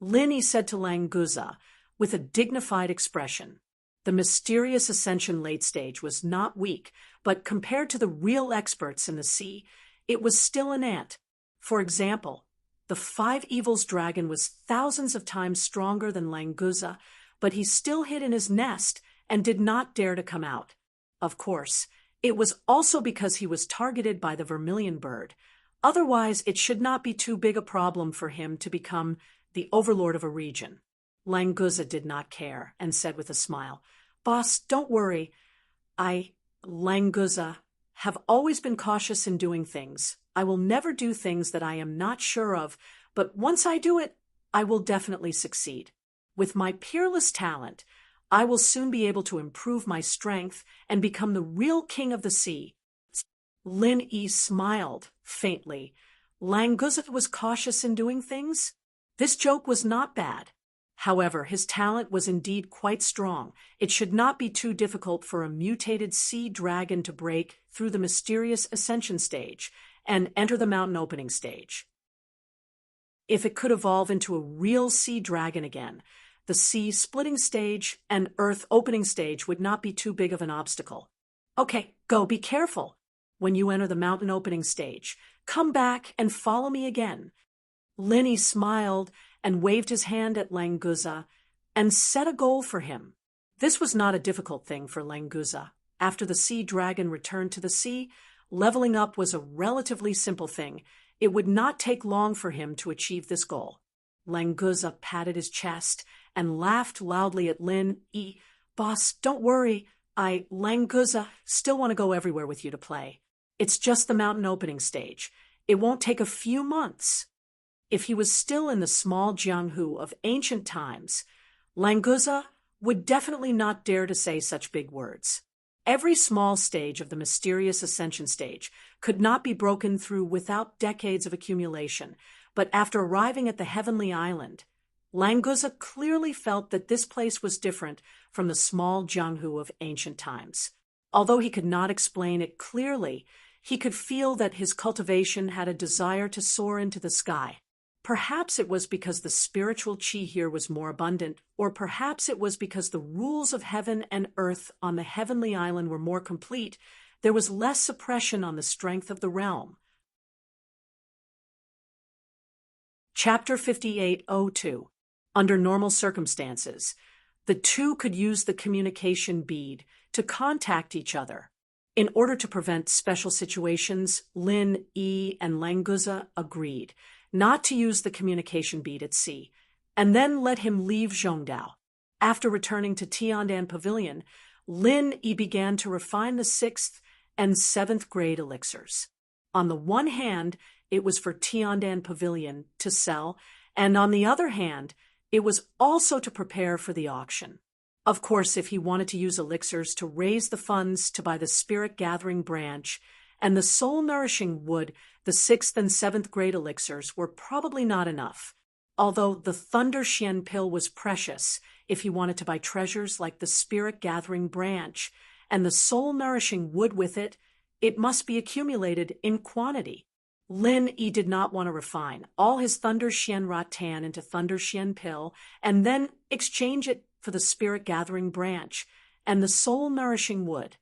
Lin Yi said to Languza with a dignified expression. The mysterious ascension late stage was not weak, but compared to the real experts in the sea, it was still an ant. For example, the Five Evils dragon was thousands of times stronger than Languza, but he still hid in his nest and did not dare to come out. Of course, it was also because he was targeted by the vermilion bird. Otherwise, it should not be too big a problem for him to become the overlord of a region. Languza did not care and said with a smile, Boss, don't worry. Languza, have always been cautious in doing things. I will never do things that I am not sure of, but once I do it, I will definitely succeed. With my peerless talent, I will soon be able to improve my strength and become the real king of the sea. Lin Yi smiled faintly. Languza was cautious in doing things? This joke was not bad. However, his talent was indeed quite strong. It should not be too difficult for a mutated sea dragon to break through the mysterious ascension stage and enter the mountain opening stage. If it could evolve into a real sea dragon again, the sea splitting stage and earth opening stage would not be too big of an obstacle. Okay, go, be careful. When you enter the mountain opening stage, come back and follow me again. Lin Yi smiled and waved his hand at Languza and set a goal for him. This was not a difficult thing for Languza. After the sea dragon returned to the sea, leveling up was a relatively simple thing. It would not take long for him to achieve this goal. Languza patted his chest and laughed loudly at Lin Yi. Boss, don't worry. Languza, still want to go everywhere with you to play. It's just the mountain opening stage. It won't take a few months. If he was still in the small Jianghu of ancient times, Languza would definitely not dare to say such big words. Every small stage of the mysterious ascension stage could not be broken through without decades of accumulation, but after arriving at the heavenly island, Languza clearly felt that this place was different from the small Jianghu of ancient times. Although he could not explain it clearly, he could feel that his cultivation had a desire to soar into the sky. Perhaps it was because the spiritual qi here was more abundant, or perhaps it was because the rules of heaven and earth on the heavenly island were more complete. There was less suppression on the strength of the realm. Chapter 5802. Under normal circumstances, the two could use the communication bead to contact each other. In order to prevent special situations, Lin Yi and Languza agreed not to use the communication bead at sea, and then let him leave Zhongdao. After returning to Tiandan Pavilion, Lin Yi began to refine the 6th and 7th grade elixirs. On the one hand, it was for Tiandan Pavilion to sell, and on the other hand, it was also to prepare for the auction. Of course, if he wanted to use elixirs to raise the funds to buy the spirit gathering branch and the soul nourishing wood, the 6th and 7th grade elixirs were probably not enough. although the Thunder Xian pill was precious if he wanted to buy treasures like the spirit-gathering branch and the soul-nourishing wood with it, it must be accumulated in quantity. Lin Yi did not want to refine all his Thunder Xian rattan into Thunder Xian pill and then exchange it for the spirit-gathering branch and the soul-nourishing wood.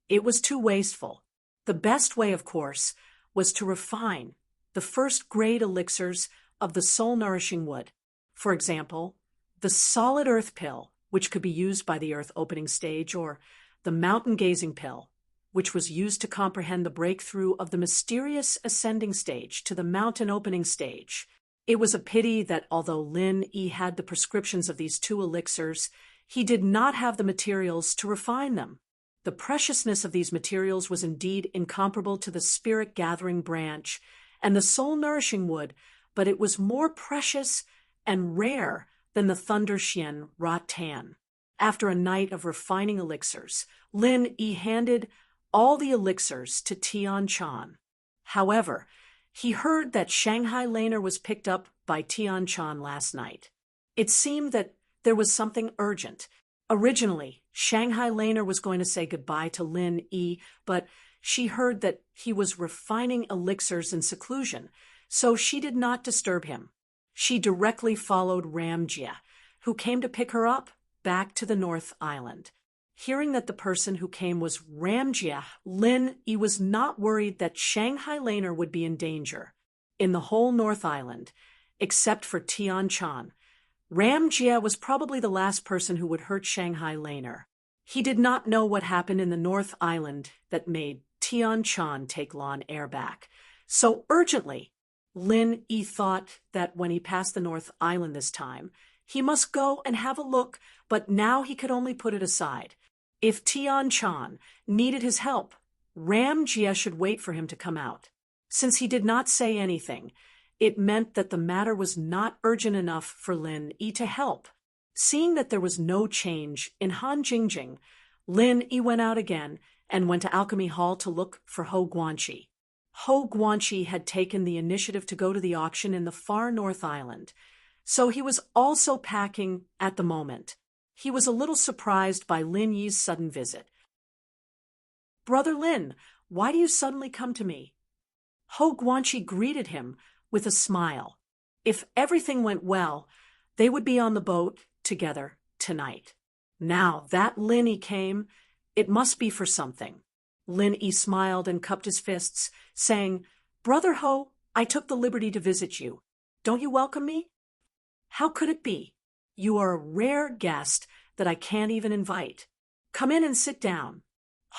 It was too wasteful. The best way, of course, was to refine the first-grade elixirs of the soul-nourishing wood. For example, the solid earth pill, which could be used by the earth opening stage, or the mountain-gazing pill, which was used to comprehend the breakthrough of the mysterious ascending stage to the mountain opening stage. It was a pity that although Lin Yi had the prescriptions of these two elixirs, he did not have the materials to refine them. The preciousness of these materials was indeed incomparable to the spirit-gathering branch and the soul-nourishing wood, but it was more precious and rare than the Thunder Xian rattan. After a night of refining elixirs, Lin Yi handed all the elixirs to Tian Chan. However, he heard that Shanghai Laner was picked up by Tian Chan last night. It seemed that there was something urgent. Originally, Shanghai Laner was going to say goodbye to Lin Yi, but she heard that he was refining elixirs in seclusion, so she did not disturb him. She directly followed Ramjia, who came to pick her up, back to the North Island. Hearing that the person who came was Ramjia, Lin Yi was not worried that Shanghai Laner would be in danger. In the whole North Island, except for Tian Chan, Ramjia was probably the last person who would hurt Shanghai Laner. He did not know what happened in the North Island that made Tian Chan take Lan Air back. So urgently, Lin Yi thought that when he passed the North Island this time, he must go and have a look, but now he could only put it aside. If Tian Chan needed his help, Ramjia should wait for him to come out. Since he did not say anything, it meant that the matter was not urgent enough for Lin Yi to help. Seeing that there was no change in Han Jingjing, Lin Yi went out again and went to Alchemy Hall to look for Ho Guanqi. Ho Guanqi had taken the initiative to go to the auction in the far North Island, so he was also packing at the moment. He was a little surprised by Lin Yi's sudden visit. "Brother Lin, why do you suddenly come to me?" Ho Guanqi greeted him with a smile. If everything went well, they would be on the boat together tonight. Now that Lin Yi came, it must be for something. Lin Yi smiled and cupped his fists, saying, "Brother Ho, I took the liberty to visit you. Don't you welcome me?" "How could it be? You are a rare guest that I can't even invite. Come in and sit down."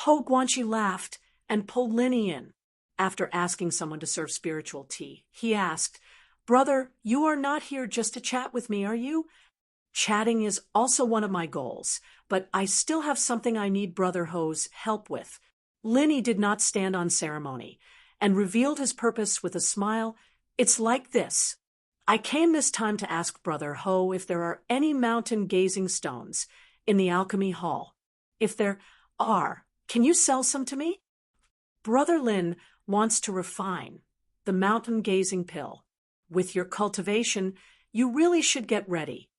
Ho Guanqi laughed and pulled Lin Yi in. After asking someone to serve spiritual tea, he asked, "Brother, you are not here just to chat with me, are you?" "Chatting is also one of my goals, but I still have something I need Brother Ho's help with." Lin Yi did not stand on ceremony and revealed his purpose with a smile. "It's like this. I came this time to ask Brother Ho if there are any mountain-gazing stones in the Alchemy Hall. If there are, can you sell some to me? Brother Lin wants to refine the mountain-gazing pill. With your cultivation, you really should get ready."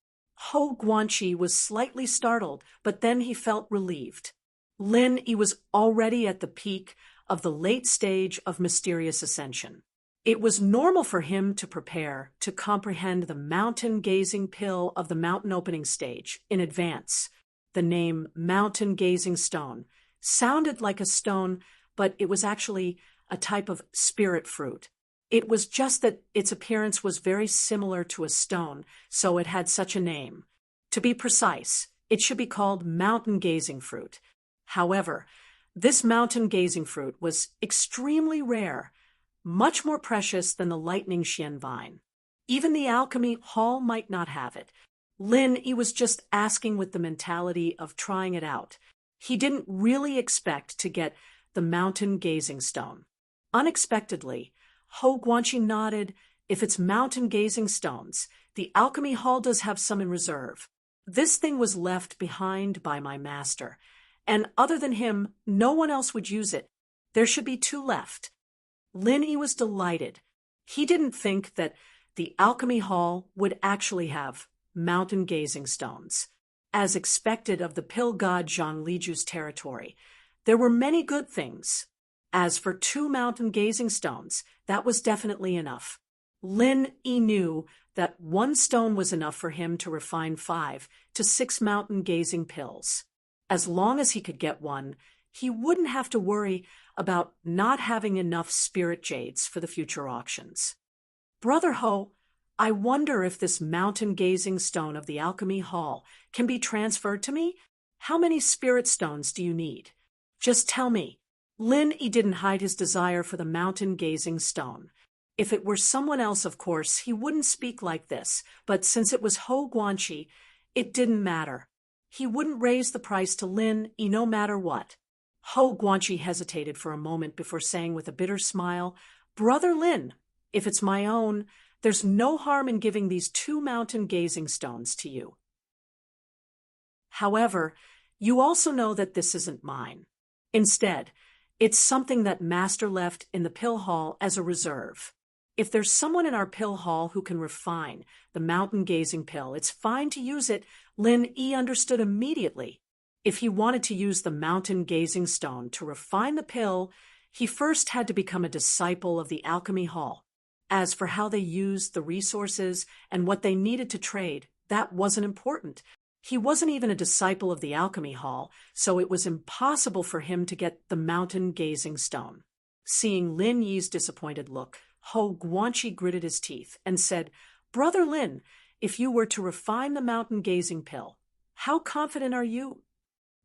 Ho Guanqi was slightly startled, but then he felt relieved. Lin Yi was already at the peak of the late stage of mysterious ascension. It was normal for him to prepare to comprehend the mountain-gazing pill of the mountain opening stage in advance. The name mountain-gazing stone sounded like a stone, but it was actually a type of spirit fruit. It was just that its appearance was very similar to a stone, so it had such a name. To be precise, it should be called mountain-gazing fruit. However, this mountain-gazing fruit was extremely rare, much more precious than the lightning Xian vine. Even the Alchemy Hall might not have it. Lin Yi was just asking with the mentality of trying it out. He didn't really expect to get the mountain-gazing stone. Unexpectedly, Ho Guanqi nodded. "If it's mountain-gazing stones, the Alchemy Hall does have some in reserve. This thing was left behind by my master, and other than him, no one else would use it. There should be 2 left." Lin Yi was delighted. He didn't think that the alchemy hall would actually have mountain gazing stones. As expected of the pill god Zhang Liju's territory, there were many good things. As for 2 mountain gazing stones, that was definitely enough. Lin Yi knew that 1 stone was enough for him to refine 5 to 6 mountain gazing pills. As long as he could get one, he wouldn't have to worry about not having enough spirit jades for the future auctions. Brother Ho, I wonder if this mountain gazing stone of the alchemy hall can be transferred to me? How many spirit stones do you need? Just tell me. Lin Yi didn't hide his desire for the mountain gazing stone. If it were someone else, of course, he wouldn't speak like this, but since it was Ho Guanqi, it didn't matter. He wouldn't raise the price to Lin Yi no matter what. Ho Guanqi hesitated for a moment before saying with a bitter smile, Brother Lin, if it's my own, there's no harm in giving these 2 mountain gazing stones to you. However, you also know that this isn't mine. Instead, it's something that Master left in the pill hall as a reserve. If there's someone in our pill hall who can refine the mountain gazing pill, it's fine to use it. Lin Yi understood immediately. If he wanted to use the mountain gazing stone to refine the pill, he first had to become a disciple of the alchemy hall. As for how they used the resources and what they needed to trade, that wasn't important. He wasn't even a disciple of the alchemy hall, so it was impossible for him to get the mountain gazing stone. Seeing Lin Yi's disappointed look, Ho Guanqi gritted his teeth and said, Brother Lin, if you were to refine the mountain gazing pill, how confident are you?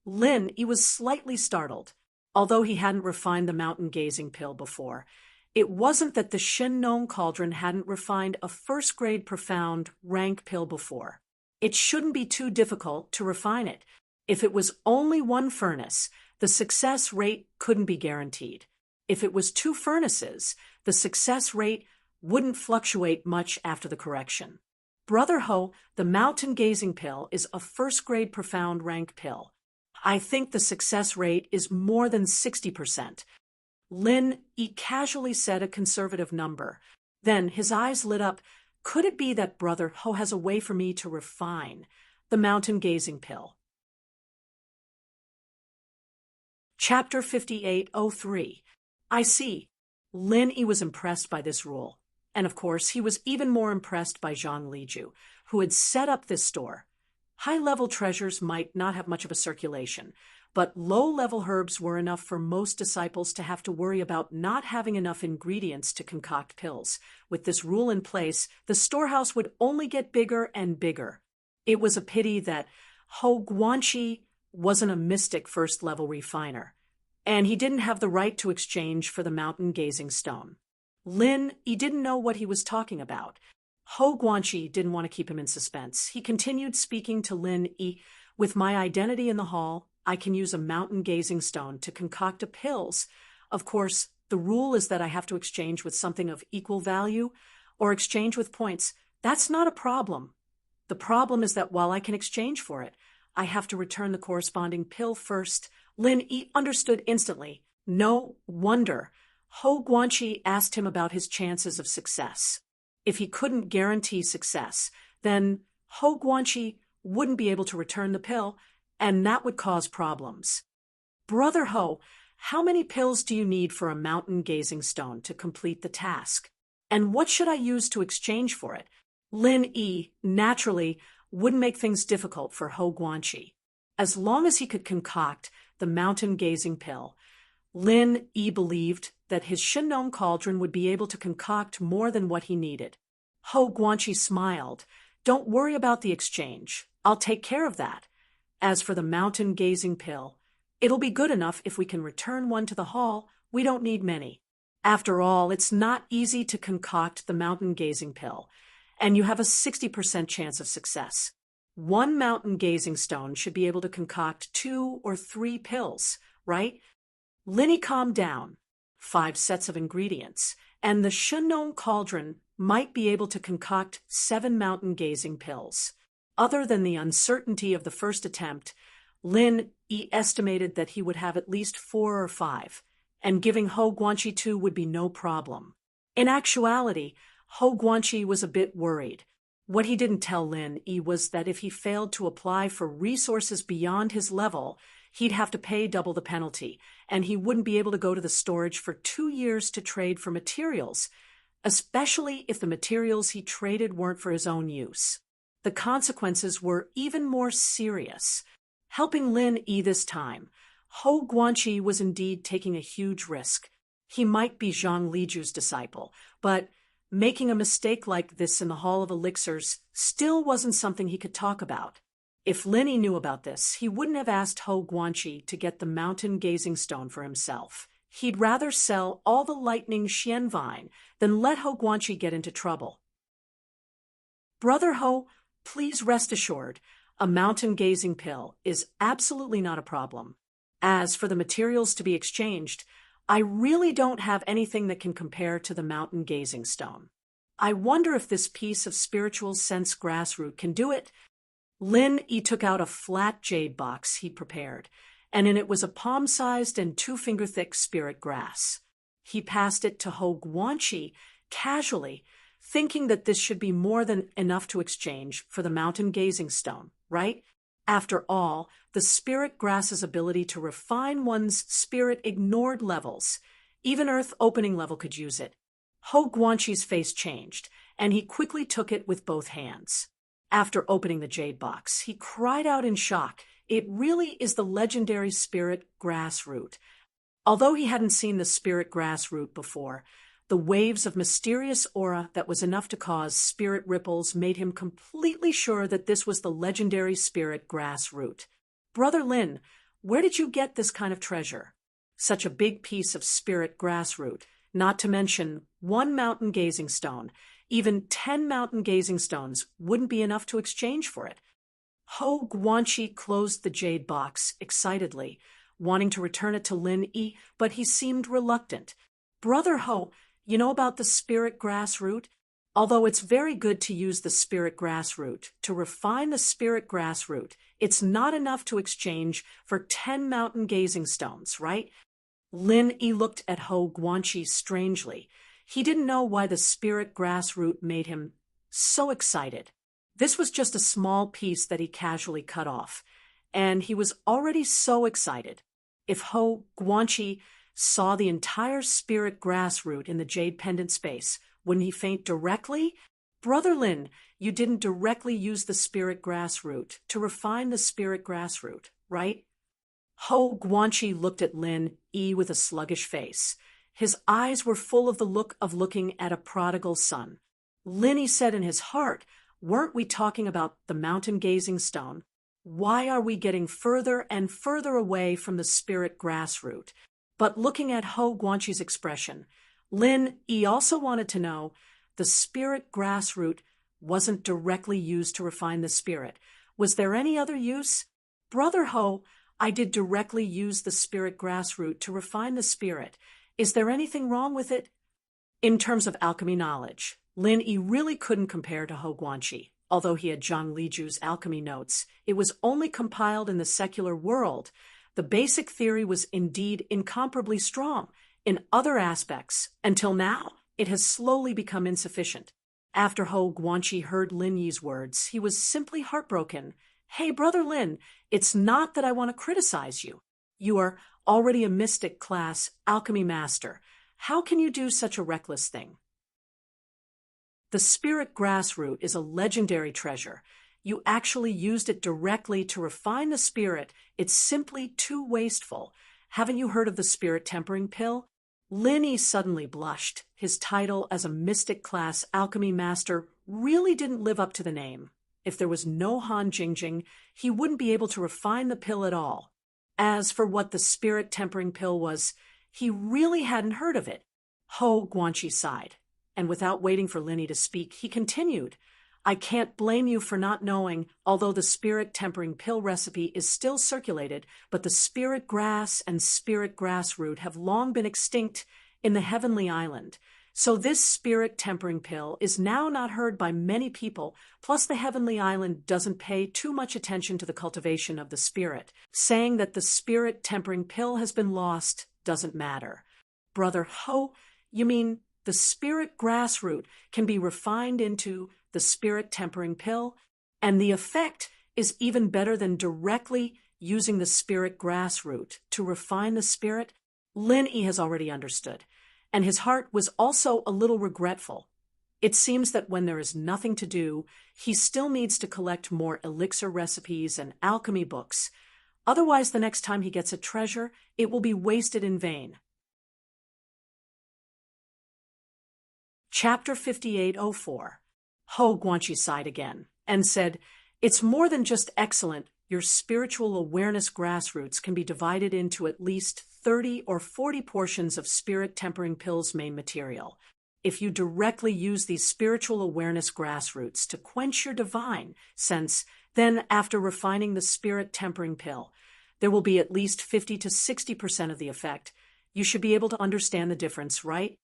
Lin Yi was slightly startled. Although he hadn't refined the mountain gazing pill before, it wasn't that the Shin Nong Cauldron hadn't refined a first-grade profound rank pill before. It shouldn't be too difficult to refine it. If it was only 1 furnace, the success rate couldn't be guaranteed. If it was 2 furnaces, the success rate wouldn't fluctuate much after the correction. Brother Ho, the mountain gazing pill is a first-grade profound rank pill. I think the success rate is more than 60%. Lin Yi casually said a conservative number. Then his eyes lit up. Could it be that Brother Ho has a way for me to refine the mountain gazing pill? Chapter 5803. I see. Lin Yi was impressed by this rule. And of course, he was even more impressed by Zhang Liju, who had set up this store. High-level treasures might not have much of a circulation, but low-level herbs were enough for most disciples to have to worry about not having enough ingredients to concoct pills. With this rule in place, the storehouse would only get bigger and bigger. It was a pity that Ho Guanqi wasn't a mystic first-level refiner, and he didn't have the right to exchange for the mountain gazing stone. Lin Yi didn't know what he was talking about. Ho Guanqi didn't want to keep him in suspense. He continued speaking to Lin Yi. With my identity in the hall, I can use a mountain gazing stone to concoct a pills. Of course, the rule is that I have to exchange with something of equal value or exchange with points. That's not a problem. The problem is that while I can exchange for it, I have to return the corresponding pill first. Lin Yi understood instantly. No wonder Ho Guanqi asked him about his chances of success. If he couldn't guarantee success, then Ho Guanqi wouldn't be able to return the pill, and that would cause problems. Brother Ho, how many pills do you need for a mountain gazing stone to complete the task? And what should I use to exchange for it? Lin Yi, naturally, wouldn't make things difficult for Ho Guanqi. As long as he could concoct the mountain gazing pill, Lin Yi believed that his Shin Nong Cauldron would be able to concoct more than what he needed. Ho Guanqi smiled. Don't worry about the exchange. I'll take care of that. As for the mountain gazing pill, it'll be good enough if we can return one to the hall. We don't need many. After all, it's not easy to concoct the mountain gazing pill, and you have a 60% chance of success. 1 mountain gazing stone should be able to concoct 2 or 3 pills, right? Lin Yi calmed down. 5 sets of ingredients, and the Shin Nong Cauldron might be able to concoct 7 mountain gazing pills. Other than the uncertainty of the first attempt, Lin Yi estimated that he would have at least 4 or 5, and giving Ho Guanqi 2 would be no problem. In actuality, Ho Guanxi was a bit worried. What he didn't tell Lin Yi was that if he failed to apply for resources beyond his level, he'd have to pay double the penalty, and he wouldn't be able to go to the storage for 2 years to trade for materials, especially if the materials he traded weren't for his own use. The consequences were even more serious. Helping Lin Yi this time, Ho Guanxi was indeed taking a huge risk. He might be Zhang Liju's disciple, but making a mistake like this in the Hall of Elixirs still wasn't something he could talk about. If Lin Yi knew about this, he wouldn't have asked Ho Guanxi to get the mountain gazing stone for himself. He'd rather sell all the lightning Xian vine than let Ho Guanxi get into trouble. Brother Ho, please rest assured, a mountain gazing pill is absolutely not a problem. As for the materials to be exchanged, I really don't have anything that can compare to the mountain gazing stone. I wonder if this piece of spiritual sense grassroot can do it. Lin Yi took out a flat jade box he prepared, and in it was a palm-sized and 2-finger-thick spirit grass. He passed it to Ho Guanxi casually, thinking that this should be more than enough to exchange for the mountain gazing stone, right? After all, the spirit grass's ability to refine one's spirit ignored levels. Even Earth opening level could use it. Ho Guanxi's face changed, and he quickly took it with both hands. After opening the jade box, he cried out in shock. It really is the legendary spirit grass root. Although he hadn't seen the spirit grass root before, the waves of mysterious aura that was enough to cause spirit ripples made him completely sure that this was the legendary spirit grass root. Brother Lin, where did you get this kind of treasure? Such a big piece of spirit grass root, not to mention 1 mountain gazing stone. Even 10 mountain gazing stones wouldn't be enough to exchange for it. Ho Guanxi closed the jade box excitedly, wanting to return it to Lin Yi, but he seemed reluctant. Brother Ho, you know about the spirit grass root? Although it's very good to use the spirit grass root to refine the spirit grass root, it's not enough to exchange for 10 mountain gazing stones, right? Lin Yi looked at Ho Guanxi strangely. He didn't know why the spirit grass root made him so excited. This was just a small piece that he casually cut off, and he was already so excited. If Ho Guanxi saw the entire spirit grass root in the jade pendant space, wouldn't he faint directly? Brother Lin, you didn't directly use the spirit grass root to refine the spirit grass root, right? Ho Guanxi looked at Lin Yi with a sluggish face. His eyes were full of the look of looking at a prodigal son. Lin Yi said in his heart, weren't we talking about the mountain gazing stone? Why are we getting further and further away from the spirit grass root? But looking at Ho Guanxi's expression, Lin Yi also wanted to know the spirit grass root wasn't directly used to refine the spirit. Was there any other use? Brother Ho, I did directly use the spirit grass root to refine the spirit. Is there anything wrong with it? In terms of alchemy knowledge, Lin Yi really couldn't compare to Ho Guanxi. Although he had Zhang Liju's alchemy notes, it was only compiled in the secular world. The basic theory was indeed incomparably strong in other aspects. Until now, it has slowly become insufficient. After Ho Guanxi heard Lin Yi's words, he was simply heartbroken. Hey, Brother Lin, it's not that I want to criticize you. You are already a mystic class alchemy master. How can you do such a reckless thing? The spirit grass root is a legendary treasure. You actually used it directly to refine the spirit. It's simply too wasteful. Haven't you heard of the spirit tempering pill? Lin Yi suddenly blushed. His title as a mystic class alchemy master really didn't live up to the name. If there was no Han Jingjing, he wouldn't be able to refine the pill at all. As for what the spirit tempering pill was, he really hadn't heard of it. Ho Guanxi sighed, and without waiting for Lin Yi to speak, he continued, I can't blame you for not knowing, although the spirit tempering pill recipe is still circulated, but the spirit grass and spirit grass root have long been extinct in the Heavenly Island. So this spirit tempering pill is now not heard by many people, plus the Heavenly Island doesn't pay too much attention to the cultivation of the spirit. Saying that the spirit tempering pill has been lost doesn't matter. Brother Ho, you mean the spirit grassroot can be refined into the spirit tempering pill, and the effect is even better than directly using the spirit grassroot to refine the spirit. Lin Yi has already understood, and his heart was also a little regretful. It seems that when there is nothing to do, he still needs to collect more elixir recipes and alchemy books. Otherwise, the next time he gets a treasure, it will be wasted in vain. Chapter 5804. Ho Guanqi sighed again and said, "It's more than just excellent. Your spiritual awareness grassroots can be divided into at least 30 or 40 portions of spirit tempering pill's main material. If you directly use these spiritual awareness grassroots to quench your divine sense, then after refining the spirit tempering pill, there will be at least 50 to 60% of the effect. You should be able to understand the difference, right?"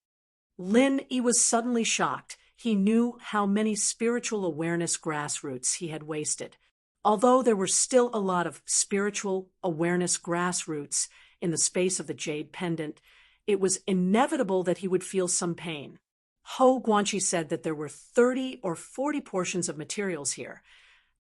Lin Yi was suddenly shocked. He knew how many spiritual awareness grassroots he had wasted. Although there were still a lot of spiritual awareness grassroots in the space of the jade pendant, it was inevitable that he would feel some pain. Ho Guanqi said that there were 30 or 40 portions of materials here.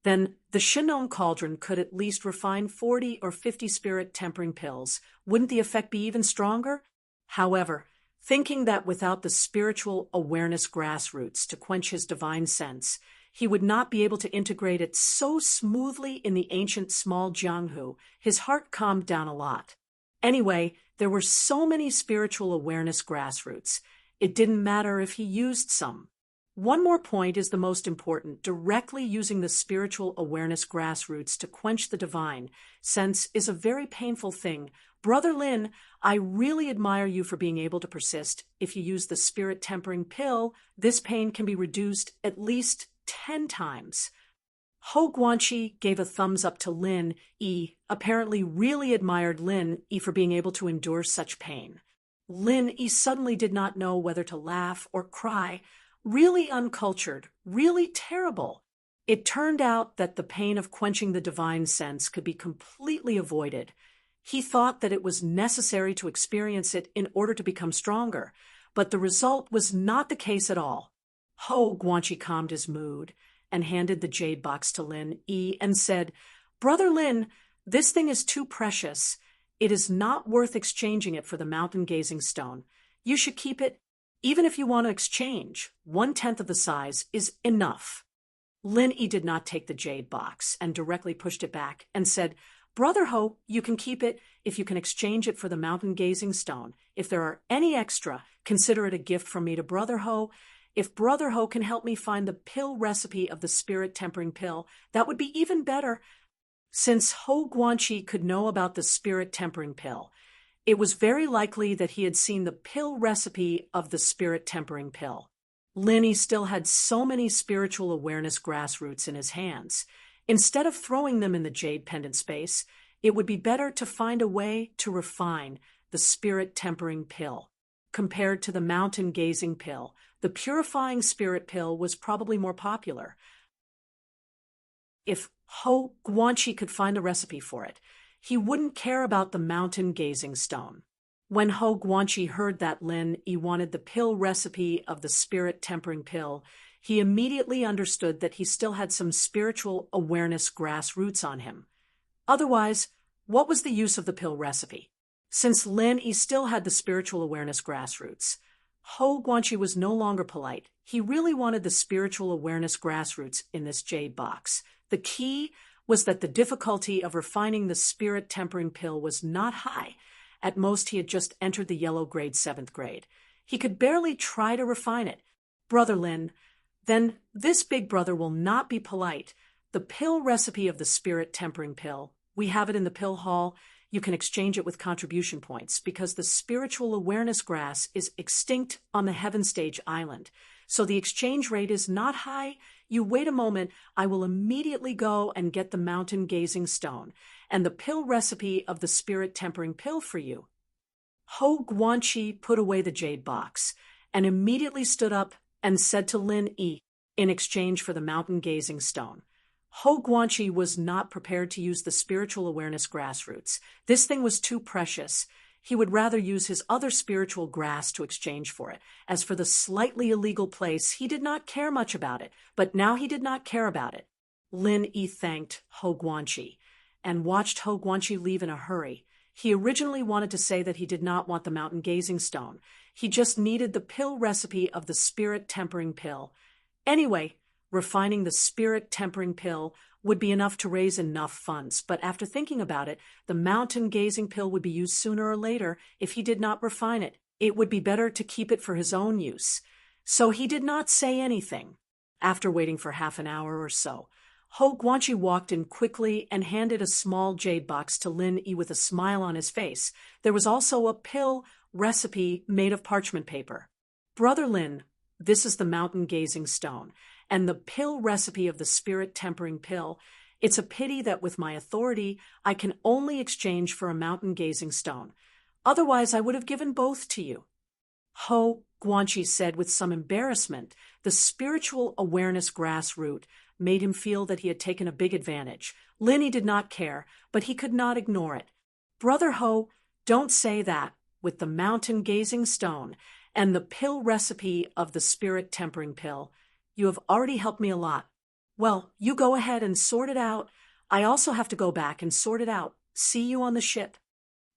Then the Shinon cauldron could at least refine 40 or 50 spirit tempering pills. Wouldn't the effect be even stronger? However, thinking that without the spiritual awareness grassroots to quench his divine sense, he would not be able to integrate it so smoothly in the ancient small Jianghu, his heart calmed down a lot. Anyway, there were so many spiritual awareness grassroots. It didn't matter if he used some. One more point is the most important. Directly using the spiritual awareness grassroots to quench the divine sense is a very painful thing. Brother Lin, I really admire you for being able to persist. If you use the spirit tempering pill, this pain can be reduced at least 10 times. Ho Guanqi gave a thumbs up to Lin Yi, apparently really admired Lin Yi for being able to endure such pain. Lin Yi suddenly did not know whether to laugh or cry. Really uncultured, really terrible. It turned out that the pain of quenching the divine sense could be completely avoided. He thought that it was necessary to experience it in order to become stronger, but the result was not the case at all. Ho Guanqi calmed his mood and handed the jade box to Lin Yi and said, "Brother Lin, this thing is too precious. It is not worth exchanging it for the mountain gazing stone. You should keep it. Even if you want to exchange, 1/10 of the size is enough." Lin Yi did not take the jade box and directly pushed it back and said, "Brother Ho, you can keep it if you can exchange it for the mountain gazing stone. If there are any extra, consider it a gift from me to Brother Ho. If Brother Ho can help me find the pill recipe of the spirit tempering pill, that would be even better." Since Ho Guanqi could know about the spirit tempering pill, it was very likely that he had seen the pill recipe of the spirit tempering pill. Lin Yi still had so many spiritual awareness grassroots in his hands. Instead of throwing them in the jade pendant space, it would be better to find a way to refine the spirit tempering pill. Compared to the mountain gazing pill, the purifying spirit pill was probably more popular. If Ho Guanqi could find a recipe for it, he wouldn't care about the mountain gazing stone. When Ho Guanqi heard that Lin Yi wanted the pill recipe of the spirit tempering pill, he immediately understood that he still had some spiritual awareness grassroots on him. Otherwise, what was the use of the pill recipe? Since Lin Yi still had the spiritual awareness grassroots, Ho Guanqi was no longer polite. He really wanted the spiritual awareness grassroots in this jade box. The key was that the difficulty of refining the spirit tempering pill was not high. At most, he had just entered the yellow grade 7th grade. He could barely try to refine it. Brother Lin, then this big brother will not be polite. The pill recipe of the spirit tempering pill, we have it in the pill hall. You can exchange it with contribution points because the spiritual awareness grass is extinct on the Heaven Stage Island. So the exchange rate is not high. You wait a moment, I will immediately go and get the mountain gazing stone and the pill recipe of the spirit tempering pill for you. Ho Guanqi put away the jade box and immediately stood up and said to Lin Yi in exchange for the mountain gazing stone. Ho Guanqi was not prepared to use the spiritual awareness grassroots. This thing was too precious. he would rather use his other spiritual grass to exchange for it. As for the slightly illegal place, he did not care much about it, but now he did not care about it. Lin Yi thanked Ho Guanqi and watched Ho Guanqi leave in a hurry. He originally wanted to say that he did not want the mountain gazing stone. He just needed the pill recipe of the spirit tempering pill. Anyway, refining the spirit tempering pill would be enough to raise enough funds, but after thinking about it, the mountain gazing pill would be used sooner or later if he did not refine it. It would be better to keep it for his own use. So he did not say anything. After waiting for half an hour or so, Ho Guanqi walked in quickly and handed a small jade box to Lin Yi with a smile on his face. There was also a pill recipe made of parchment paper. Brother Lin, this is the mountain gazing stone, and the pill recipe of the spirit tempering pill. It's a pity that with my authority, I can only exchange for a mountain gazing stone. Otherwise, I would have given both to you. Ho Guanqi said with some embarrassment. The spiritual awareness grass root made him feel that he had taken a big advantage. Lin Yi did not care, but he could not ignore it. Brother Ho, don't say that. With the mountain gazing stone and the pill recipe of the spirit tempering pill, you have already helped me a lot. Well, you go ahead and sort it out. I also have to go back and sort it out. See you on the ship.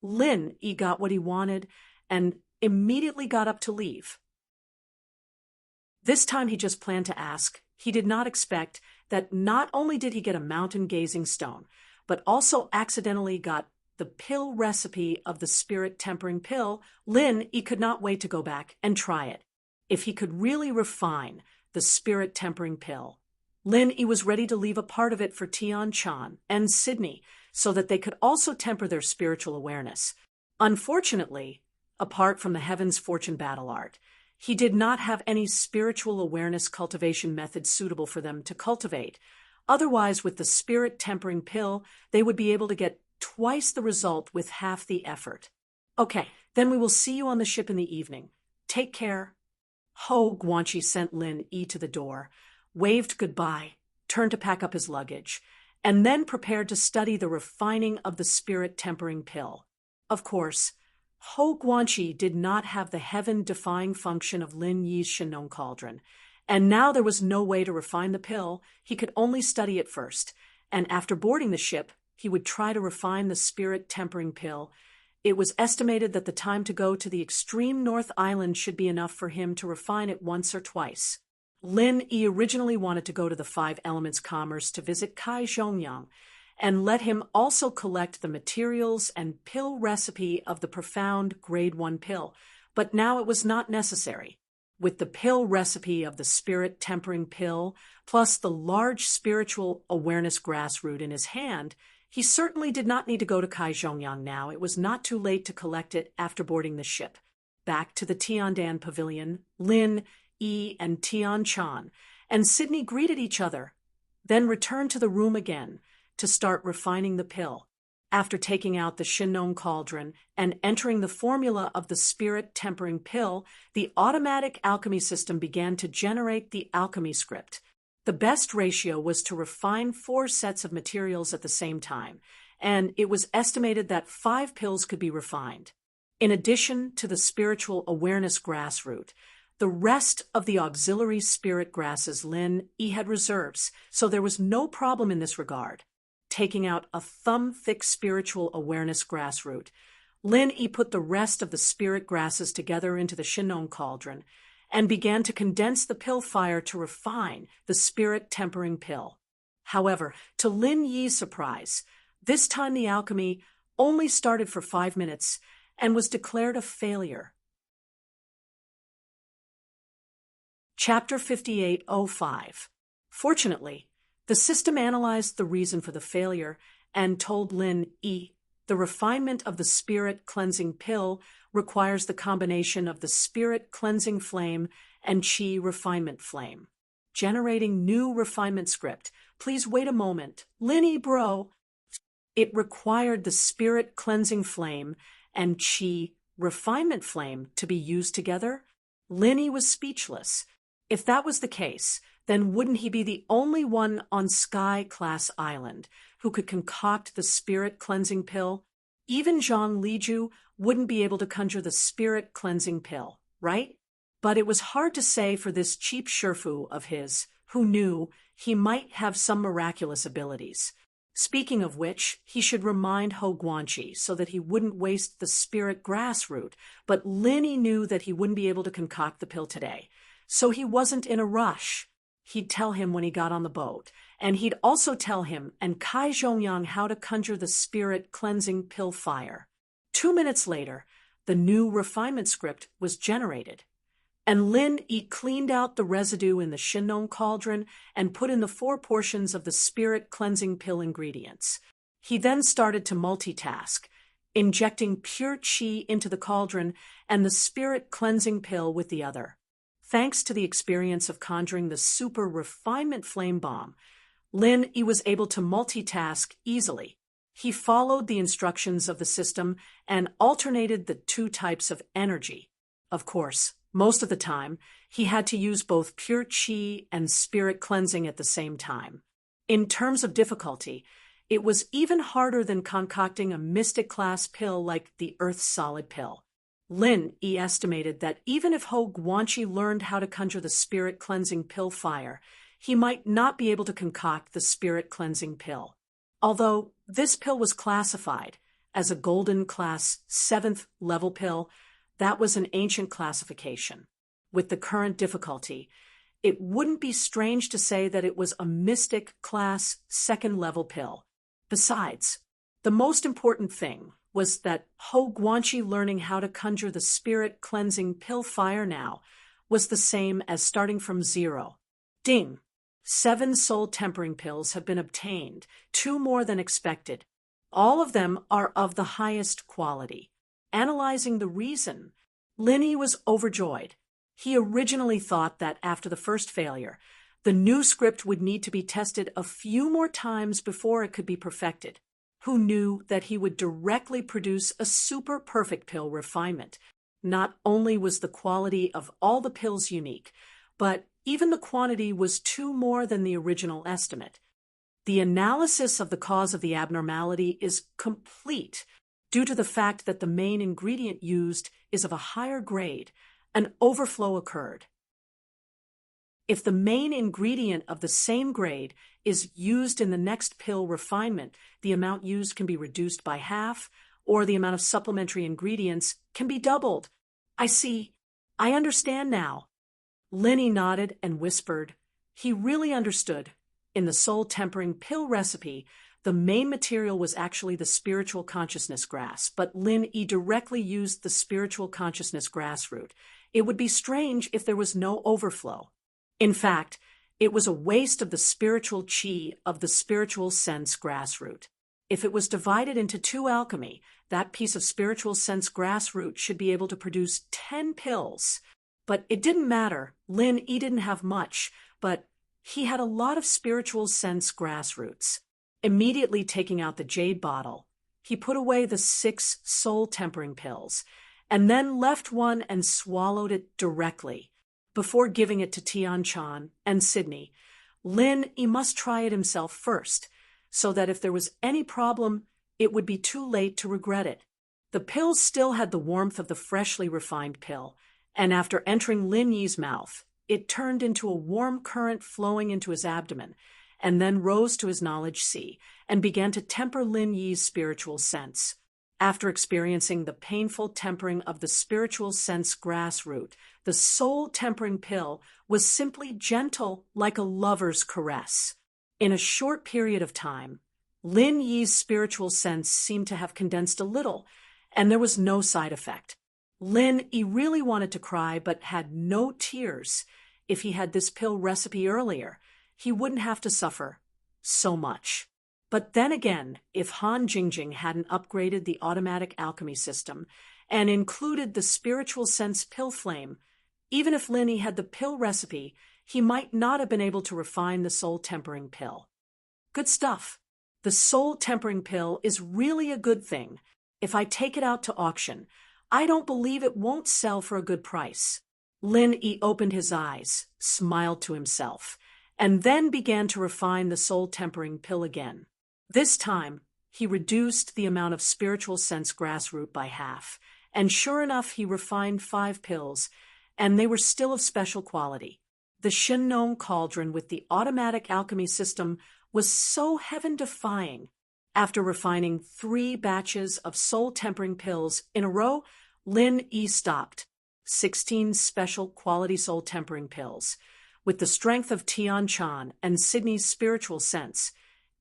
Lin Yi got what he wanted and immediately got up to leave. This time he just planned to ask. He did not expect that not only did he get a mountain gazing stone, but also accidentally got the pill recipe of the spirit tempering pill. Lin Yi could not wait to go back and try it. If he could really refine the spirit tempering pill, Lin Yi was ready to leave a part of it for Tian Chan and Sydney so that they could also temper their spiritual awareness. Unfortunately, apart from the Heaven's Fortune battle art, he did not have any spiritual awareness cultivation methods suitable for them to cultivate. Otherwise, with the spirit tempering pill, they would be able to get twice the result with half the effort. Okay, then we will see you on the ship in the evening. Take care. Ho Guanqi sent Lin Yi to the door, waved goodbye, turned to pack up his luggage, and then prepared to study the refining of the spirit tempering pill. Of course, Ho Guanqi did not have the heaven-defying function of Lin Yi's Shinong cauldron, and now there was no way to refine the pill. He could only study it first, and after boarding the ship, he would try to refine the spirit tempering pill. It was estimated that the time to go to the extreme North Island should be enough for him to refine it once or twice. Lin Yi originally wanted to go to the Five Elements Commerce to visit Kai Zhongyang, and let him also collect the materials and pill recipe of the profound Grade 1 pill, but now it was not necessary. With the pill recipe of the spirit tempering pill, plus the large spiritual awareness grass root in his hand, he certainly did not need to go to Kai Zhongyang now. It was not too late to collect it after boarding the ship. Back to the Tiandan Pavilion, Lin Yi and Tian Chan and Sydney greeted each other, then returned to the room again to start refining the pill. After taking out the Shinong cauldron and entering the formula of the spirit tempering pill, the automatic alchemy system began to generate the alchemy script. The best ratio was to refine 4 sets of materials at the same time, and it was estimated that 5 pills could be refined. In addition to the spiritual awareness grass root, the rest of the auxiliary spirit grasses Lin Yi had reserves, so there was no problem in this regard. Taking out a thumb-thick spiritual awareness grass root, Lin Yi put the rest of the spirit grasses together into the Shinong cauldron and began to condense the pill fire to refine the spirit tempering pill. However, to Lin Yi's surprise, this time the alchemy only started for 5 minutes and was declared a failure. Chapter 5805. Fortunately, the system analyzed the reason for the failure and told Lin Yi, the refinement of the spirit cleansing pill requires the combination of the spirit cleansing flame and qi refinement flame. Generating new refinement script. Please wait a moment. Lin Yi bro. It required the spirit cleansing flame and qi refinement flame to be used together? Lin Yi was speechless. If that was the case, then wouldn't he be the only one on Sky-class island who could concoct the spirit cleansing pill? Even Zhang Liju wouldn't be able to conjure the spirit cleansing pill, right? But it was hard to say for this cheap Sherfu of his, who knew he might have some miraculous abilities. Speaking of which, he should remind Ho Guanqi so that he wouldn't waste the spirit grass root, but Linny knew that he wouldn't be able to concoct the pill today. So he wasn't in a rush. He'd tell him when he got on the boat, and he'd also tell him and Kai Zhongyang how to conjure the spirit cleansing pill fire. 2 minutes later, the new refinement script was generated, and Lin Yi cleaned out the residue in the Shinong cauldron and put in the 4 portions of the spirit cleansing pill ingredients. He then started to multitask, injecting pure qi into the cauldron and the spirit cleansing pill with the other. Thanks to the experience of conjuring the super refinement flame bomb, Lin Yi was able to multitask easily. He followed the instructions of the system and alternated the 2 types of energy. Of course, most of the time, he had to use both pure qi and spirit cleansing at the same time. In terms of difficulty, it was even harder than concocting a mystic class pill like the Earth Solid pill. Lin Yi estimated that even if Ho Guanqi learned how to conjure the spirit cleansing pill fire, he might not be able to concoct the spirit cleansing pill. Although this pill was classified as a golden class 7th level pill, that was an ancient classification. With the current difficulty, it wouldn't be strange to say that it was a mystic class 2nd level pill. Besides, the most important thing was that Ho Guanqi learning how to conjure the spirit cleansing pill fire now was the same as starting from 0. Ding! 7 soul tempering pills have been obtained, 2 more than expected. All of them are of the highest quality. Analyzing the reason, Lin Yi was overjoyed. He originally thought that after the first failure, the new script would need to be tested a few more times before it could be perfected. Who knew that he would directly produce a super perfect pill refinement? Not only was the quality of all the pills unique, but even the quantity was 2 more than the original estimate. The analysis of the cause of the abnormality is complete due to the fact that the main ingredient used is of a higher grade. An overflow occurred. If the main ingredient of the same grade is used in the next pill refinement, the amount used can be reduced by half, or the amount of supplementary ingredients can be doubled. I see. I understand now. Lin Yi nodded and whispered. He really understood. In the soul tempering pill recipe, the main material was actually the spiritual consciousness grass, but Lin Yi directly used the spiritual consciousness grass root. It would be strange if there was no overflow. In fact, it was a waste of the spiritual qi of the spiritual sense grass root. If it was divided into 2 alchemy, that piece of spiritual sense grass root should be able to produce 10 pills. But it didn't matter. Lin Yi didn't have much, but he had a lot of spiritual sense grass roots. Immediately taking out the jade bottle, he put away the 6 soul tempering pills, and then left one and swallowed it directly. Before giving it to Tian Chan and Sydney, Lin Yi must try it himself first, so that if there was any problem, it would be too late to regret it. The pills still had the warmth of the freshly refined pill, and after entering Lin Yi's mouth, it turned into a warm current flowing into his abdomen, and then rose to his knowledge sea, and began to temper Lin Yi's spiritual sense. After experiencing the painful tempering of the spiritual sense grass root, the soul tempering pill was simply gentle like a lover's caress. In a short period of time, Lin Yi's spiritual sense seemed to have condensed a little, and there was no side effect. Lin Yi really wanted to cry but had no tears. If he had this pill recipe earlier, he wouldn't have to suffer so much. But then again, if Han Jingjing hadn't upgraded the automatic alchemy system and included the spiritual sense pill flame, even if Lin Yi had the pill recipe, he might not have been able to refine the soul tempering pill. Good stuff. The soul tempering pill is really a good thing. If I take it out to auction, I don't believe it won't sell for a good price. Lin Yi opened his eyes, smiled to himself, and then began to refine the soul tempering pill again. This time, he reduced the amount of spiritual sense grassroot by half, and sure enough he refined 5 pills, and they were still of special quality. The Shinnon cauldron with the automatic alchemy system was so heaven-defying. After refining 3 batches of soul-tempering pills in a row, Lin Yi stopped. 16 special quality soul-tempering pills. With the strength of Tian Chan and Sydney's spiritual sense,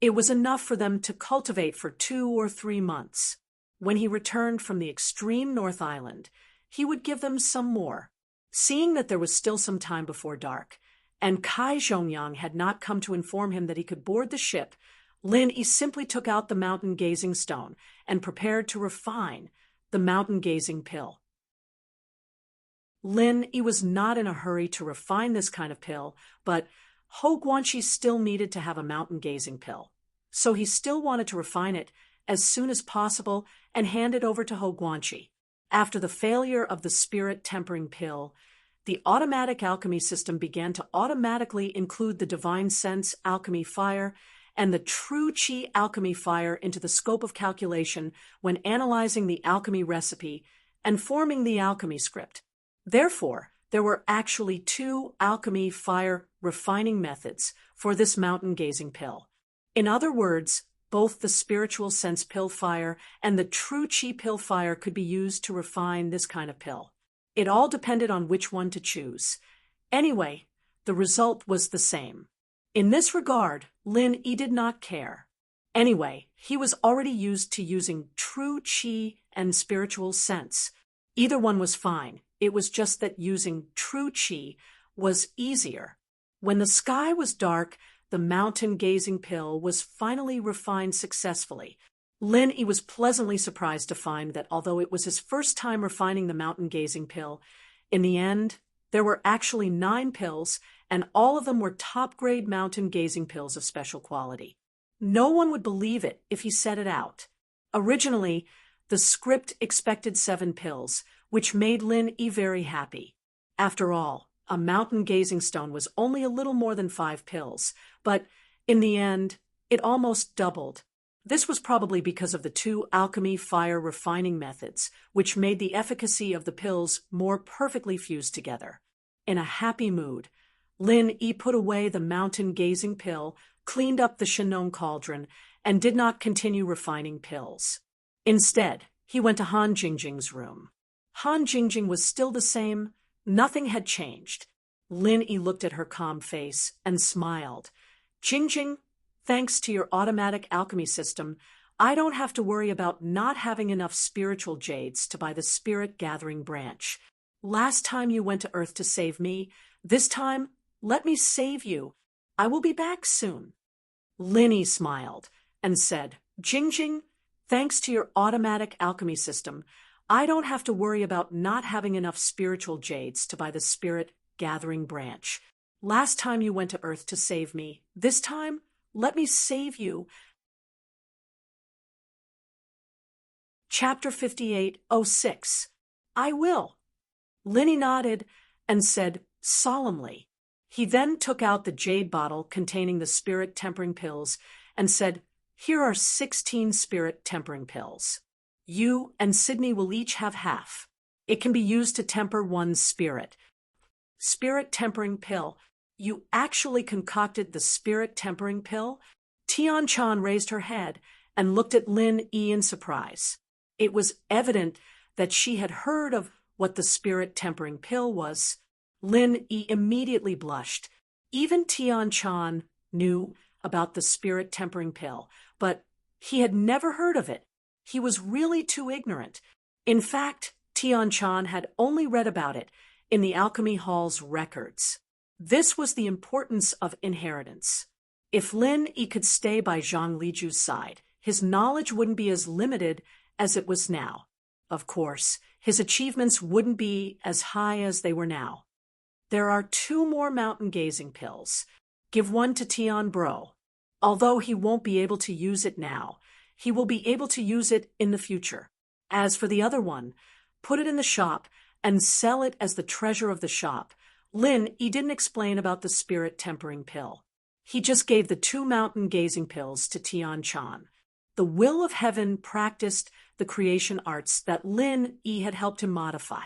it was enough for them to cultivate for 2 or 3 months. When he returned from the extreme North Island, he would give them some more. Seeing that there was still some time before dark, and Kai Zhongyang had not come to inform him that he could board the ship, Lin Yi simply took out the mountain-gazing stone and prepared to refine the mountain-gazing pill. Lin Yi was not in a hurry to refine this kind of pill, but Hou Guanqi still needed to have a mountain-gazing pill. So he still wanted to refine it as soon as possible and hand it over to Hou Guanqi. After the failure of the spirit-tempering pill, the automatic alchemy system began to automatically include the divine sense alchemy fire and the true qi alchemy fire into the scope of calculation when analyzing the alchemy recipe and forming the alchemy script. Therefore, there were actually 2 alchemy fire refining methods for this mountain-gazing pill. In other words, both the spiritual sense pill fire and the true qi pill fire could be used to refine this kind of pill. It all depended on which one to choose. Anyway, the result was the same. In this regard, Lin Yi did not care. Anyway, he was already used to using true qi and spiritual sense. Either one was fine. It was just that using true qi was easier. When the sky was dark, the mountain-gazing pill was finally refined successfully. Lin Yi was pleasantly surprised to find that although it was his first time refining the mountain-gazing pill, in the end, there were actually 9 pills, and all of them were top-grade mountain-gazing pills of special quality. No one would believe it if he said it out. Originally, the script expected 7 pills, which made Lin Yi very happy. After all, a mountain-gazing stone was only a little more than 5 pills, but in the end, it almost doubled. This was probably because of the 2 alchemy fire refining methods, which made the efficacy of the pills more perfectly fused together. In a happy mood, Lin Yi put away the mountain-gazing pill, cleaned up the Shinnon cauldron, and did not continue refining pills. Instead, he went to Han Jingjing's room. Han Jingjing was still the same. Nothing had changed. Lin Yi looked at her calm face and smiled. Jingjing, thanks to your automatic alchemy system, I don't have to worry about not having enough spiritual jades to buy the spirit-gathering branch. Last time you went to Earth to save me. This time, let me save you. I will be back soon. Lin Yi smiled and said, Jingjing, thanks to your automatic alchemy system, I don't have to worry about not having enough spiritual jades to buy the spirit-gathering branch. Last time you went to Earth to save me. This time, let me save you. Chapter 58:06. I will. Lin Yi nodded and said solemnly. He then took out the jade bottle containing the spirit-tempering pills and said, Here are 16 spirit-tempering pills. You and Sydney will each have half. It can be used to temper one's spirit. Spirit-tempering pill. You actually concocted the spirit-tempering pill? Tian Chan raised her head and looked at Lin Yi in surprise. It was evident that she had heard of what the spirit-tempering pill was. Lin Yi immediately blushed. Even Tian Chan knew about the spirit-tempering pill, but he had never heard of it. He was really too ignorant. In fact, Tian Chan had only read about it in the Alchemy Hall's records. This was the importance of inheritance. If Lin Yi could stay by Zhang Liju's side, his knowledge wouldn't be as limited as it was now. Of course, his achievements wouldn't be as high as they were now. There are 2 more mountain-gazing pills. Give one to Tian Bro. Although he won't be able to use it now, he will be able to use it in the future. As for the other one, put it in the shop and sell it as the treasure of the shop. Lin Yi didn't explain about the spirit-tempering pill. He just gave the 2 mountain-gazing pills to Tian Chan. The will of heaven practiced the creation arts that Lin Yi had helped him modify.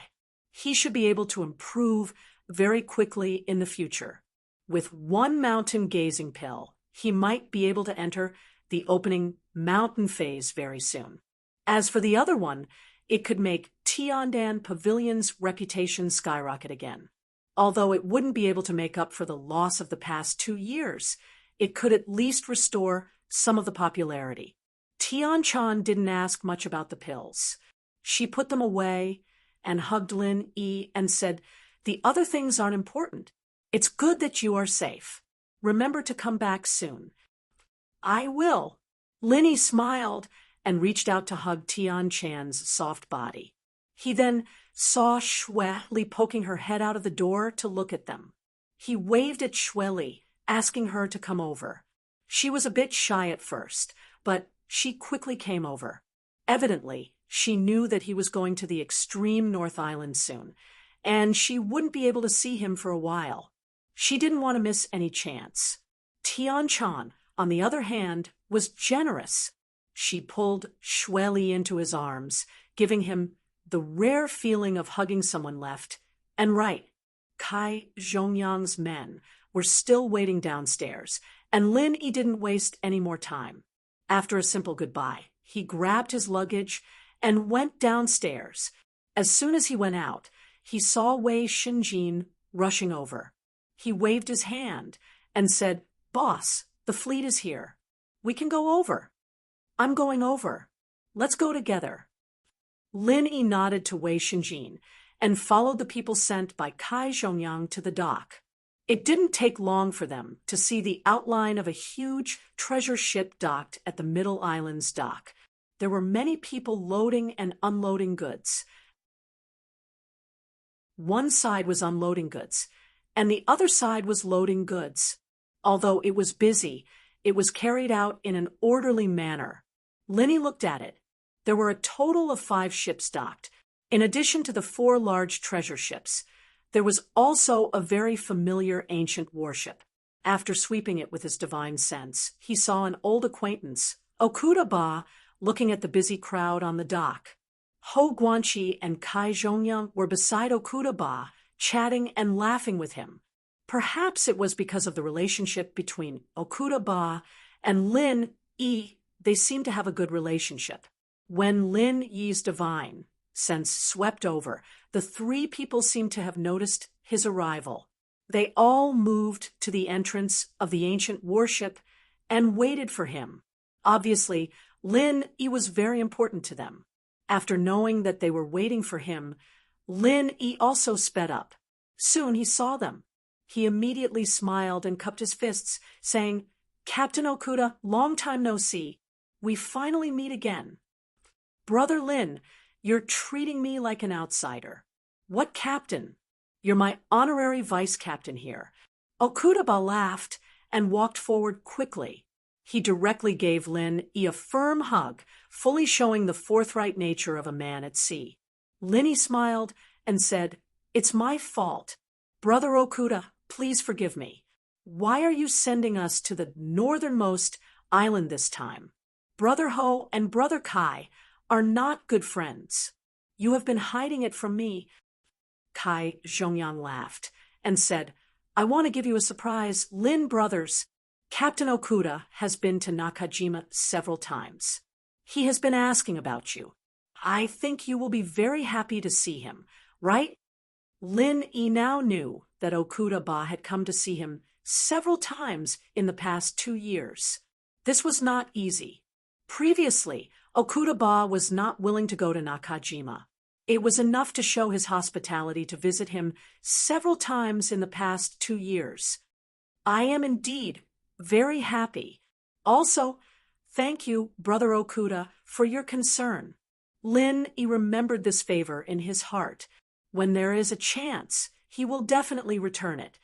He should be able to improve very quickly in the future. With one mountain gazing pill, he might be able to enter the opening mountain phase very soon. As for the other one, it could make Tiandan Pavilion's reputation skyrocket again. Although it wouldn't be able to make up for the loss of the past 2 years, it could at least restore some of the popularity. Tian Chan didn't ask much about the pills. She put them away and hugged Lin Yi and said, "The other things aren't important. It's good that you are safe. Remember to come back soon." "I will." Lin Yi smiled and reached out to hug Tian Chan's soft body. He then saw Shui Li poking her head out of the door to look at them. He waved at Shui Li, asking her to come over. She was a bit shy at first, but she quickly came over. Evidently, she knew that he was going to the extreme North Island soon, and she wouldn't be able to see him for a while. She didn't want to miss any chance. Tian Chan, on the other hand, was generous. She pulled Shui Li into his arms, giving him the rare feeling of hugging someone left and right. Kai Zhongyang's men were still waiting downstairs, and Lin Yi didn't waste any more time. After a simple goodbye, he grabbed his luggage and went downstairs. As soon as he went out, he saw Wei Xinjin rushing over. He waved his hand and said, "Boss, the fleet is here. We can go over." "I'm going over. Let's go together." Lin Yi nodded to Wei Xinjin and followed the people sent by Kai Zhongyang to the dock. It didn't take long for them to see the outline of a huge treasure ship docked at the Middle Island's dock. There were many people loading and unloading goods. One side was unloading goods, and the other side was loading goods. Although it was busy, it was carried out in an orderly manner. Lin Yi looked at it. There were a total of 5 ships docked. In addition to the 4 large treasure ships, there was also a very familiar ancient warship. After sweeping it with his divine sense, he saw an old acquaintance, Okuda Ba, looking at the busy crowd on the dock. Ho Guanqi and Kai Zhongyang were beside Okuda Ba, chatting and laughing with him. Perhaps it was because of the relationship between Okuda Ba and Lin Yi. They seemed to have a good relationship. When Lin Yi's divine sense swept over, the 3 people seemed to have noticed his arrival. They all moved to the entrance of the ancient warship and waited for him. Obviously, Lin Yi was very important to them. After knowing that they were waiting for him, Lin Yi also sped up. Soon he saw them. He immediately smiled and cupped his fists, saying, "Captain Okuda, long time no see. We finally meet again. Brother Lin, you're treating me like an outsider." "What captain? You're my honorary vice captain here." Okuda Ba laughed and walked forward quickly. He directly gave Lin Yi a firm hug, fully showing the forthright nature of a man at sea. Lin Yi smiled and said, "It's my fault. Brother Okuda, please forgive me. Why are you sending us to the northernmost island this time? Brother Ho and Brother Kai are not good friends. You have been hiding it from me." Kai Zhongyang laughed and said, "I want to give you a surprise. Lin brothers, Captain Okuda has been to Nakajima several times. He has been asking about you. I think you will be very happy to see him, right?" Lin Yi now knew that Okuda Ba had come to see him several times in the past 2 years. This was not easy. Previously, Okuda Ba was not willing to go to Nakajima. It was enough to show his hospitality to visit him several times in the past 2 years. "I am indeed very happy. Also, thank you, Brother Okuda, for your concern." Lin Yi remembered this favor in his heart. When there is a chance, he will definitely return it.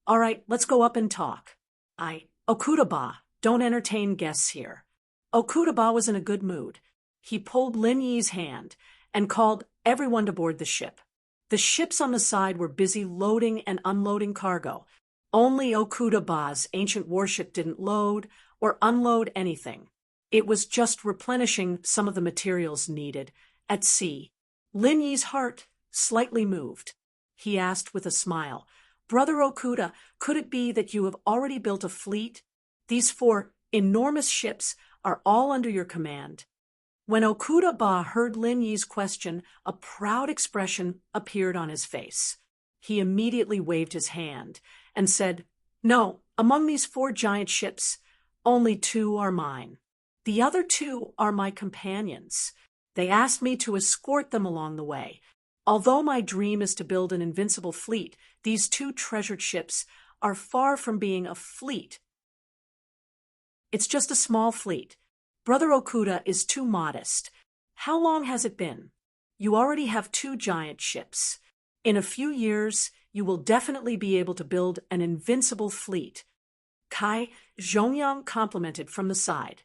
"All right, let's go up and talk. Okuda Ba, don't entertain guests here." Okuda Ba was in a good mood. He pulled Lin Yi's hand and called everyone to board the ship. The ships on the side were busy loading and unloading cargo. Only Okuda Ba's ancient warship didn't load or unload anything. It was just replenishing some of the materials needed at sea. Lin Yi's heart slightly moved. He asked with a smile, "Brother Okuda, could it be that you have already built a fleet? These 4 enormous ships are all under your command." When Okuda Ba heard Lin Yi's question, a proud expression appeared on his face. He immediately waved his hand and said, "No, among these 4 giant ships, only 2 are mine. The other 2 are my companions. They asked me to escort them along the way. Although my dream is to build an invincible fleet, these 2 treasured ships are far from being a fleet. It's just a small fleet. Brother Okuda is too modest. How long has it been? You already have 2 giant ships. In a few years, you will definitely be able to build an invincible fleet." Kai Zhongyang complimented from the side.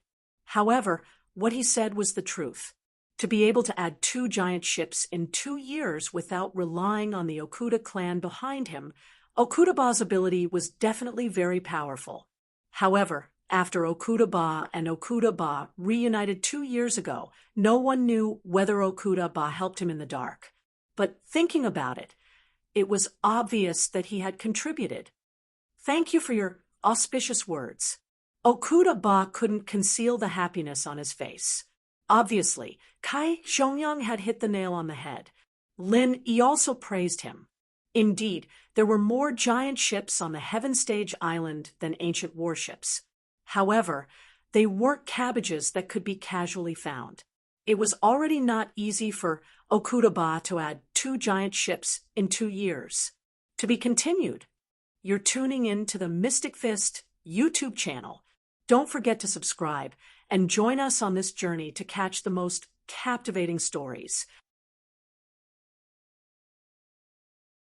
However, what he said was the truth. To be able to add 2 giant ships in 2 years without relying on the Okuda clan behind him, Okuda Ba's ability was definitely very powerful. However, after Okuda Ba and Okuda Ba reunited 2 years ago, no one knew whether Okuda Ba helped him in the dark. But thinking about it, it was obvious that he had contributed. "Thank you for your auspicious words." Okuda Ba couldn't conceal the happiness on his face. Obviously, Kai Zhongyang had hit the nail on the head. Lin Yi also praised him. Indeed, there were more giant ships on the Heaven Stage Island than ancient warships. However, they weren't cabbages that could be casually found. It was already not easy for Okuda Ba to add 2 giant ships in 2 years. To be continued. You're tuning in to the Mystic Fist YouTube channel. Don't forget to subscribe and join us on this journey to catch the most captivating stories.